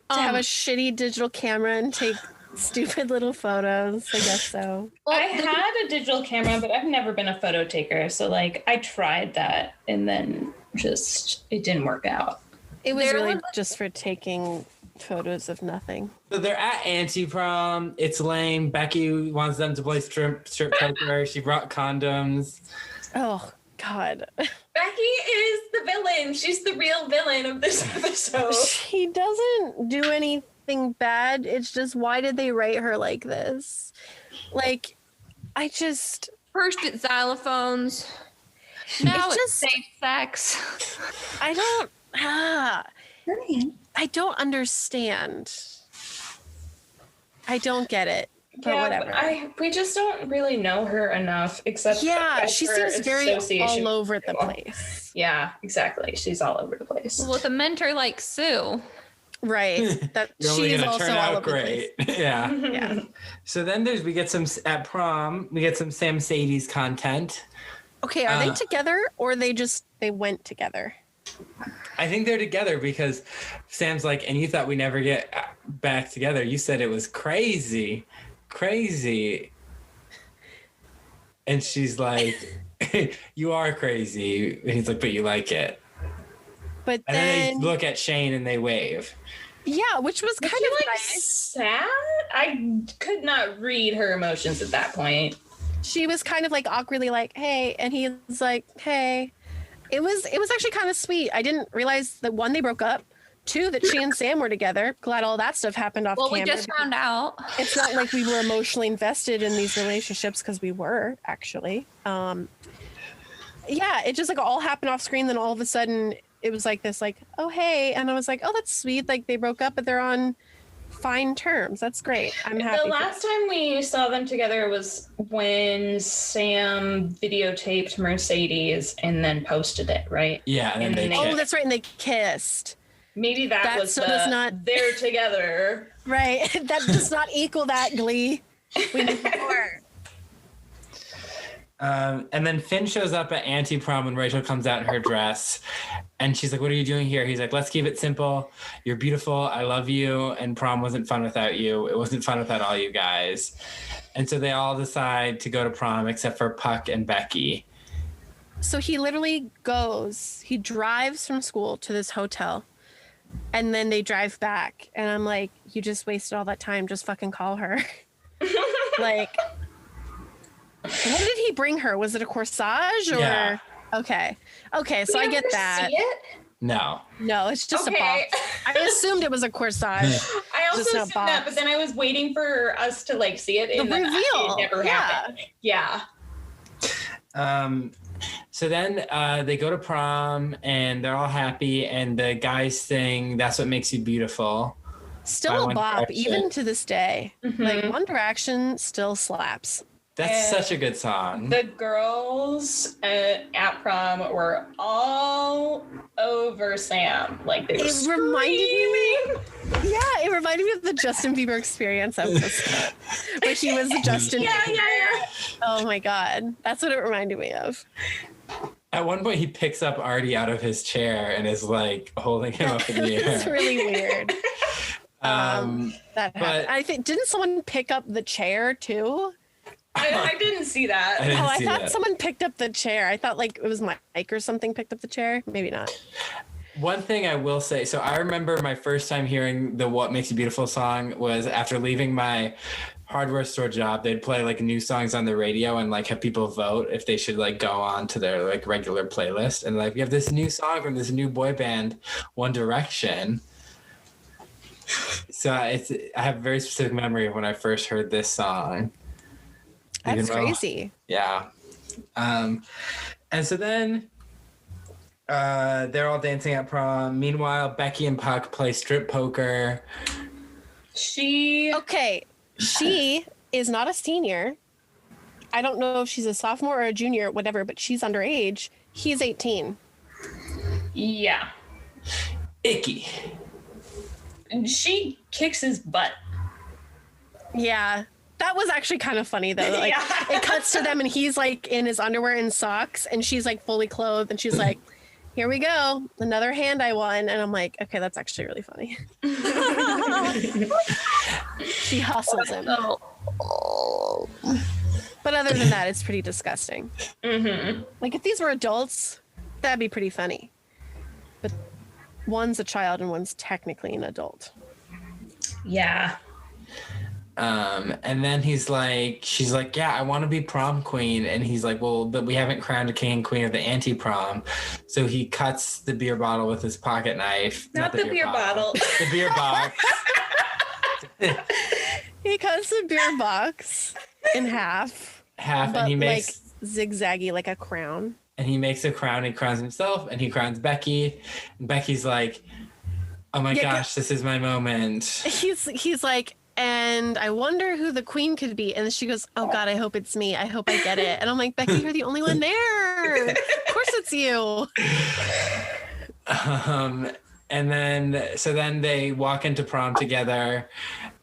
to have a shitty digital camera and take stupid little photos. I guess so. Well, I had a digital camera, but I've never been a photo taker. So like I tried that and then just it didn't work out. It was really just for taking photos of nothing. So they're at anti-prom. It's lame. Becky wants them to play strip poker. She brought condoms. Oh God. Becky is the villain. She's the real villain of this episode. She doesn't do anything bad. It's just, why did they write her like this? Like, first it's xylophones. Now it's safe sex. I don't understand. I don't get it. But whatever. We just don't really know her enough, except she seems very all over the place. Yeah, exactly. She's all over the place. Well, with a mentor like Sue, right? That she's also turn all over great. The place. Yeah. So then we get some at prom. We get some Sam Sadie's content. Okay, are they together or they went together? I think they're together because Sam's like, and you thought we never get back together. You said it was crazy. And she's like, you are crazy. And he's like, but you like it. But and then they look at Shane and they wave. Yeah, which was kind of nice. Sad. I could not read her emotions at that point. She was kind of like awkwardly like, hey, and he was like, hey. It was actually kind of sweet. I didn't realize that, one, they broke up. Two, that she and Sam were together. Glad all that stuff happened off camera. Well, we just found out. It's not like we were emotionally invested in these relationships, because we were, actually. Yeah, it just like all happened off screen. Then all of a sudden it was like this, like, oh, hey. And I was like, oh, that's sweet. Like they broke up, but they're on fine terms. That's great. I'm happy. The last time we saw them together was when Sam videotaped Mercedes and then posted it, right? Yeah. And then oh, that's right. And they kissed. Maybe that was not they're together. Right. That does not equal that, Glee. We need more. And then Finn shows up at anti-prom when Rachel comes out in her dress. And she's like, what are you doing here? He's like, let's keep it simple. You're beautiful. I love you. And prom wasn't fun without you. It wasn't fun without all you guys. And so they all decide to go to prom except for Puck and Becky. So he literally he drives from school to this hotel. And then they drive back. And I'm like, you just wasted all that time. Just fucking call her. Like, what did he bring her? Was it a corsage or? Yeah. Okay. So I get that. See it? No, it's just a box. I assumed it was a corsage. I also assumed that, but then I was waiting for us to like see it. The reveal. It never happened. Yeah. So then they go to prom and they're all happy, and the guys sing "That's What Makes You Beautiful." Still a bop, even to this day. Mm-hmm. Like One Direction still slaps. That's such a good song. The girls at prom were all over Sam. Like they were screaming. It reminded me of the Justin Bieber Experience episode, where he was the Justin Bieber. Oh my God. That's what it reminded me of. At one point, he picks up Artie out of his chair and is like holding him up in the air. It's really weird. That happened. I think, didn't someone pick up the chair too? I didn't see that. I thought someone picked up the chair. I thought like it was Mike or something picked up the chair. Maybe not. One thing I will say, so I remember my first time hearing the What Makes You Beautiful song was after leaving my hardware store job. They'd play like new songs on the radio and like have people vote if they should like go on to their like regular playlist. And like, we have this new song from this new boy band, One Direction. So I have a very specific memory of when I first heard this song. That's crazy. Yeah. And so then they're all dancing at prom. Meanwhile, Becky and Puck play strip poker. She is not a senior. I don't know if she's a sophomore or a junior, whatever, but she's underage. He's 18. Yeah. Icky. She kicks his butt. Yeah. That was actually kind of funny though. Like it cuts to them and he's like in his underwear and socks and she's like fully clothed and she's like, here we go. Another hand I won. And I'm like, okay, that's actually really funny. She hustles him. But other than that, it's pretty disgusting. Mm-hmm. Like if these were adults, that'd be pretty funny. But one's a child and one's technically an adult. Yeah. And then she's like, yeah, I want to be prom queen. And he's like, well, but we haven't crowned a king and queen of the anti-prom. So he cuts the beer bottle with his pocket knife. Not the beer bottle. The beer box. He cuts the beer box in half. And he makes like zigzaggy, like a crown. And he makes a crown. He crowns himself and he crowns Becky. And Becky's like, oh my gosh, this is my moment. He's like, and I wonder who the queen could be. And she goes, oh God, I hope it's me. I hope I get it. And I'm like, Becky, you're the only one there. Of course it's you. And then they walk into prom together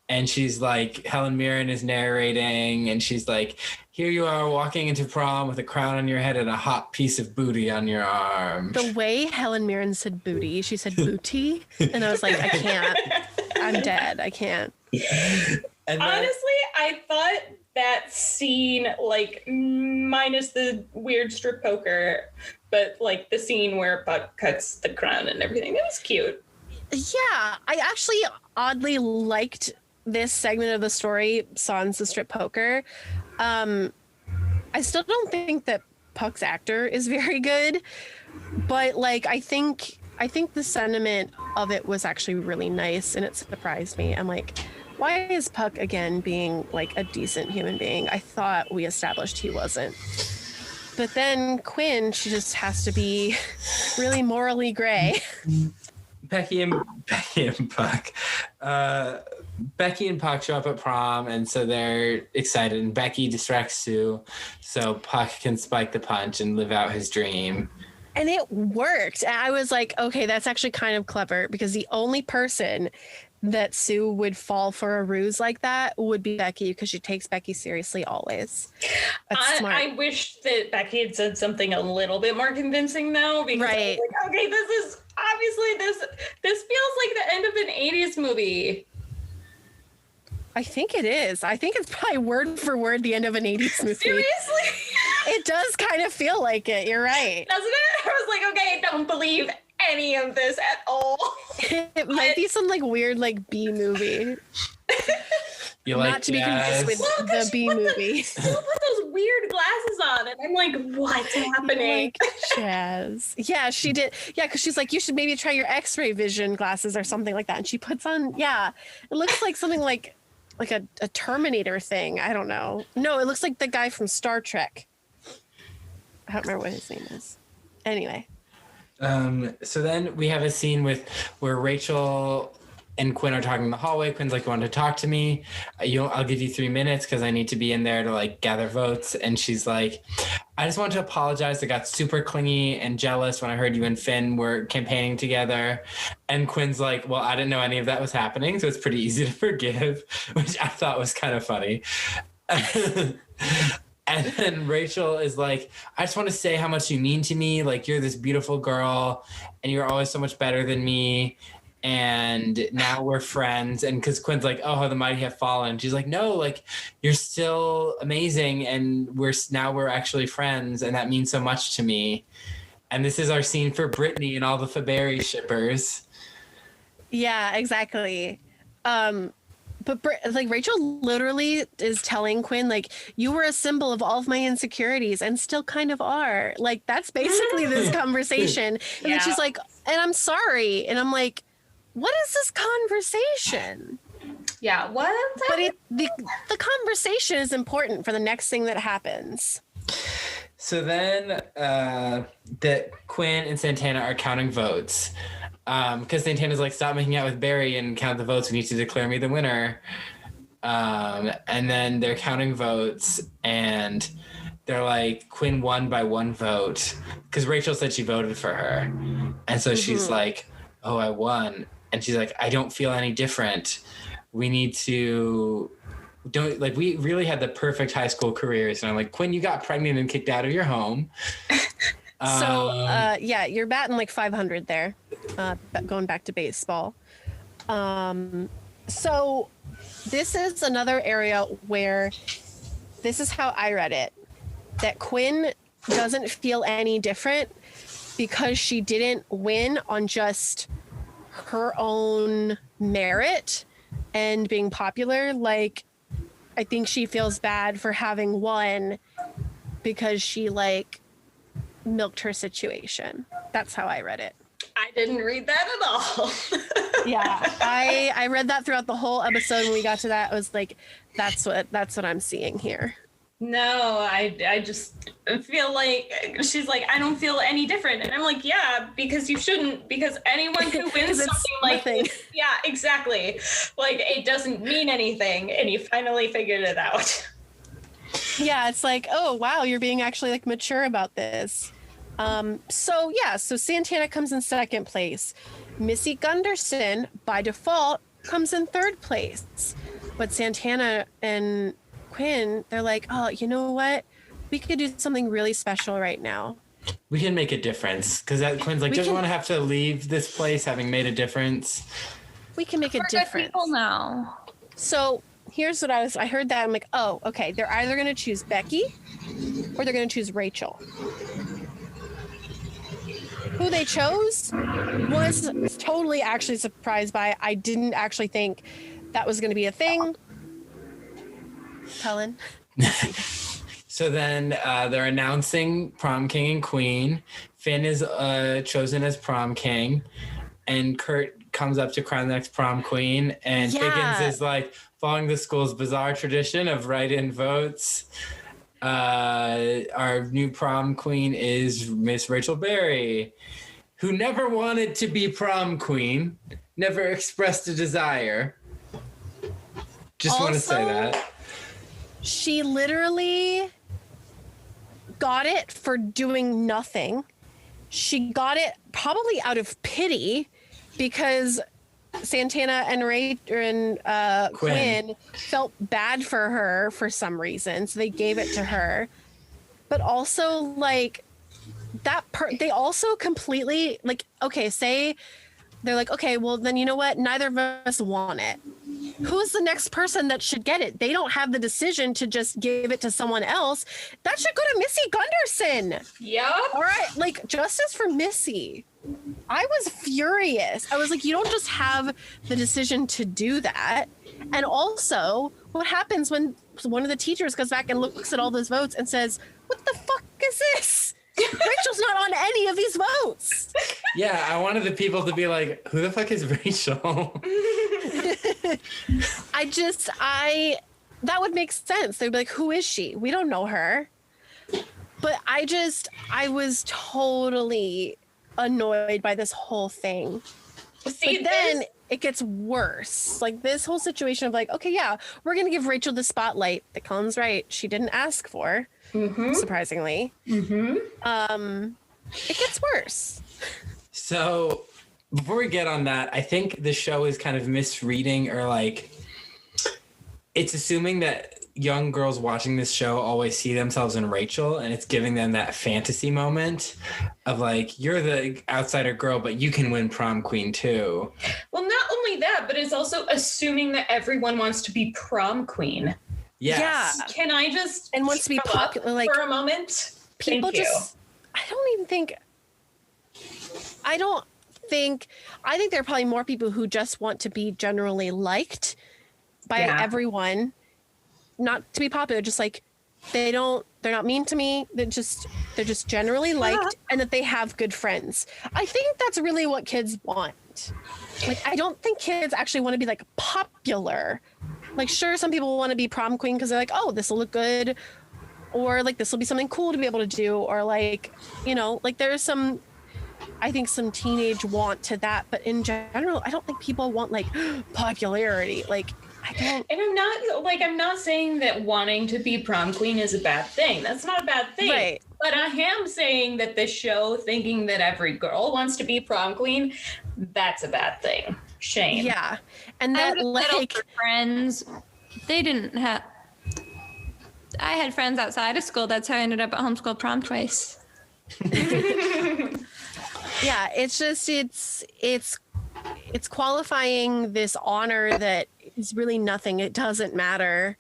and she's like, Helen Mirren is narrating and she's like, here you are walking into prom with a crown on your head and a hot piece of booty on your arm. The way Helen Mirren said booty, she said booty. And I was like, I can't. I'm dead. I can't. And honestly, I thought that scene, like, minus the weird strip poker, but like the scene where Buck cuts the crown and everything, that was cute. Yeah, I actually oddly liked this segment of the story, sans the strip poker. I still don't think that Puck's actor is very good, but like I think the sentiment of it was actually really nice and it surprised me. I'm like, why is Puck again being like a decent human being? I thought we established he wasn't. But then Quinn, she just has to be really morally gray. Becky and Puck. Becky and Puck show up at prom, and so they're excited. And Becky distracts Sue, so Puck can spike the punch and live out his dream. And it worked. I was like, okay, that's actually kind of clever because the only person that Sue would fall for a ruse like that would be Becky because she takes Becky seriously always. That's smart. I wish that Becky had said something a little bit more convincing though, because I was like, okay, this is obviously this feels like the end of an 80s movie. I think it is. I think it's probably word for word the end of an 80s movie. Seriously? It does kind of feel like it. You're right. Doesn't it? I was like, okay, I don't believe any of this at all. It might be some like weird like B movie. You Not like to be confused with the B movie. Still put those weird glasses on, and I'm like, what's happening? Like jazz. Yeah, she did. Yeah, because she's like, you should maybe try your X-ray vision glasses or something like that. And she puts on, yeah, it looks like something like a Terminator thing. I don't know. No, it looks like the guy from Star Trek. I don't remember what his name is. Anyway. So then we have a scene where Rachel and Quinn are talking in the hallway. Quinn's like, you want to talk to me? I'll give you 3 minutes because I need to be in there to like gather votes. And she's like, I just want to apologize. I got super clingy and jealous when I heard you and Finn were campaigning together. And Quinn's like, well, I didn't know any of that was happening, so it's pretty easy to forgive, which I thought was kind of funny. And then Rachel is like, I just want to say how much you mean to me. Like, you're this beautiful girl and you're always so much better than me. And now we're friends. And because Quinn's like, oh, how the mighty have fallen. She's like, no, like, you're still amazing. And we're actually friends. And that means so much to me. And this is our scene for Brittany and all the Faberry shippers. Yeah, exactly. But like Rachel literally is telling Quinn, like, you were a symbol of all of my insecurities and still kind of are. Like, that's basically this conversation. And then she's like, and I'm sorry. And I'm like, what is this conversation? Yeah, what? But the conversation is important for the next thing that happens. So then that Quinn and Santana are counting votes. Because Santana's like, stop making out with Barry and count the votes. We need to declare me the winner. And then they're counting votes and they're like, Quinn won by 1 vote. Because Rachel said she voted for her. And so she's like, oh, I won. And she's like, I don't feel any different. We need to... we really had the perfect high school careers. And I'm like, Quinn, you got pregnant and kicked out of your home. You're batting like 500 there, going back to baseball. So this is another area where this is how I read it, that Quinn doesn't feel any different because she didn't win on just her own merit and being popular. Like, I think she feels bad for having won because she milked her situation. That's how I read it. I didn't read that at all. Yeah, I read that throughout the whole episode. When we got to that, I was like, that's what I'm seeing here. No, I just feel like she's like, I don't feel any different. And I'm like, yeah, because you shouldn't, because anyone who wins something like this, yeah, exactly. Like, it doesn't mean anything. And you finally figured it out. Yeah, it's like, oh, wow, you're being actually mature about this. So Santana comes in second place. Missy Gunderson, by default, comes in third place. But Santana and Quinn, they're like, oh, you know what? We could do something really special right now. We can make a difference. Because Quinn's like, don't you want to have to leave this place having made a difference? We can make a difference. People now. So here's what I heard that. I'm like, oh, okay. They're either going to choose Becky or they're going to choose Rachel. Who they chose was totally actually surprised by. I didn't actually think that was going to be a thing. Cullen. So then they're announcing prom king and queen. Finn is chosen as prom king, and Kurt comes up to crown the next prom queen. And Higgins is like, following the school's bizarre tradition of write-in votes, our new prom queen is Miss Rachel Berry, who never wanted to be prom queen, never expressed a desire. Just want to say that. She literally got it for doing nothing. She got it probably out of pity because Santana and Quinn felt bad for her for some reason, so they gave it to her. But also, they also completely, okay, say they're like, okay, well, then you know what? Neither of us want it. Who's the next person that should get it? They don't have the decision to just give it to someone else. That should go to Missy Gunderson. Yeah. All right, justice for Missy. I was furious. I was like, you don't just have the decision to do that. And also, what happens when one of the teachers goes back and looks at all those votes and says, what the fuck is this? Rachel's not on any of these votes. Yeah, I wanted the people to be like, who the fuck is Rachel? That would make sense. They'd be like, who is she? We don't know her. But I was totally annoyed by this whole thing. See, but then it gets worse. This whole situation of okay, yeah, we're going to give Rachel the spotlight that Cullen's right. She didn't ask for, surprisingly. It gets worse. So before we get on that, I think the show is kind of misreading or it's assuming that young girls watching this show always see themselves in Rachel, and it's giving them that fantasy moment of you're the outsider girl, but you can win prom queen too. Well, not only that, but it's also assuming that everyone wants to be prom queen. Yes. Yeah. Can I just and wants to be popular for a moment? People I think there are probably more people who just want to be generally liked by everyone, not to be popular, just they're not mean to me. They're just generally liked, and that they have good friends. I think that's really what kids want. Like, I don't think kids actually want to be like popular. Like, sure, some people want to be prom queen because they're like, oh, this will look good, or like this will be something cool to be able to do, or like, you know, like there's some, I think some teenage want to that, but in general, I don't think people want like popularity. Like, I don't. And I'm not saying that wanting to be prom queen is a bad thing. That's not a bad thing. Right. But I am saying that the show thinking that every girl wants to be prom queen, that's a bad thing. Shame. Yeah. And I that would've like settled for friends. They didn't have. I had friends outside of school. That's how I ended up at homeschool prom twice. yeah, it's just it's qualifying this honor that is really nothing. It doesn't matter.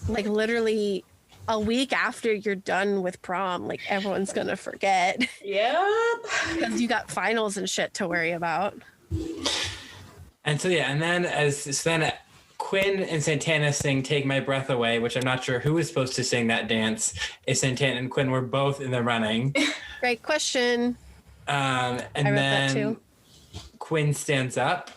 Like literally a week after you're done with prom, like everyone's gonna forget. Yep. Because you got finals and shit to worry about. And so and then Quinn and Santana sing "Take My Breath Away," which I'm not sure who was supposed to sing that dance. If Santana and Quinn were both in the running. Great question. And I wrote then that too. Quinn stands up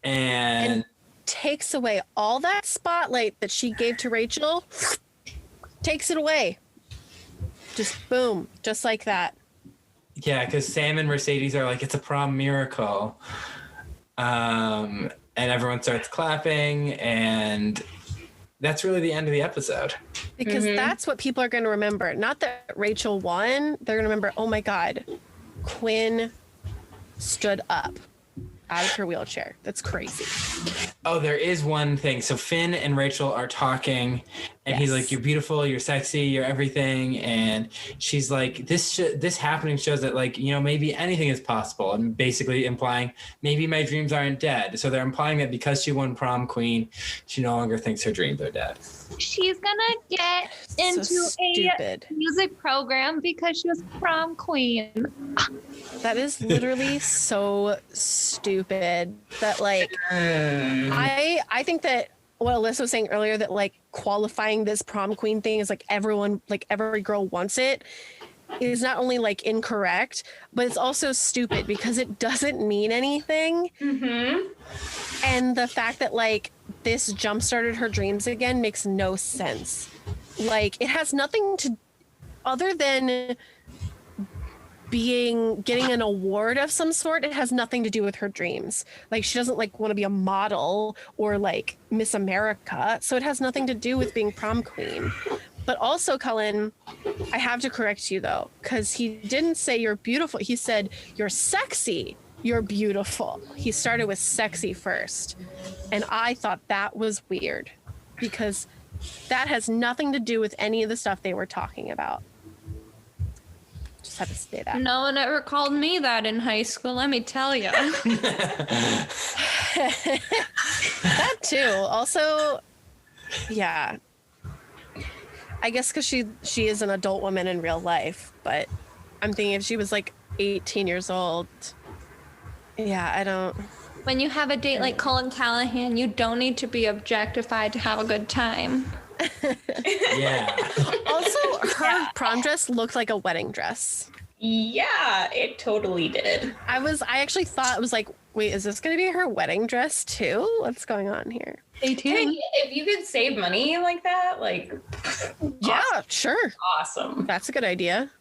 and takes away all that spotlight that she gave to Rachel. Takes it away. Just boom, just like that. Yeah, because Sam and Mercedes are like, it's a prom miracle. And everyone starts clapping, and that's really the end of the episode. Because that's what people are going to remember. Not that Rachel won. They're going to remember, oh my God, Quinn stood up out of her wheelchair. That's crazy. Oh, there is one thing. So Finn and Rachel are talking, and he's like, "You're beautiful, you're sexy, you're everything." And she's like, "This happening shows that, like, you know, maybe anything is possible." And basically implying maybe my dreams aren't dead. So they're implying that because she won prom queen, she no longer thinks her dreams are dead. She's gonna get into a music program because she was prom queen. That is literally so stupid. That like, I think that what Alyssa was saying earlier, that like qualifying this prom queen thing is like everyone, like every girl wants it, is not only like incorrect, but it's also stupid because it doesn't mean anything. And the fact that like this jump started her dreams again makes no sense. Like, it has nothing to, other than getting an award of some sort, it has nothing to do with her dreams. Like, she doesn't like want to be a model or like Miss America, so it has nothing to do with being prom queen. But also, Cullen, I have to correct you though, because he didn't say you're beautiful. He said you're sexy, you're beautiful. He started with sexy first, and I thought that was weird because that has nothing to do with any of the stuff they were talking about. Just had to say that. No one ever called me that in high school, let me tell you. That too. Also, yeah. I guess because she is an adult woman in real life, but I'm thinking if she was like 18 years old, yeah, I don't. When you have a date like Cullen Callaghan, you don't need to be objectified to have a good time. Yeah. Also, her prom dress looked like a wedding dress. Yeah, it totally did. I actually thought, it was like, wait, is this going to be her wedding dress too? What's going on here? Hey, if you could save money like that, like, yeah, awesome. Sure. Awesome. That's a good idea.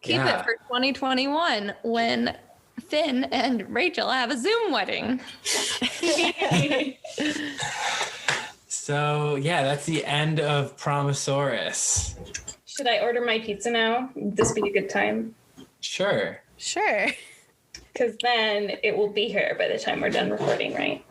Keep it for 2021 when Finn and Rachel have a Zoom wedding. So, yeah, that's the end of Prom-asaurus. Should I order my pizza now? Would this be a good time? Sure. Sure. Because then it will be here by the time we're done recording, right?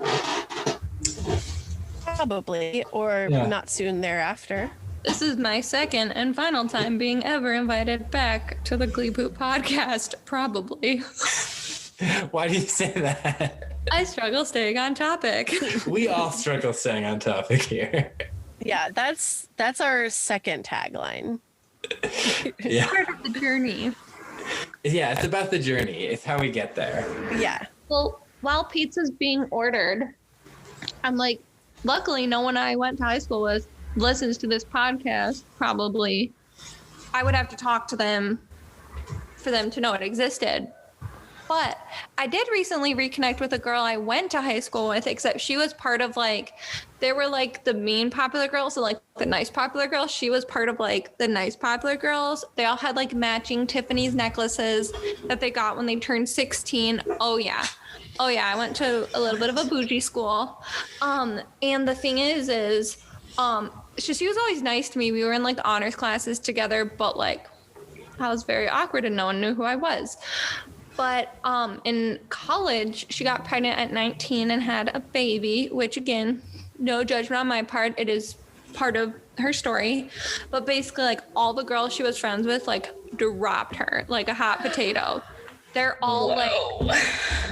Probably, or not soon thereafter. This is my second and final time being ever invited back to the Gleeboot podcast, probably. Why do you say that? I struggle staying on topic. We all struggle staying on topic here. Yeah, that's our second tagline. Yeah. Part of the journey. Yeah, it's about the journey. It's how we get there. Yeah. Well, while pizza's being ordered, I'm like, luckily no one I went to high school with listens to this podcast, probably, I would have to talk to them for them to know it existed. But I did recently reconnect with a girl I went to high school with, except she was part of like, they were like the mean popular girls, so like the nice popular girls. She was part of like the nice popular girls. They all had like matching Tiffany's necklaces that they got when they turned 16. Oh yeah, I went to a little bit of a bougie school. And the thing is she was always nice to me. We were in like the honors classes together, but like I was very awkward and no one knew who I was. But in college, she got pregnant at 19 and had a baby, which again, no judgment on my part. It is part of her story. But basically, like all the girls she was friends with, like dropped her like a hot potato. They're all like,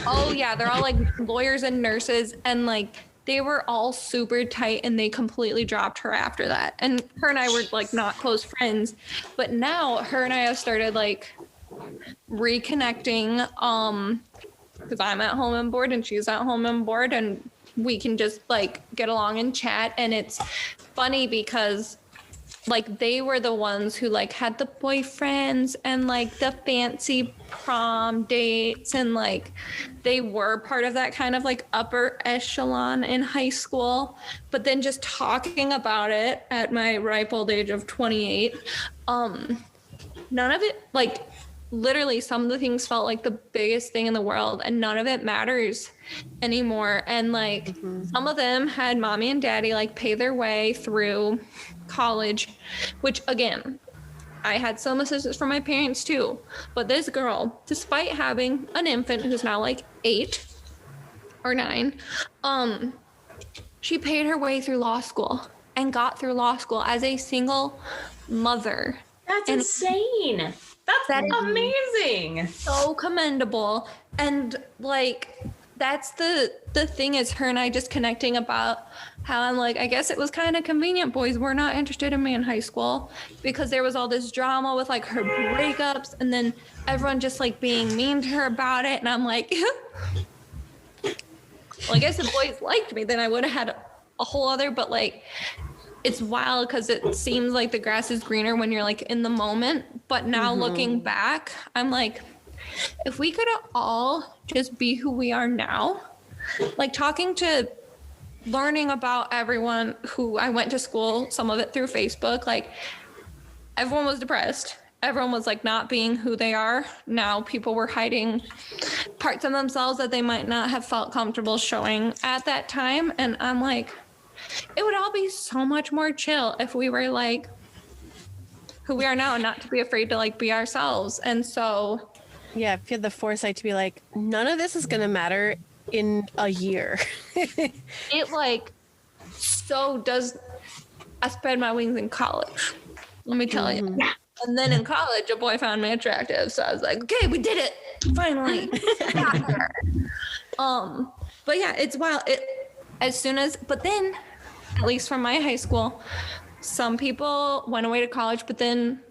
oh yeah, they're all like lawyers and nurses, and like they were all super tight and they completely dropped her after that. And her and I were like not close friends, but now her and I have started like reconnecting because I'm at home and bored and she's at home and bored, and we can just like get along and chat. And it's funny because like they were the ones who like had the boyfriends and like the fancy prom dates, and like they were part of that kind of like upper echelon in high school. But then just talking about it at my ripe old age of 28, none of it, like literally some of the things felt like the biggest thing in the world, and none of it matters anymore. And like some of them had mommy and daddy like pay their way through college, which again, I had some assistance from my parents too. But this girl, despite having an infant who's now like 8 or 9, she paid her way through law school and got through law school as a single mother. That's insane. That's amazing. So commendable. And like that's the thing, is her and I just connecting about how I'm like, I guess it was kind of convenient boys were not interested in me in high school, because there was all this drama with like her breakups and then everyone just like being mean to her about it. And I'm like, well, I guess if boys liked me, then I would have had a whole other, but like it's wild because it seems like the grass is greener when you're like in the moment. But now looking back, I'm like, if we could all just be who we are now, like learning about everyone who I went to school, some of it through Facebook, like everyone was depressed. Everyone was like not being who they are. Now people were hiding parts of themselves that they might not have felt comfortable showing at that time. And I'm like, it would all be so much more chill if we were like who we are now and not to be afraid to like be ourselves. And so yeah, if you had the foresight to be like, none of this is gonna matter in a year. It like so does. I spread my wings in college, let me tell you. And then in college a boy found me attractive, so I was like, okay, we did it finally. Got her. But yeah, it's wild. But then at least from my high school, some people went away to college, but then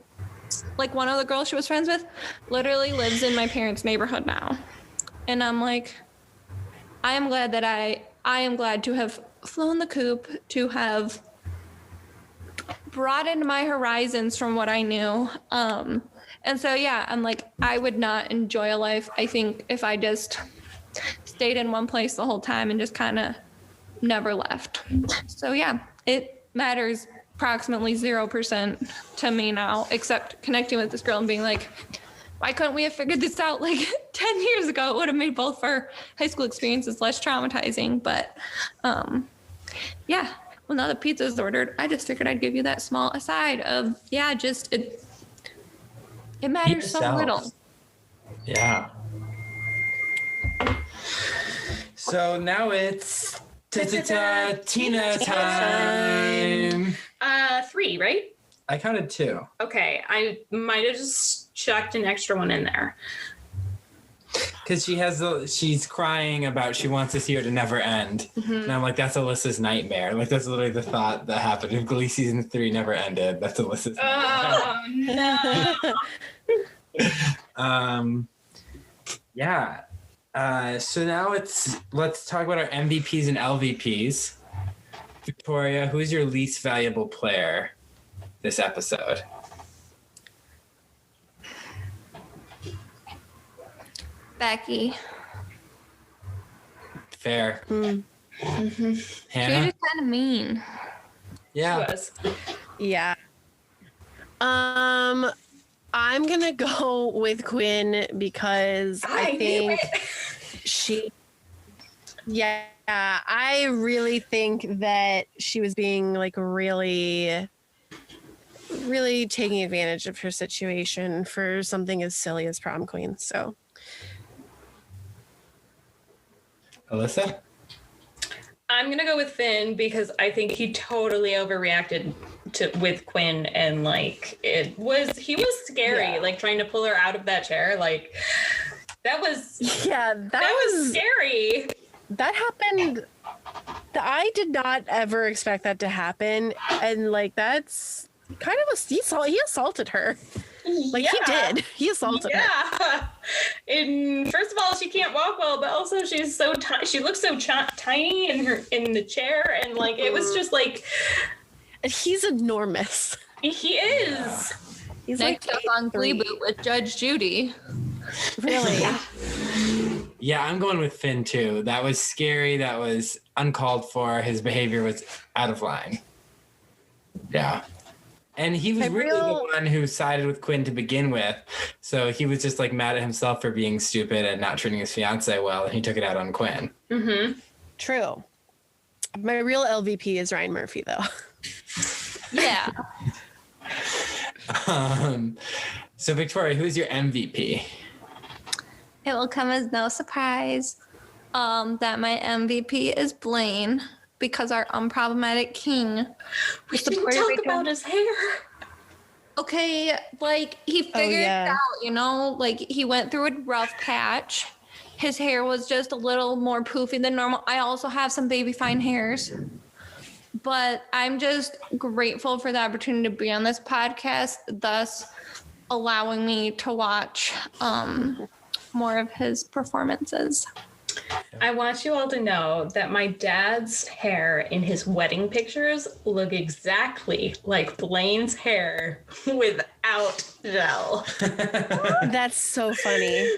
like one of the girls she was friends with literally lives in my parents' neighborhood now. And I'm like, I am glad to have flown the coop, to have broadened my horizons from what I knew. And so, yeah, I'm like, I would not enjoy a life, I think, if I just stayed in one place the whole time and just kind of never left. So, yeah, it matters approximately 0% to me now, except connecting with this girl and being like, why couldn't we have figured this out like 10 years ago? It would have made both our high school experiences less traumatizing. But yeah, well, now the pizza's ordered, I just figured I'd give you that small aside of, yeah, just it matters so little. Yeah. So now it's Tina time. 3, right? I counted 2. Okay, I might have just chucked an extra one in there. Because she's crying about she wants this year to never end. And I'm like, that's Alyssa's nightmare. Like, that's literally the thought that happened if Glee season 3 never ended. That's Alyssa's nightmare. No. Yeah. So now let's talk about our MVPs and LVPs Victoria, who's your least valuable player this episode? Becky. Fair. She Hannah? was just kind of mean. Yeah. Was. Yeah. I'm gonna go with Quinn because I think she. Yeah, I really think that she was being like really taking advantage of her situation for something as silly as prom queen. So, Allyssa? I'm gonna go with Finn because I think he totally overreacted with Quinn, and like he was scary, Yeah. like trying to pull her out of that chair. Like that was that was scary. that happened. I did not ever expect that to happen, and like that's kind of he assaulted her. Like he did. He assaulted her. Yeah. And first of all, she can't walk well, but also she's so tiny. She looks so tiny in the chair, and like it was just like And he's enormous. he is. He's Next up on 8'3". Gleeboot with Judge Judy. Really? Yeah, I'm going with Finn too. That was scary. That was uncalled for. His behavior was out of line. Yeah. And he was really the one who sided with Quinn to begin with. So he was just like mad at himself for being stupid and not treating his fiance well. And he took it out on Quinn. Mm-hmm. True. My real LVP is Ryan Murphy, though. Yeah. So Victoria, who's your MVP? It will come as no surprise that my MVP is Blaine because our unproblematic king. We didn't talk about his hair. Okay, like he figured it out, you know, like he went through a rough patch. His hair was just a little more poofy than normal. I also have some baby fine hairs. But I'm just grateful for the opportunity to be on this podcast, thus allowing me to watch more of his performances. I want you all to know that my dad's hair in his wedding pictures look exactly like Blaine's hair without gel. That's so funny.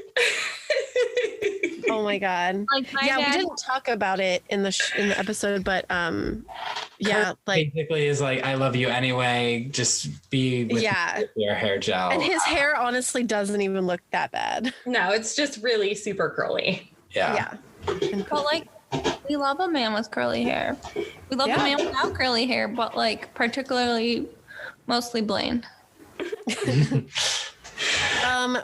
Oh my god! Like my we dad, didn't talk about it in the episode, but yeah, like basically is like, I love you anyway. Just be with your hair gel. and his hair honestly doesn't even look that bad. No, it's just really super curly. Yeah. but like we love a man with curly hair. We love a man without curly hair, but like particularly mostly Blaine.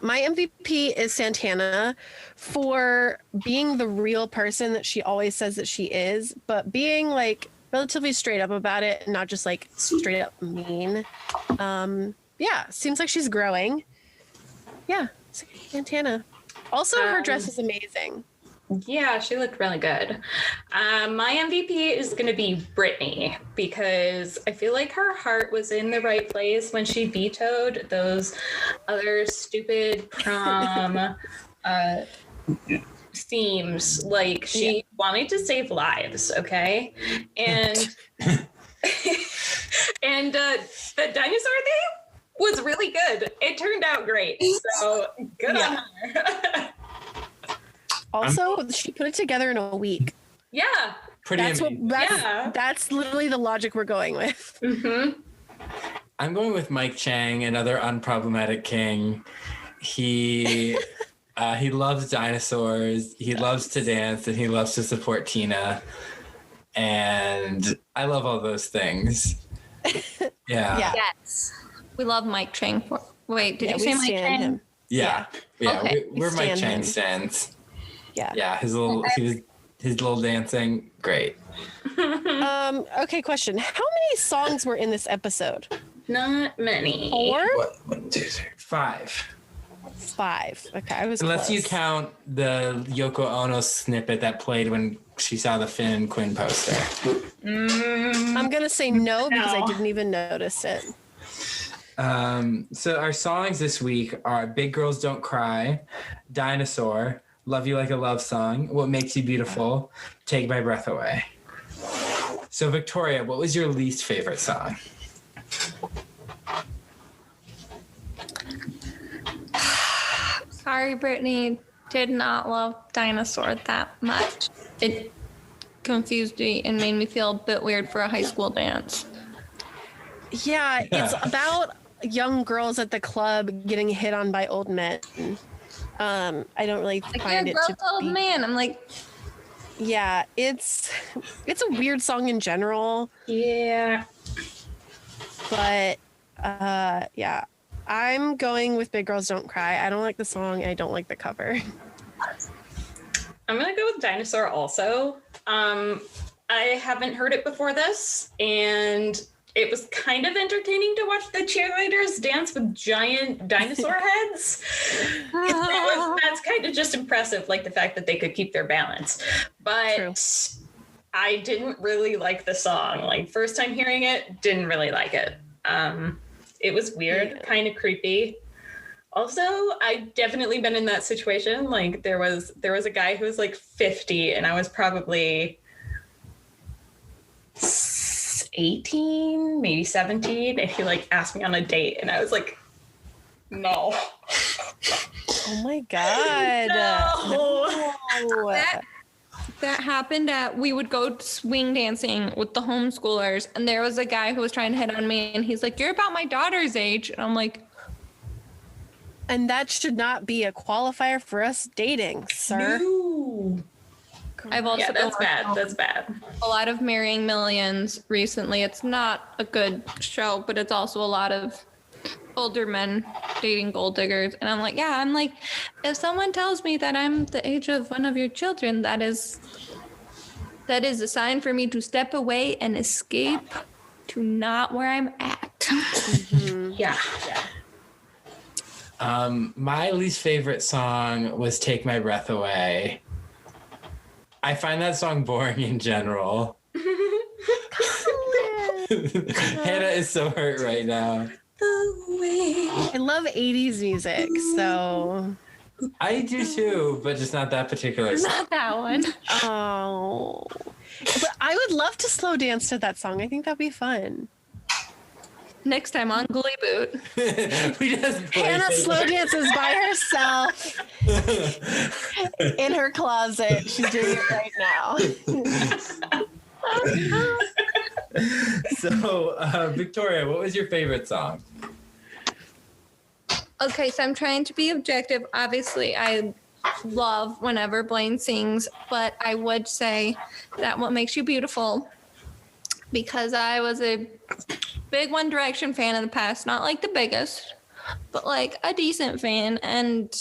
My MVP is Santana for being the real person that she always says that she is, but being like relatively straight up about it and not just like straight up mean. Seems like she's growing. Yeah, Santana. Also, her dress is amazing. Yeah, she looked really good. My MVP is going to be Brittany because I feel like her heart was in the right place when she vetoed those other stupid prom themes. Like she wanted to save lives, okay? And and the dinosaur thing was really good. It turned out great. So good on her. Also, she put it together in a week. Yeah. That's literally the logic we're going with. Mm-hmm. I'm going with Mike Chang, another unproblematic king. He loves dinosaurs. He loves to dance, and he loves to support Tina. And I love all those things. Yeah. Yes. We love Mike Chang. Wait, did you say Mike Chang? Him. Yeah. Okay. We're Mike Chang stands. Yeah. Yeah, his little dancing, great. Okay, question. How many songs were in this episode? Not many. 4? 1, 2, 3, 5. 5. Okay, I was Unless close. you count the Yoko Ono snippet that played when she saw the Finn and Quinn poster. I'm gonna say no because I didn't even notice it. So our songs this week are Big Girls Don't Cry, Dinosaur, Love You Like a Love Song, What Makes You Beautiful, Take My Breath Away. So Victoria, what was your least favorite song? Sorry, Brittany. Did not love Dinosaur that much. It confused me and made me feel a bit weird for a high school dance. Yeah, it's about young girls at the club getting hit on by old men. I don't really find it to old be... man. I'm like, yeah, it's a weird song in general. Yeah. But yeah, I'm going with Big Girls Don't Cry. I don't like the song and I don't like the cover. I'm gonna go with Dinosaur also. I haven't heard it before this, and it was kind of entertaining to watch the cheerleaders dance with giant dinosaur heads. That's kind of just impressive, like the fact that they could keep their balance. But True. I didn't really like the song. Like, first time hearing it, didn't really like it. It was weird, kind of creepy. Also, I've definitely been in that situation. Like, there was a guy who was like 50, and I was probably 18, maybe 17, and he like asked me on a date, and I was like, no. Oh my God. No. That happened we would go swing dancing with the homeschoolers, and there was a guy who was trying to hit on me, and he's like, "You're about my daughter's age." And I'm like, and that should not be a qualifier for us dating, sir. No. I've also that's bad. That's bad. A lot of Marrying Millions recently. It's not a good show, but it's also a lot of older men dating gold diggers. And I'm like, if someone tells me that I'm the age of one of your children, that is a sign for me to step away and escape to not where I'm at. Mm-hmm. Yeah. My least favorite song was Take My Breath Away. I find that song boring in general. Hannah is so hurt right now. I love 80s music, so... I do too, but just not that particular song. Not that one. Oh. But I would love to slow dance to that song. I think that'd be fun. Next time on Gleeboot. Hannah slow dances by herself in her closet. She's doing it right now. So, Victoria, what was your favorite song? Okay, so I'm trying to be objective. Obviously, I love whenever Blaine sings, but I would say that What Makes You Beautiful, because I was a big One Direction fan in the past, not like the biggest, but like a decent fan, and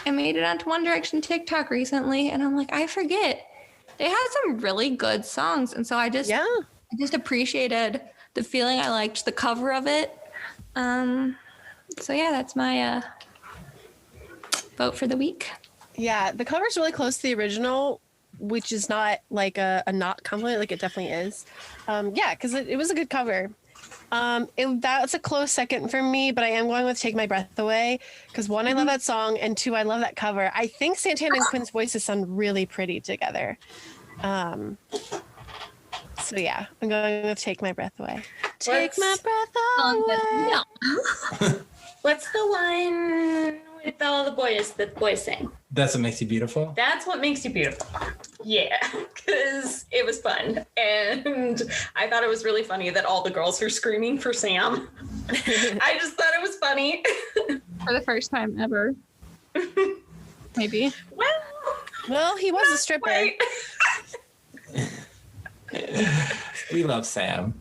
I made it onto One Direction TikTok recently, and I'm like, I forget. They had some really good songs, and so I just appreciated the feeling. I liked the cover of it. So yeah, that's my vote for the week. Yeah, the cover's really close to the original, which is not like a not compliment, like it definitely is. Yeah, because it was a good cover. That's a close second for me, but I am going with Take My Breath Away because one, I love that song, and two, I love that cover. I think Santana and Quinn's voices sound really pretty together. So yeah, I'm going with Take My Breath Away. Take my breath away. No. What's the one with all the boys that the boys sing? That's What Makes You Beautiful? That's What Makes You Beautiful. Yeah, because it was fun. And I thought it was really funny that all the girls were screaming for Sam. I just thought it was funny. For the first time ever. Maybe. Well, he was a stripper. We love Sam.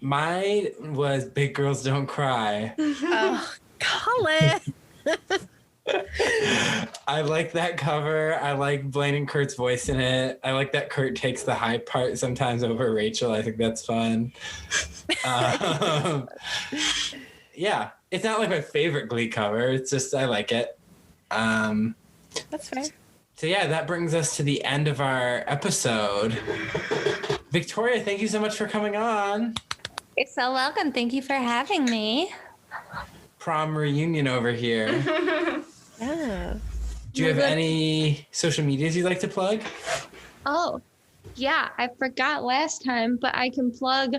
Mine was Big Girls Don't Cry. Oh, Cullen. I like that cover. I like Blaine and Kurt's voice in it. I like that Kurt takes the high part sometimes over Rachel. I think that's fun. Yeah, it's not like my favorite Glee cover. It's just I like it. That's fair. So yeah, that brings us to the end of our episode. Victoria, thank you so much for coming on. You're so welcome. Thank you for having me. Prom reunion over here. Yeah. Do you have any social medias you'd like to plug? Oh, yeah, I forgot last time, but I can plug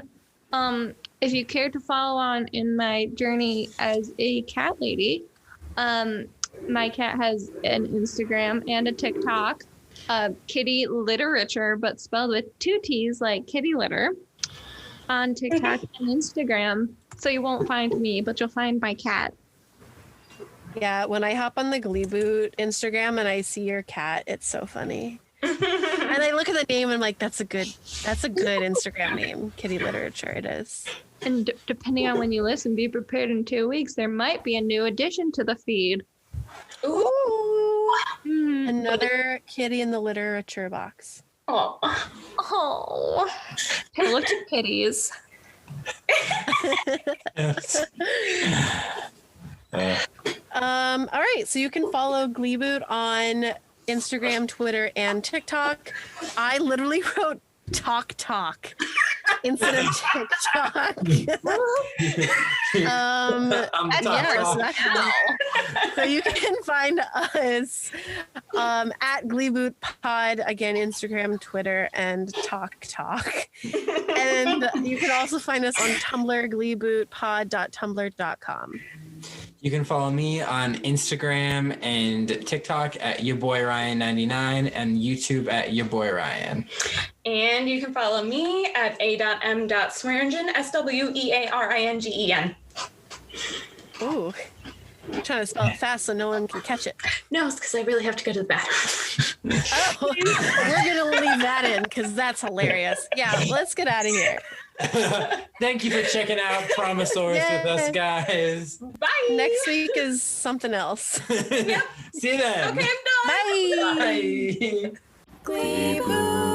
if you care to follow on in my journey as a cat lady. My cat has an Instagram and a TikTok, Kitty Literature, but spelled with 2 T's like kitty litter, on TikTok and Instagram. So you won't find me, but you'll find my cat. Yeah, when I hop on the Gleeboot Instagram and I see your cat, it's so funny. And I look at the name and I'm like, that's a good Instagram name. Kitty Literature, it is. And depending on when you listen, be prepared in 2 weeks. There might be a new addition to the feed. Ooh. Another kitty in the literature box. Oh. Oh. Hello to kitties. All right, so you can follow Gleeboot on Instagram, Twitter, and TikTok. I literally wrote talk instead of TikTok. So you can find us at Gleeboot Pod, again, Instagram, Twitter, and talk. And you can also find us on Tumblr, gleebootpod.tumblr.com. You can follow me on Instagram and TikTok at yourboyryan99 and YouTube at yourboyryan. And you can follow me at a.m.swearingen, SWEARINGEN. Ooh. I'm trying to spell it fast so no one can catch it. No, it's because I really have to go to the bathroom. Oh, we're going to leave that in because that's hilarious. Yeah, let's get out of here. Thank you for checking out Prom-asaurus with us, guys. Bye. Next week is something else. Yep. See you then. Okay, I'm done. Bye. Bye. Gleeboot.